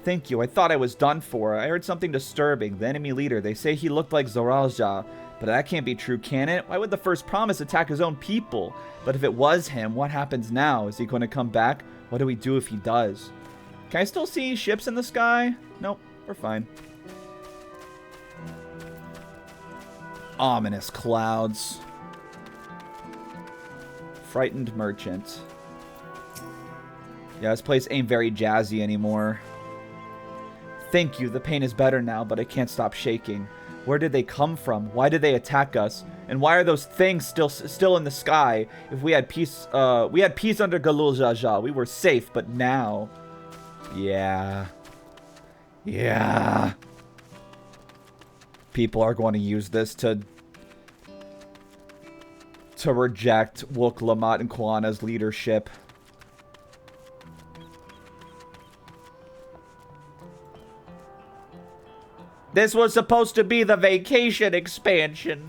Thank you, I thought I was done for. I heard something disturbing. The enemy leader, they say he looked like Zoralja. But that can't be true, can it? Why would the First Promise attack his own people? But if it was him, what happens now? Is he going to come back? What do we do if he does? Can I still see ships in the sky? Nope, we're fine. Ominous clouds. Frightened merchant. Yeah, this place ain't very jazzy anymore. Thank you. The pain is better now, but I can't stop shaking. Where did they come from? Why did they attack us? And why are those things still in the sky? If we had peace under Galul Jaja, we were safe, but now... Yeah. Yeah. People are going to use this to reject Wook, Lamont, and Kuana's leadership. This was supposed to be the vacation expansion.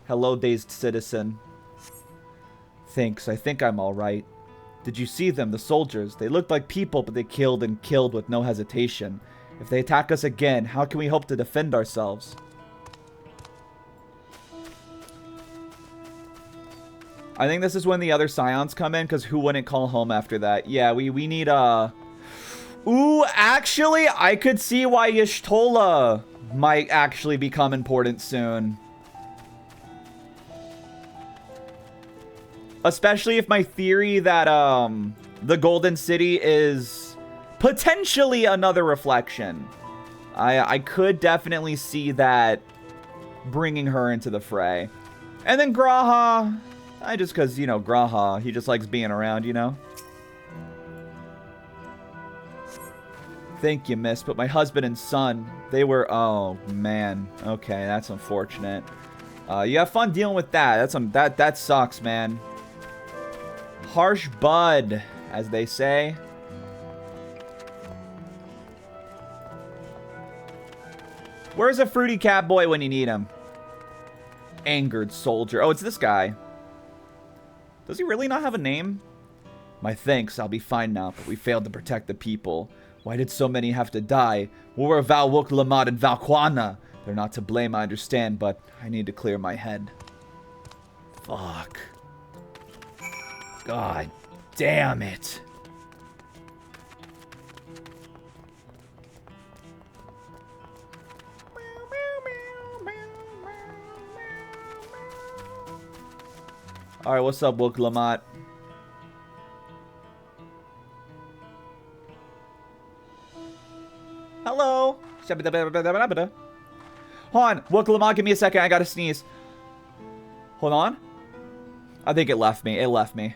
Hello, dazed citizen. Thanks, I think I'm alright. Did you see them, the soldiers? They looked like people, but they killed and killed with no hesitation. If they attack us again, how can we hope to defend ourselves? I think this is when the other Scions come in, because who wouldn't call home after that? Yeah, we need, Ooh, actually, I could see why Y'shtola might actually become important soon. Especially if my theory that, the Golden City is potentially another reflection. I could definitely see that bringing her into the fray. And then Graha, just because, you know, Graha, he just likes being around, you know? Thank you, miss, but my husband and son, they were... Oh, man. Okay, that's unfortunate. You have fun dealing with that. That sucks, man. Harsh bud, as they say. Where's a fruity cat boy when you need him? Angered soldier. Oh, it's this guy. Does he really not have a name? My thanks, I'll be fine now, but we failed to protect the people. Why did so many have to die? Where were Val Wook, Lamont, and Val Kuana? They're not to blame, I understand, but I need to clear my head. Fuck. God damn it. Alright, what's up, Wook, Lamont? Hello. Hold on. Wook, Lamont, give me a second. I gotta sneeze. Hold on. I think it left me. It left me.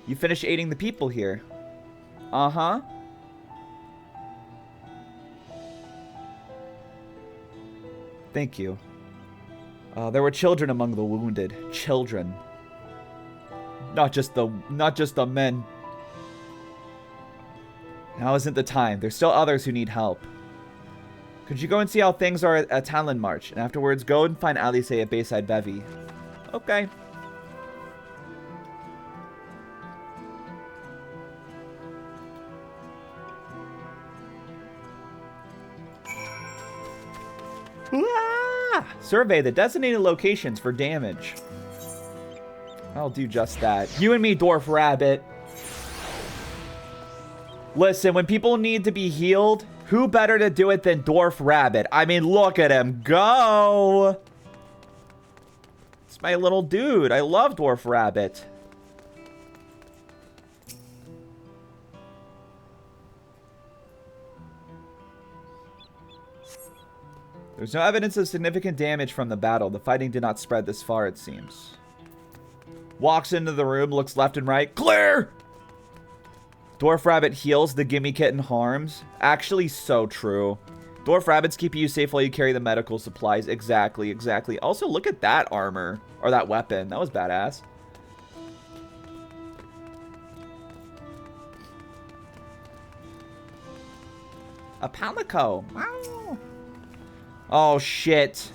You finished aiding the people here. Uh-huh. Thank you. There were children among the wounded. Children. Not just the men. Now isn't the time. There's still others who need help. Could you go and see how things are at Talon March? And afterwards, go and find Alice at Bayside Bevy. Okay. Ah! Survey the designated locations for damage. I'll do just that. You and me, Dwarf Rabbit. Listen, when people need to be healed, who better to do it than Dwarf Rabbit? I mean, look at him go! It's my little dude. I love Dwarf Rabbit. There's no evidence of significant damage from the battle. The fighting did not spread this far, it seems. Walks into the room, looks left and right. Clear! Dwarf Rabbit heals, the Gimme Kitten harms. Actually, so true. Dwarf Rabbits keep you safe while you carry the medical supplies. Exactly, exactly. Also, look at that armor. Or that weapon. That was badass. A palico. Wow. Oh, shit.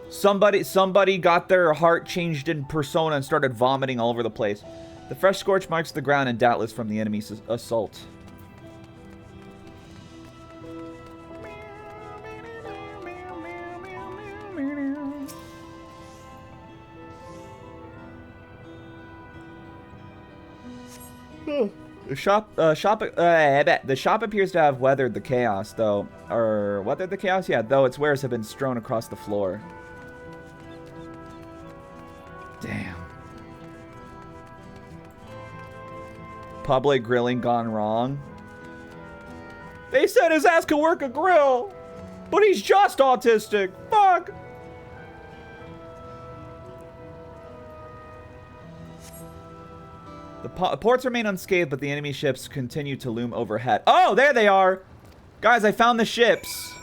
Somebody got their heart changed in persona and started vomiting all over the place. The fresh scorch marks the ground and doubtless from the enemy's assault. The shop appears to have weathered the chaos, though. Or weathered the chaos? Yeah, though its wares have been strewn across the floor. Damn. Public grilling gone wrong. They said his ass could work a grill, but he's just autistic. Fuck. The ports remain unscathed, but the enemy ships continue to loom overhead. Oh, there they are. Guys, I found the ships.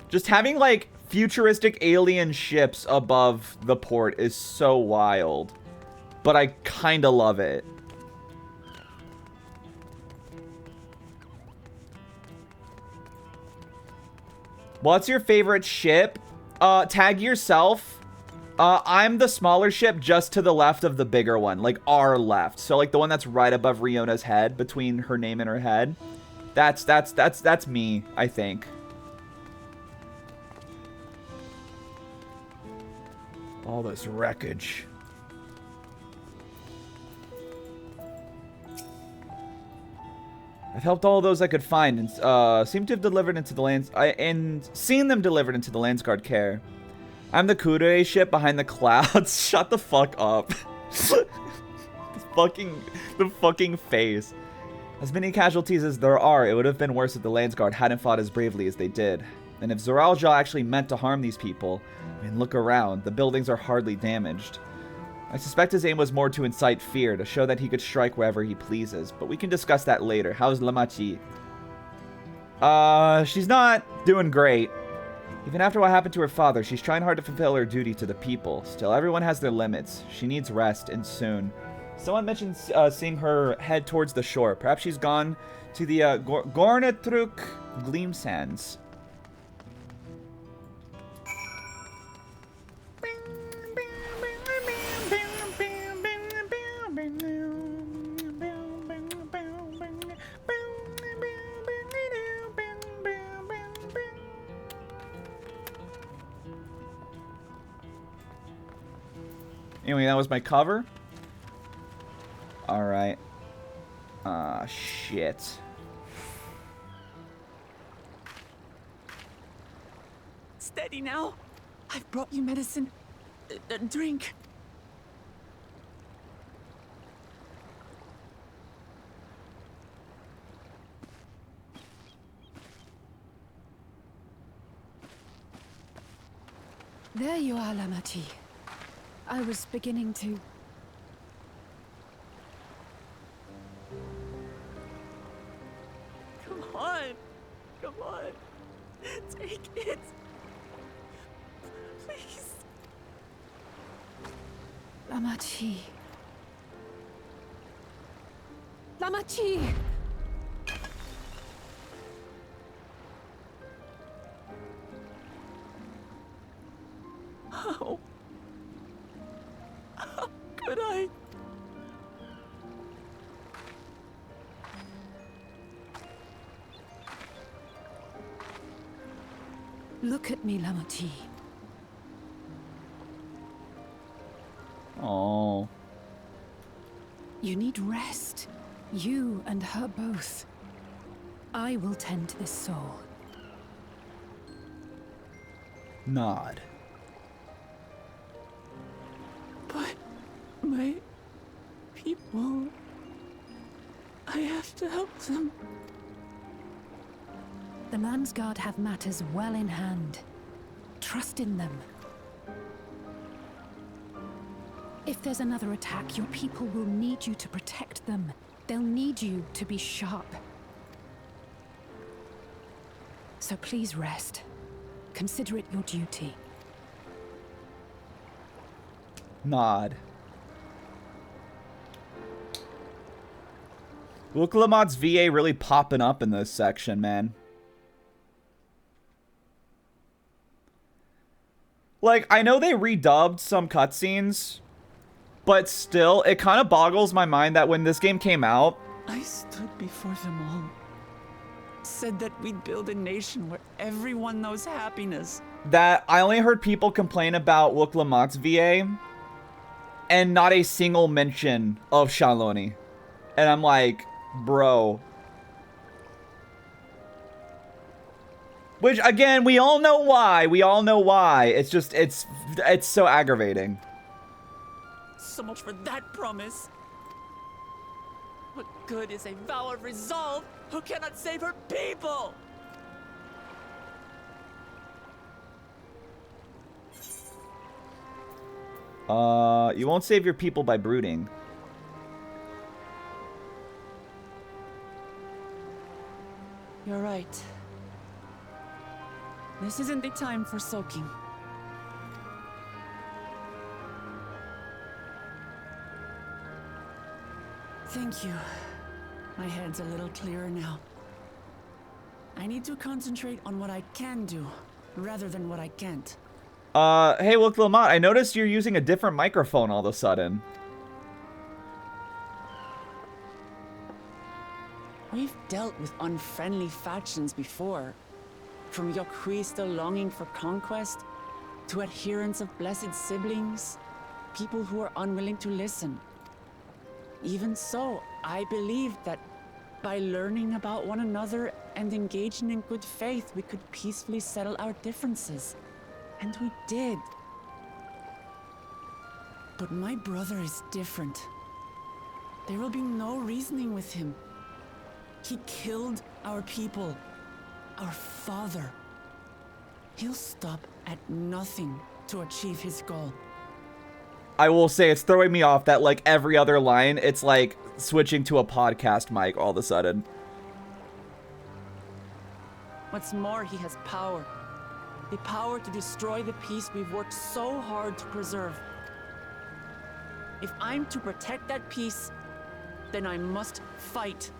Just having, like, futuristic alien ships above the port is so wild. But I kind of love it. What's your favorite ship? Tag yourself. I'm the smaller ship just to the left of the bigger one. Like, our left. So, like, the one that's right above Riona's head, between her name and her head. That's me, I think. All this wreckage. I've helped all those I could find and seem to have delivered into the lands and seen them delivered into the Landsguard care. I'm the Yooree ship behind the clouds. Shut the fuck up. the fucking face. As many casualties as there are, it would have been worse if the Landsguard hadn't fought as bravely as they did. And if Zoraal actually meant to harm these people, I mean, look around. The buildings are hardly damaged. I suspect his aim was more to incite fear, to show that he could strike wherever he pleases. But we can discuss that later. How's Lamachi? She's not doing great. Even after what happened to her father, she's trying hard to fulfill her duty to the people. Still, everyone has their limits. She needs rest, and soon. Someone mentioned seeing her head towards the shore. Perhaps she's gone to the Gornetruk Gleam Sands. Anyway, that was my cover. Alright. Shit. Steady now. I've brought you medicine. Drink. There you are, Lamachi. I was beginning to... Come on. Come on. Take it. Please. Lamachi. Lamachi! How? How could I? Look at me, Lamachi. Oh. You need rest. You and her both. I will tend to this soul. Nod. But my people... I have to help them. The Landsguard have matters well in hand. Trust in them. If there's another attack, your people will need you to protect them. They'll need you to be sharp. So please rest. Consider it your duty. Nod. Look, Lamott's VA really popping up in this section, man. Like, I know they redubbed some cutscenes, but still, it kind of boggles my mind that when this game came out... I stood before them all. Said that we'd build a nation where everyone knows happiness. That I only heard people complain about Wook Lamott's VA, and not a single mention of Shaloni. And I'm like, bro. Which, again, we all know why. We all know why. It's just, it's so aggravating. so much for that promise. What good is a vow of resolve who cannot save her people? You won't save your people by brooding. You're right. This isn't the time for sulking. Thank you. My head's a little clearer now. I need to concentrate on what I can do, rather than what I can't. Hey, look, Lamont, I noticed you're using a different microphone all of a sudden. We've dealt with unfriendly factions before. From Yooree still longing for conquest, to adherents of blessed siblings, people who are unwilling to listen. Even so, I believed that by learning about one another and engaging in good faith, we could peacefully settle our differences. And we did. But my brother is different. There will be no reasoning with him. He killed our people, our father. He'll stop at nothing to achieve his goal. I will say it's throwing me off that, like, every other line, it's like switching to a podcast mic all of a sudden. What's more, he has power. The power to destroy the peace we've worked so hard to preserve. If I'm to protect that peace, then I must fight.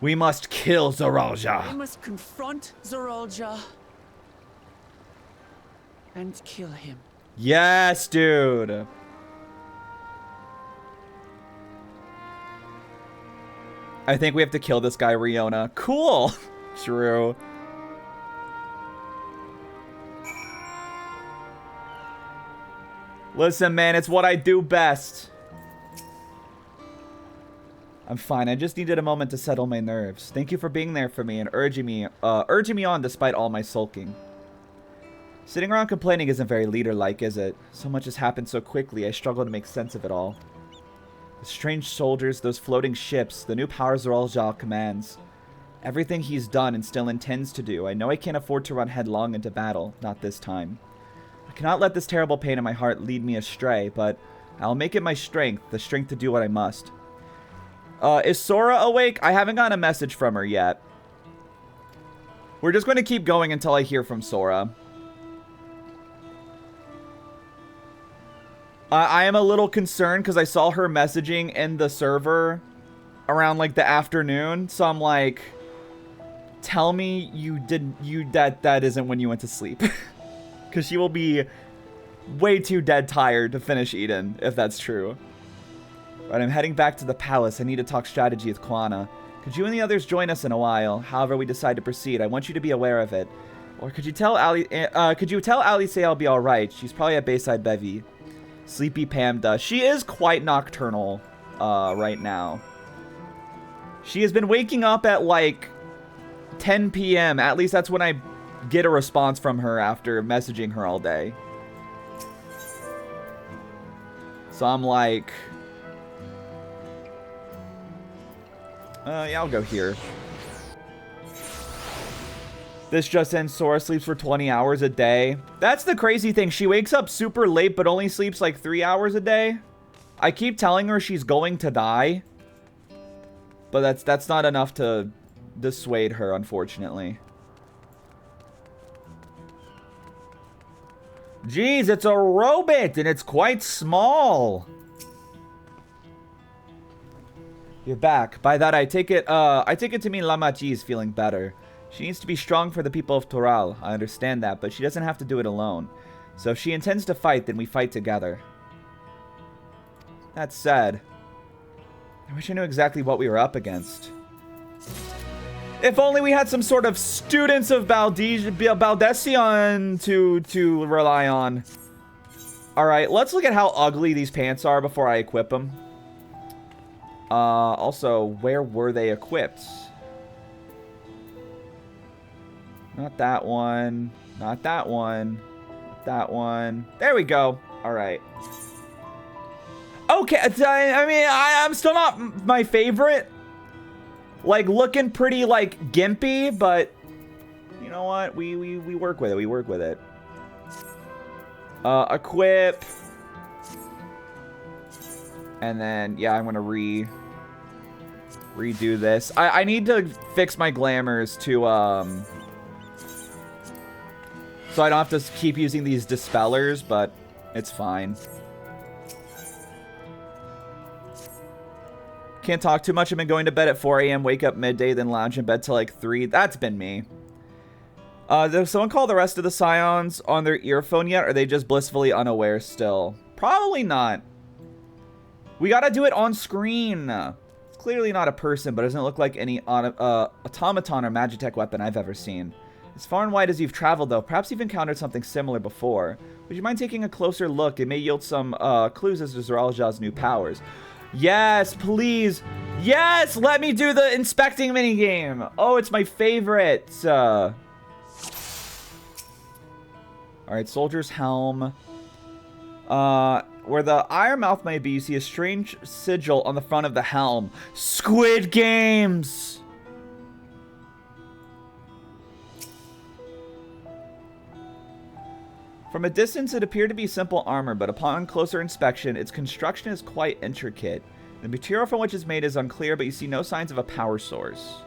We must kill Zoraal I must confront Zoraal and kill him. Yes, dude. I think we have to kill this guy, Riona. Cool. True. Listen, man, it's what I do best. I'm fine. I just needed a moment to settle my nerves. Thank you for being there for me and urging me on despite all my sulking. Sitting around complaining isn't very leader-like, is it? So much has happened so quickly, I struggle to make sense of it all. The strange soldiers, those floating ships, the new powers Zoraal commands. Everything he's done and still intends to do. I know I can't afford to run headlong into battle, not this time. I cannot let this terrible pain in my heart lead me astray, but I'll make it my strength, the strength to do what I must. Is Sora awake? I haven't gotten a message from her yet. We're just going to keep going until I hear from Sora. I am a little concerned because I saw her messaging in the server around like the afternoon. So I'm like, tell me that isn't when you went to sleep. Because she will be way too dead tired to finish Eden, if that's true. Right, I'm heading back to the palace. I need to talk strategy with Kwana. Could you and the others join us in a while? However we decide to proceed, I want you to be aware of it. Or could you tell Ali? Could you tell Ali say I'll be all right? She's probably at Bayside Bevy. Sleepy Pam does. She is quite nocturnal right now. She has been waking up at like 10 p.m. At least that's when I get a response from her after messaging her all day. So I'm like, yeah, I'll go here. This just ends. Sora sleeps for 20 hours a day. That's the crazy thing. She wakes up super late, but only sleeps like 3 hours a day. I keep telling her she's going to die. But that's not enough to dissuade her, unfortunately. Jeez, it's a robot, and it's quite small. You're back. By that, I take it to mean Lamachi is feeling better. She needs to be strong for the people of Toral. I understand that, but she doesn't have to do it alone. So if she intends to fight, then we fight together. That said, I wish I knew exactly what we were up against. If only we had some sort of students of Baldesion to rely on. Alright, let's look at how ugly these pants are before I equip them. Also, where were they equipped? Not that one. Not that one. Not that one. There we go. Alright. okay. I mean, I'm still not my favorite. Like, looking pretty, like, gimpy, but you know what? We work with it. We work with it. Equip. And then, yeah, I'm gonna redo this. I need to fix my glamours to, so I don't have to keep using these dispellers, but it's fine. Can't talk too much. I've been going to bed at 4 a.m., wake up midday, then lounge in bed till like 3. That's been me. Does someone call the rest of the Scions on their earphone yet? Or are they just blissfully unaware still? Probably not. We gotta do it on screen. It's clearly not a person, but it doesn't look like any automaton or Magitech weapon I've ever seen. As far and wide as you've traveled, though, perhaps you've encountered something similar before. Would you mind taking a closer look? It may yield some clues as to Zoralja's new powers. Yes, please. Yes, let me do the inspecting minigame. Oh, it's my favorite. All right, soldier's helm. Where the iron mouth may be, you see a strange sigil on the front of the helm. Squid Games! From a distance, it appeared to be simple armor, but upon closer inspection, its construction is quite intricate. The material from which it's made is unclear, but you see no signs of a power source.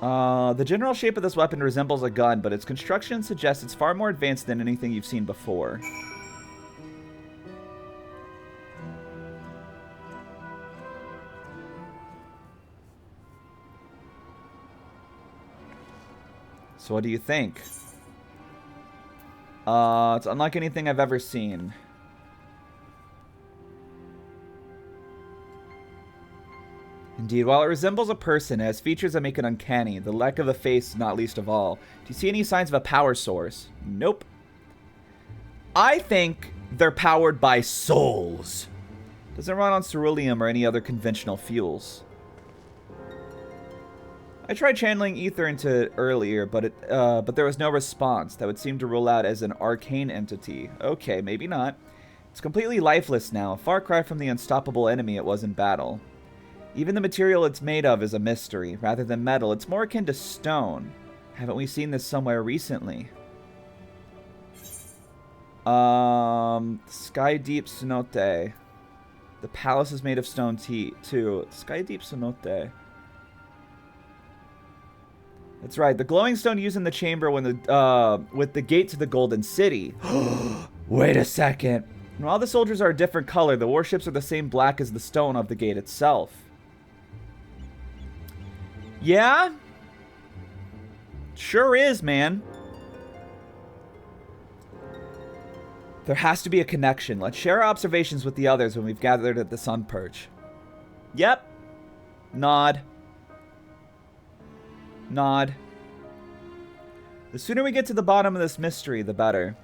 The general shape of this weapon resembles a gun, but its construction suggests it's far more advanced than anything you've seen before. So what do you think? It's unlike anything I've ever seen. Indeed, while it resembles a person, it has features that make it uncanny. The lack of the face, not least of all. Do you see any signs of a power source? Nope. I think they're powered by souls. Doesn't run on ceruleum or any other conventional fuels. I tried channeling ether into it earlier, but there was no response. That would seem to rule out as an arcane entity. Okay, maybe not. It's completely lifeless now, a far cry from the unstoppable enemy it was in battle. Even the material it's made of is a mystery. Rather than metal, it's more akin to stone. Haven't we seen this somewhere recently? Sky Deep Cenote. The palace is made of stone too. Sky Deep Cenote. That's right. The glowing stone used in the chamber when with the gate to the Golden City. Wait a second. While the soldiers are a different color, the warships are the same black as the stone of the gate itself. Yeah? Sure is, man. There has to be a connection. Let's share our observations with the others when we've gathered at the Sun Perch. Yep. Nod. Nod. The sooner we get to the bottom of this mystery, the better.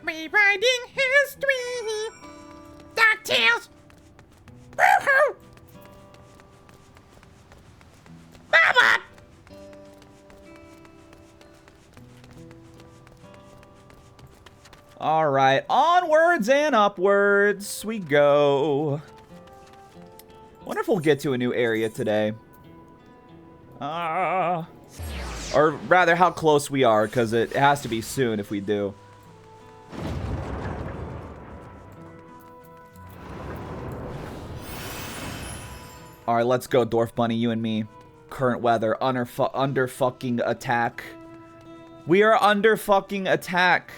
Rewriting history. Dark Tales. Woohoo! Mama! All right, onwards and upwards we go. Wonder if we'll get to a new area today. Or rather, how close we are, because it has to be soon if we do. All right, let's go, Dwarf Bunny, you and me. Current weather, under fucking attack. We are under fucking attack.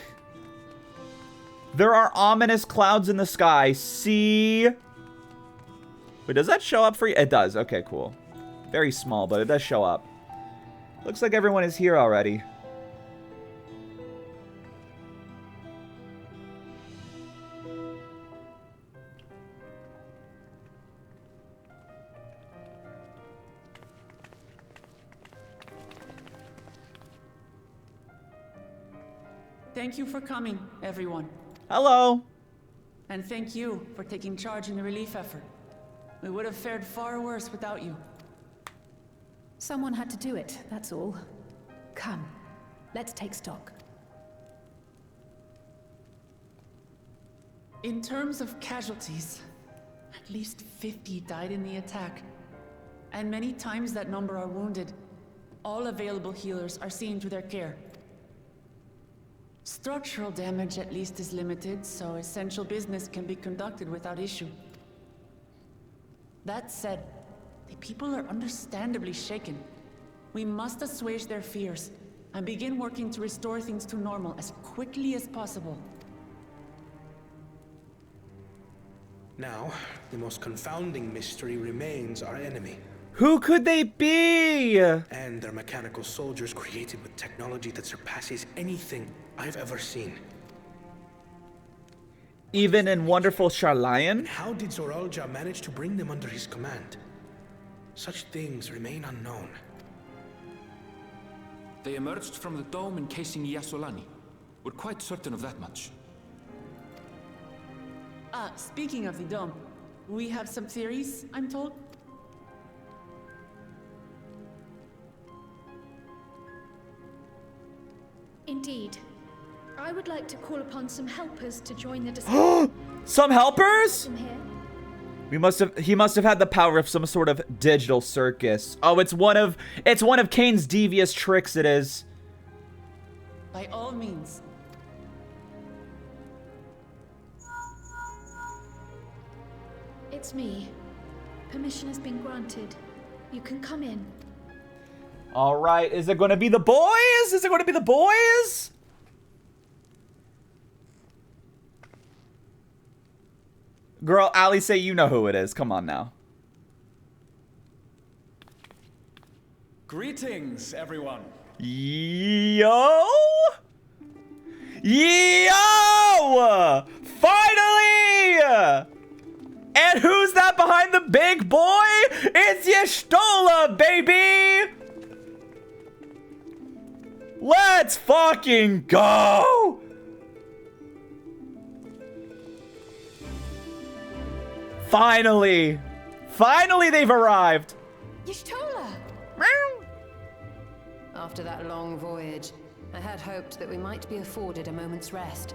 There are ominous clouds in the sky. See? Wait, does that show up for you? It does. Okay, cool. Very small, but it does show up. Looks like everyone is here already. Thank you for coming, everyone. Hello. And thank you for taking charge in the relief effort. We would have fared far worse without you. Someone had to do it, that's all. Come, Let's take stock. In terms of casualties, at least 50 died in the attack. And many times that number are wounded. All available healers are seen to their care. Structural damage at least is limited, so essential business can be conducted without issue. That said, the people are understandably shaken. We must assuage their fears and begin working to restore things to normal as quickly as possible. Now, the most confounding mystery remains our enemy. Who could they be? And their mechanical soldiers created with technology that surpasses anything I've ever seen. Even in wonderful Sharlayan? How did Zoralja manage to bring them under his command? Such things remain unknown. They emerged from the dome encasing Yasolani. We're quite certain of that much. Speaking of the dome, we have some theories, I'm told. Indeed. I would like to call upon some helpers to join the discussion. Some helpers? He must have had the power of some sort of digital circus. Oh, it's one of Kane's devious tricks, it is. By all means. It's me. Permission has been granted. You can come in. All right, is it going to be the boys? Is it going to be the boys? Girl, Ali, say you know who it is. Come on now. Greetings, everyone. Yo! Yo! Finally! And who's that behind the big boy? It's Y'shtola, baby! Let's fucking go! Finally! Finally they've arrived! Y'shtola! After that long voyage, I had hoped that we might be afforded a moment's rest.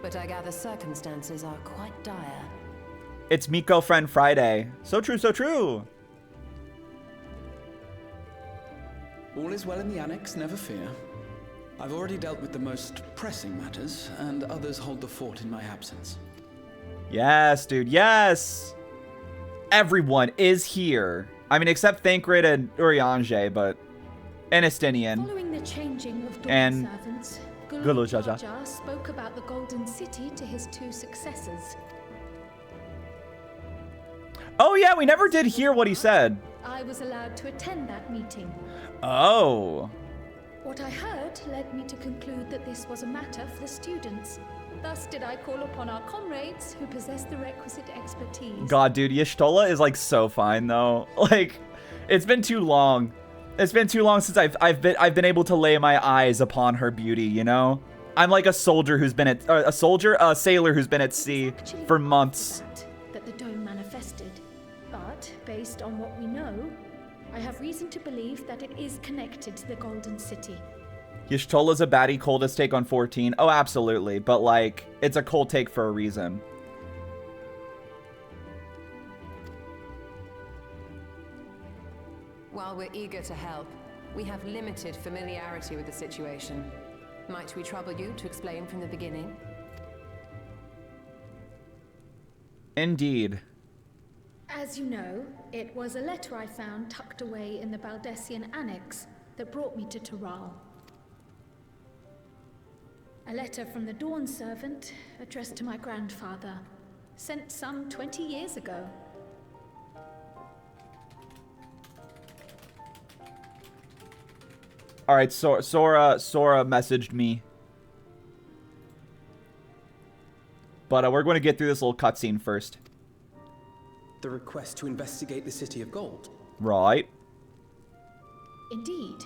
But I gather circumstances are quite dire. It's Miko Friend Friday. So true, so true. All is well in the annex, never fear. I've already dealt with the most pressing matters, and others hold the fort in my absence. Yes, dude, yes! Everyone is here. I mean, except Thancred and Urianger, but... And Estinian. Following the changing of Dawn And servants, Gulujaja Gulujaja spoke about the Golden City to his two successors. Oh yeah, we never did hear what he said. I was allowed to attend that meeting. Oh. What I heard led me to conclude that this was a matter for the students. Thus did I call upon our comrades who possess the requisite expertise. God, dude, Y'shtola is like so fine though. Like, it's been too long. It's been too long since I've been able to lay my eyes upon her beauty, you know? I'm like a soldier who's been at a sailor who's been at sea for months. That the dome manifested, but based on what we know, I have reason to believe that it is connected to the Golden City. Y'shtola's a baddie, coldest take on 14. Oh, absolutely, but like, it's a cold take for a reason. While we're eager to help, we have limited familiarity with the situation. Might we trouble you to explain from the beginning? Indeed. As you know, it was a letter I found tucked away in the Baldessian Annex that brought me to Toral. A letter from the Dawn servant addressed to my grandfather, sent some 20 years ago. All right, Sora messaged me. But we're going to get through this little cutscene first. The request to investigate the City of Gold. Right. Indeed.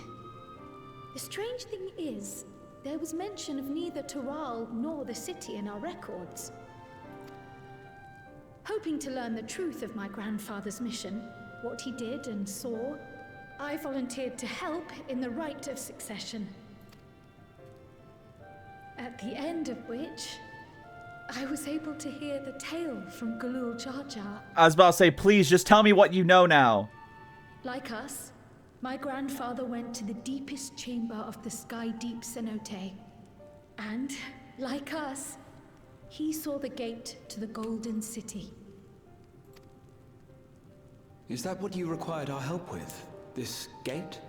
The strange thing is, there was mention of neither Toral nor the city in our records. Hoping to learn the truth of my grandfather's mission, what he did and saw, I volunteered to help in the rite of succession. At the end of which, I was able to hear the tale from Galul Jar Jar. I was about to say, please, just tell me what you know now. Like us, my grandfather went to the deepest chamber of the Sky Deep Cenote. And, like us, he saw the gate to the Golden City. Is that what you required our help with? This gate?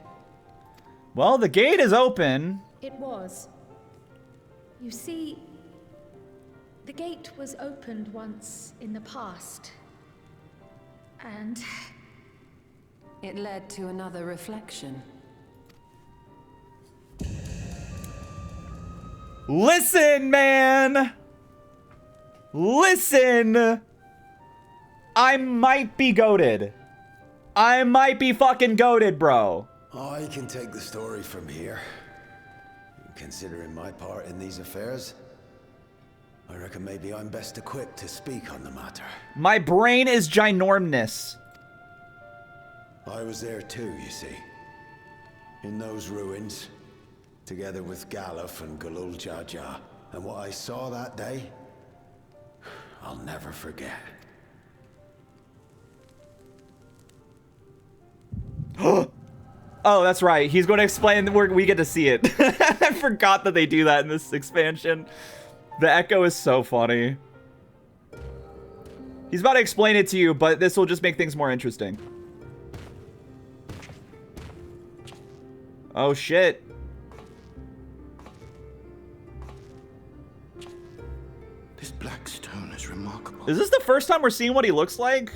Well, the gate is open. It was. You see, the gate was opened once in the past. And it led to another reflection. Listen, man! Listen! I might be goated. I might be fucking goated, bro. I can take the story from here. Considering my part in these affairs, I reckon maybe I'm best equipped to speak on the matter. My brain is ginormous. I was there too, you see. In those ruins, together with Galuf and Galul Jar Jar. And what I saw that day, I'll never forget. Oh, that's right. He's going to explain that we get to see it. I forgot that they do that in this expansion. The echo is so funny. He's about to explain it to you, but this will just make things more interesting. Oh, shit. This black stone is remarkable. Is this the first time we're seeing what he looks like?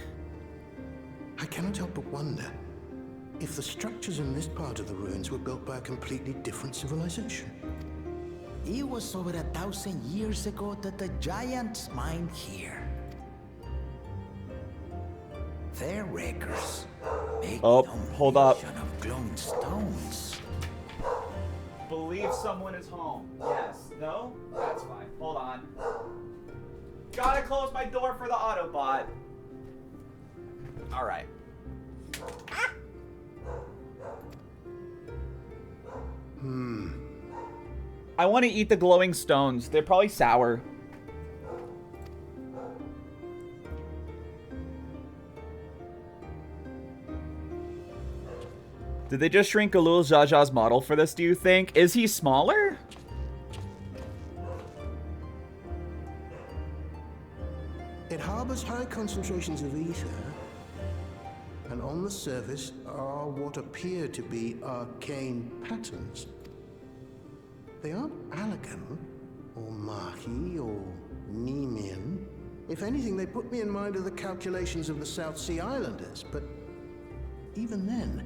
I cannot help but wonder if the structures in this part of the ruins were built by a completely different civilization. It was over 1,000 years ago that the giants mined here. Their wreckers make hold up. of glowing stones. Believe someone is home. Yes. No? That's fine. Hold on. Gotta close my door for the Autobot. Alright. I want to eat the glowing stones. They're probably sour. Did they just shrink Galul Jar Jar's model for this, do you think? Is he smaller? It harbors high concentrations of ether, and on the surface are what appear to be arcane patterns. They aren't Allegan, or Mahi, or Nemean. If anything, they put me in mind of the calculations of the South Sea Islanders, but even then...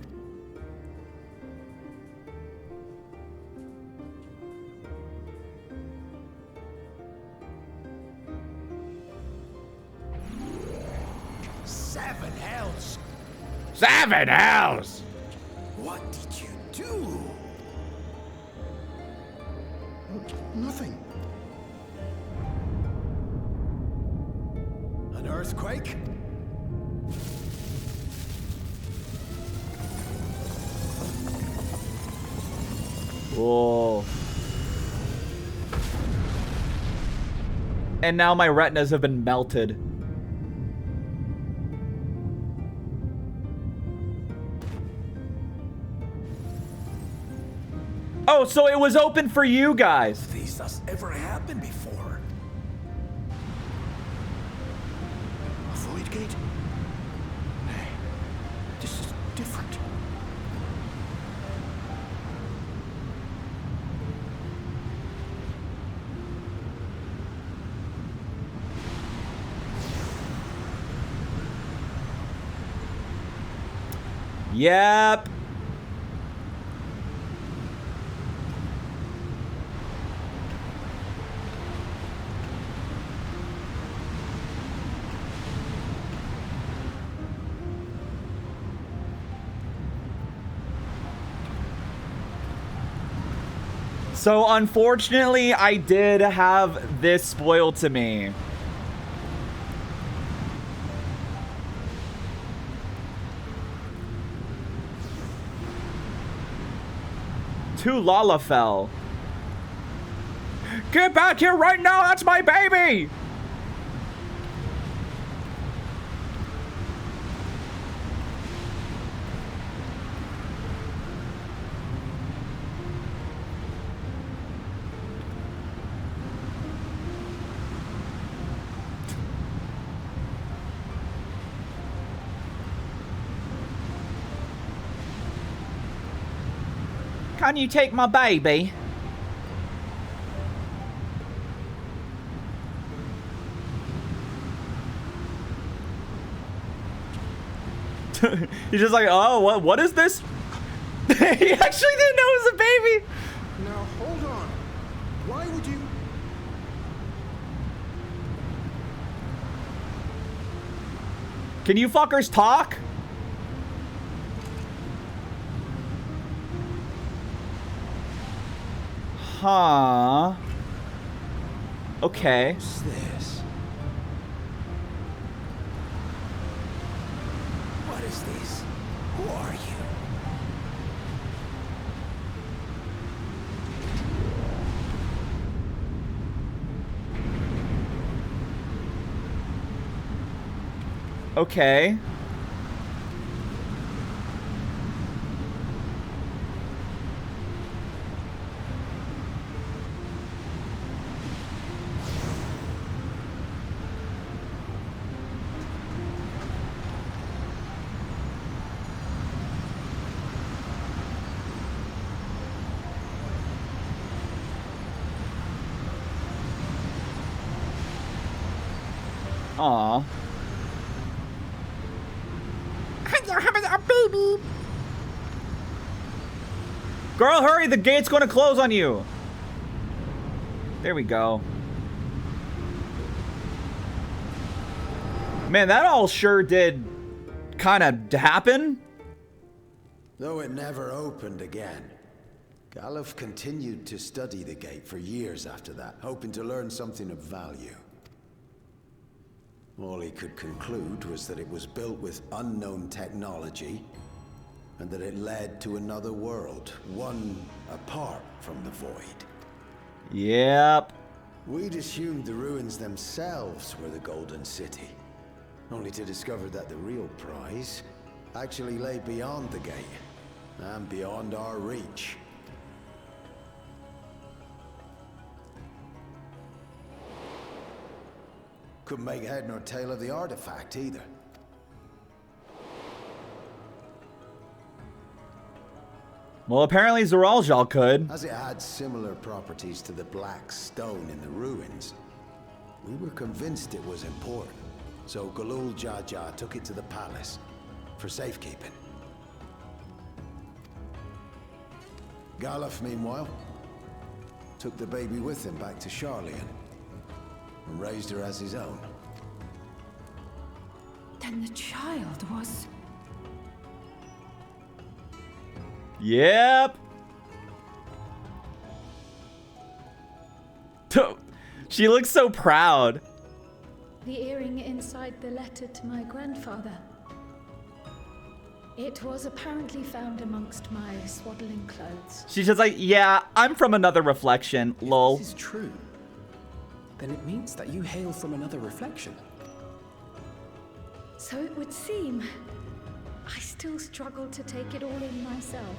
Seven hells! 7 hells! What did you do? Nothing. An earthquake? Whoa. And now my retinas have been melted. Oh, so it was open for you guys. This has ever happened before. A void gate? Nay, this is different. Yep. So unfortunately, I did have this spoiled to me. To Lalafell. Get back here right now! That's my baby! Can you take my baby? He's just like, oh, what is this? He actually didn't know it was a baby. Now hold on. Why would you? Can you fuckers talk? Huh. Okay. What's this? What is this? Who are you? Okay. Aw. A baby. Girl, hurry! The gate's gonna close on you! There we go. Man, that all sure did kind of happen. Though it never opened again. Galuf continued to study the gate for years after that, hoping to learn something of value. All he could conclude was that it was built with unknown technology, and that it led to another world, one apart from the Void. Yep. We'd assumed the ruins themselves were the Golden City, only to discover that the real prize actually lay beyond the gate, and beyond our reach. Couldn't make head nor tail of the artifact either. Well, apparently Zoraljal could. As it had similar properties to the black stone in the ruins, we were convinced it was important. So Galul Jaja took it to the palace for safekeeping. Galuf, meanwhile, took the baby with him back to Sharlayan and raised her as his own. Then the child was... Yep. She looks so proud. The earring inside the letter to my grandfather. It was apparently found amongst my swaddling clothes. She's just like, yeah, I'm from another reflection, lol. If this is true, then it means that you hail from another reflection. So it would seem. I still struggle to take it all in myself.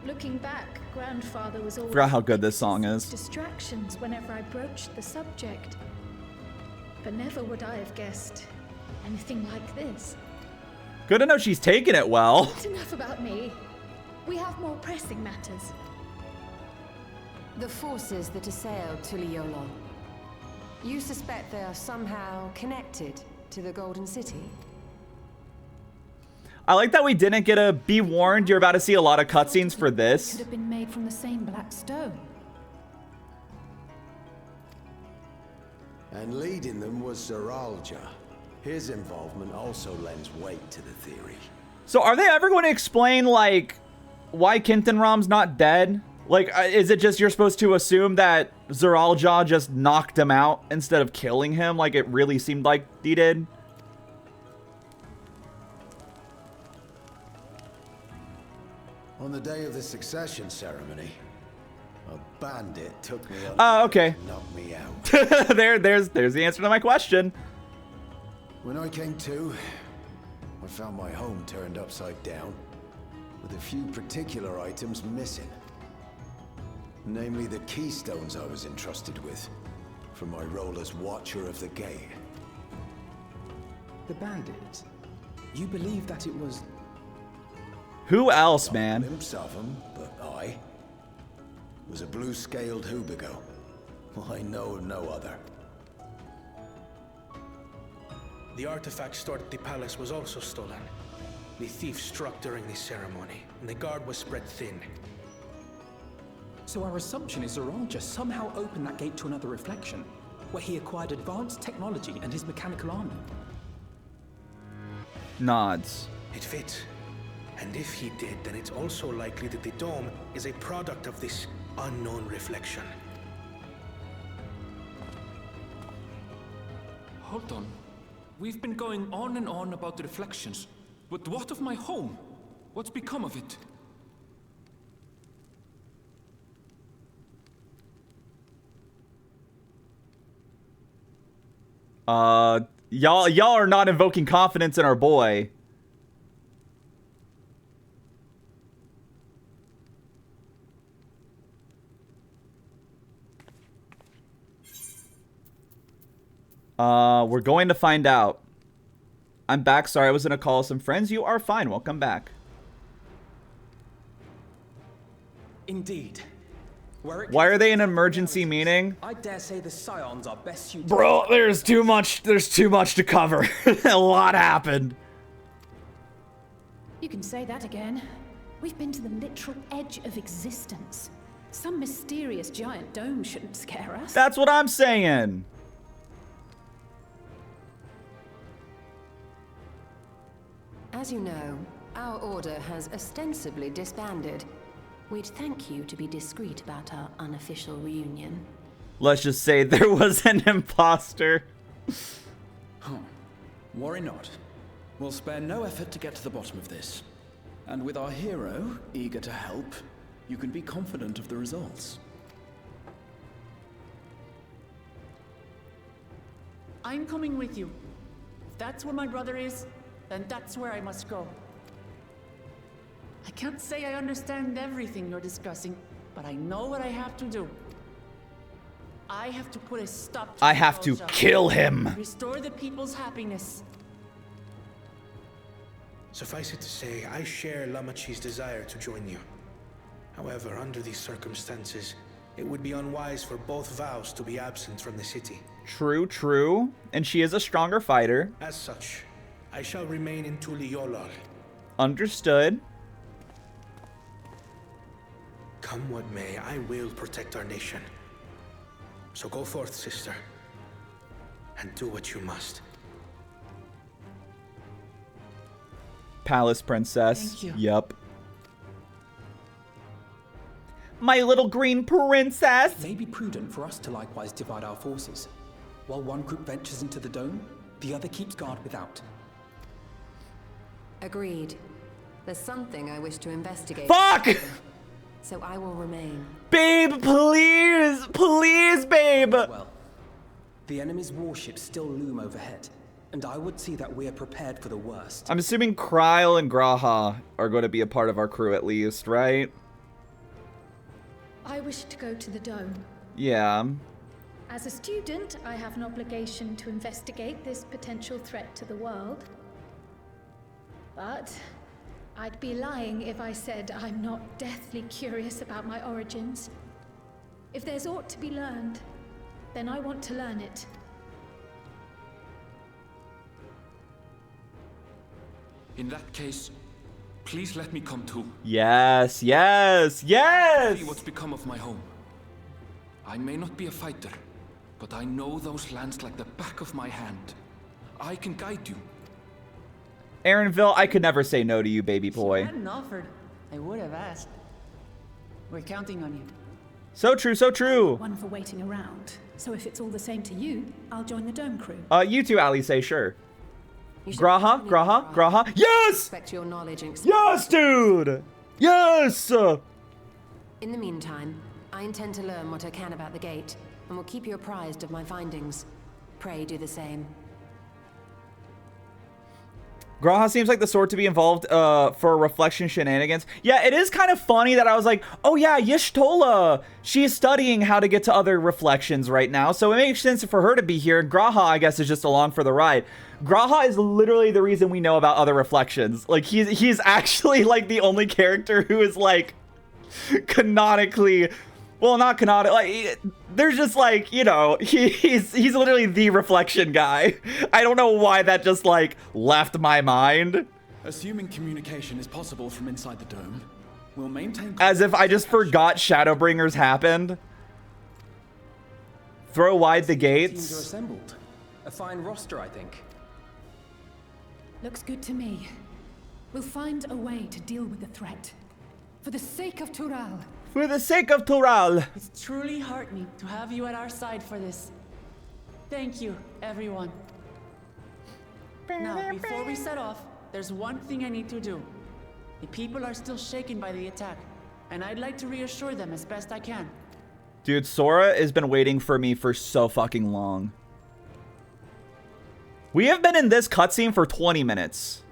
Looking back, grandfather was always... Forgot how good this song is. ...distractions whenever I broached the subject. But never would I have guessed anything like this. Good to know she's taking it well. But enough about me. We have more pressing matters. The forces that assailed Tuliyola. You suspect they are somehow connected to the Golden City? I like that we didn't get a be warned you're about to see a lot of cutscenes for this. Could have been made from the same black stone. And leading them was Zoraljal. His involvement also lends weight to the theory. So are they ever going to explain, like, why Kintenram's not dead? Like, is it just you're supposed to assume that Zoraljal just knocked him out instead of killing him like it really seemed like he did? On the day of the succession ceremony, A bandit took me on. Oh, okay. And knocked me out. there's the answer to my question. When I came to, I found my home turned upside down, with a few particular items missing. Namely the keystones I was entrusted with, for my role as Watcher of the Gate. The bandit? You believe that it was... Who else, man? Not a glimpse of him, but I was a blue-scaled Hubigo. I know of no other. The artifact stored at the palace was also stolen. The thief struck during the ceremony, and the guard was spread thin. So our assumption is Zoral just somehow opened that gate to another reflection, where he acquired advanced technology and his mechanical army. Nods. It fits. And if he did, then it's also likely that the dome is a product of this unknown reflection. Hold on. We've been going on and on about the reflections. But what of my home? What's become of it? Y'all are not invoking confidence in our boy. We're going to find out. I'm back. Sorry, I was gonna call some friends. You are fine. Welcome back. Indeed. Why are they in emergency meeting? I dare say the Scions are best suited. Bro, there's too much to cover. A lot happened. You can say that again. We've been to the literal edge of existence. Some mysterious giant dome shouldn't scare us. That's what I'm saying. As you know, our order has ostensibly disbanded. We'd thank you to be discreet about our unofficial reunion. Let's just say there was an imposter. Worry not. We'll spare no effort to get to the bottom of this. And with our hero eager to help, you can be confident of the results. I'm coming with you. If that's where my brother is, then that's where I must go. I can't say I understand everything you're discussing, but I know what I have to do. I have to put a stop to I have to kill him. Restore the people's happiness. Suffice it to say, I share Lamachi's desire to join you. However, under these circumstances, it would be unwise for both vows to be absent from the city. True, true. And she is a stronger fighter. As such, I shall remain in Tuliyollal. Understood. Come what may, I will protect our nation. So go forth, sister, and do what you must. Palace princess. Thank you. Yep. My little green princess. It may be prudent for us to likewise divide our forces. While one group ventures into the dome, the other keeps guard without. Agreed. There's something I wish to investigate. Fuck! So I will remain. Babe, please! Please, babe! Well, the enemy's warships still loom overhead, and I would see that we are prepared for the worst. I'm assuming Kryl and Graha are going to be a part of our crew at least, right? I wish to go to the dome. Yeah. As a student, I have an obligation to investigate this potential threat to the world. But I'd be lying if I said I'm not deathly curious about my origins. If there's aught to be learned, then I want to learn it. In that case, please let me come too. Yes, yes, yes! See what's become of my home. I may not be a fighter, but I know those lands like the back of my hand. I can guide you. Aaronville, I could never say no to you, baby boy. If you hadn't offered, I would have asked. We're counting on you. So true, so true. One for waiting around. So if it's all the same to you, I'll join the dome crew. You too, Ali, say sure. Graha, Graha, Graha. Yes! Respect your knowledge and Yes, dude! Yes! In the meantime, I intend to learn what I can about the gate, and will keep you apprised of my findings. Pray do the same. G'raha seems like the sort to be involved for reflection shenanigans. Yeah, it is kind of funny that I was like, oh yeah, Y'shtola, she's studying how to get to other reflections right now, so it makes sense for her to be here. G'raha, I guess, is just along for the ride. G'raha is literally the reason we know about other reflections. Like, he's actually, like, the only character who is, like, canonically... Well, not canonical. Like, there's just like, you know, he's literally the reflection guy. I don't know why that just like left my mind. Assuming communication is possible from inside the dome, we'll maintain. As if I just forgot Shadowbringers happened. Throw wide the gates. Teams are assembled. A fine roster, I think. Looks good to me. We'll find a way to deal with the threat. For the sake of Tural. For the sake of Tural. It's truly heartening to have you at our side for this. Thank you, everyone. Now, before we set off, there's one thing I need to do. The people are still shaken by the attack, and I'd like to reassure them as best I can. Dude, Sora has been waiting for me for so fucking long. We have been in this cutscene for 20 minutes.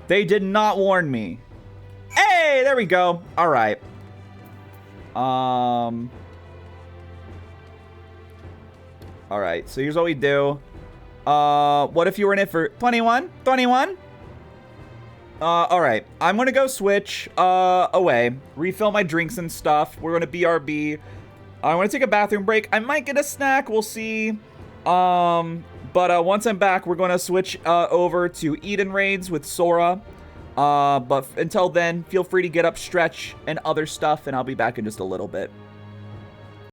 They did not warn me. Hey, there we go. All right. All right, so here's what we do. What if you were in it for 21? 21? All right. I'm going to go switch away. Refill my drinks and stuff. We're going to BRB. I want to take a bathroom break. I might get a snack. We'll see. But once I'm back, we're going to switch over to Eden Raids with Sora. But until then, feel free to get up, stretch, and other stuff, and I'll be back in just a little bit.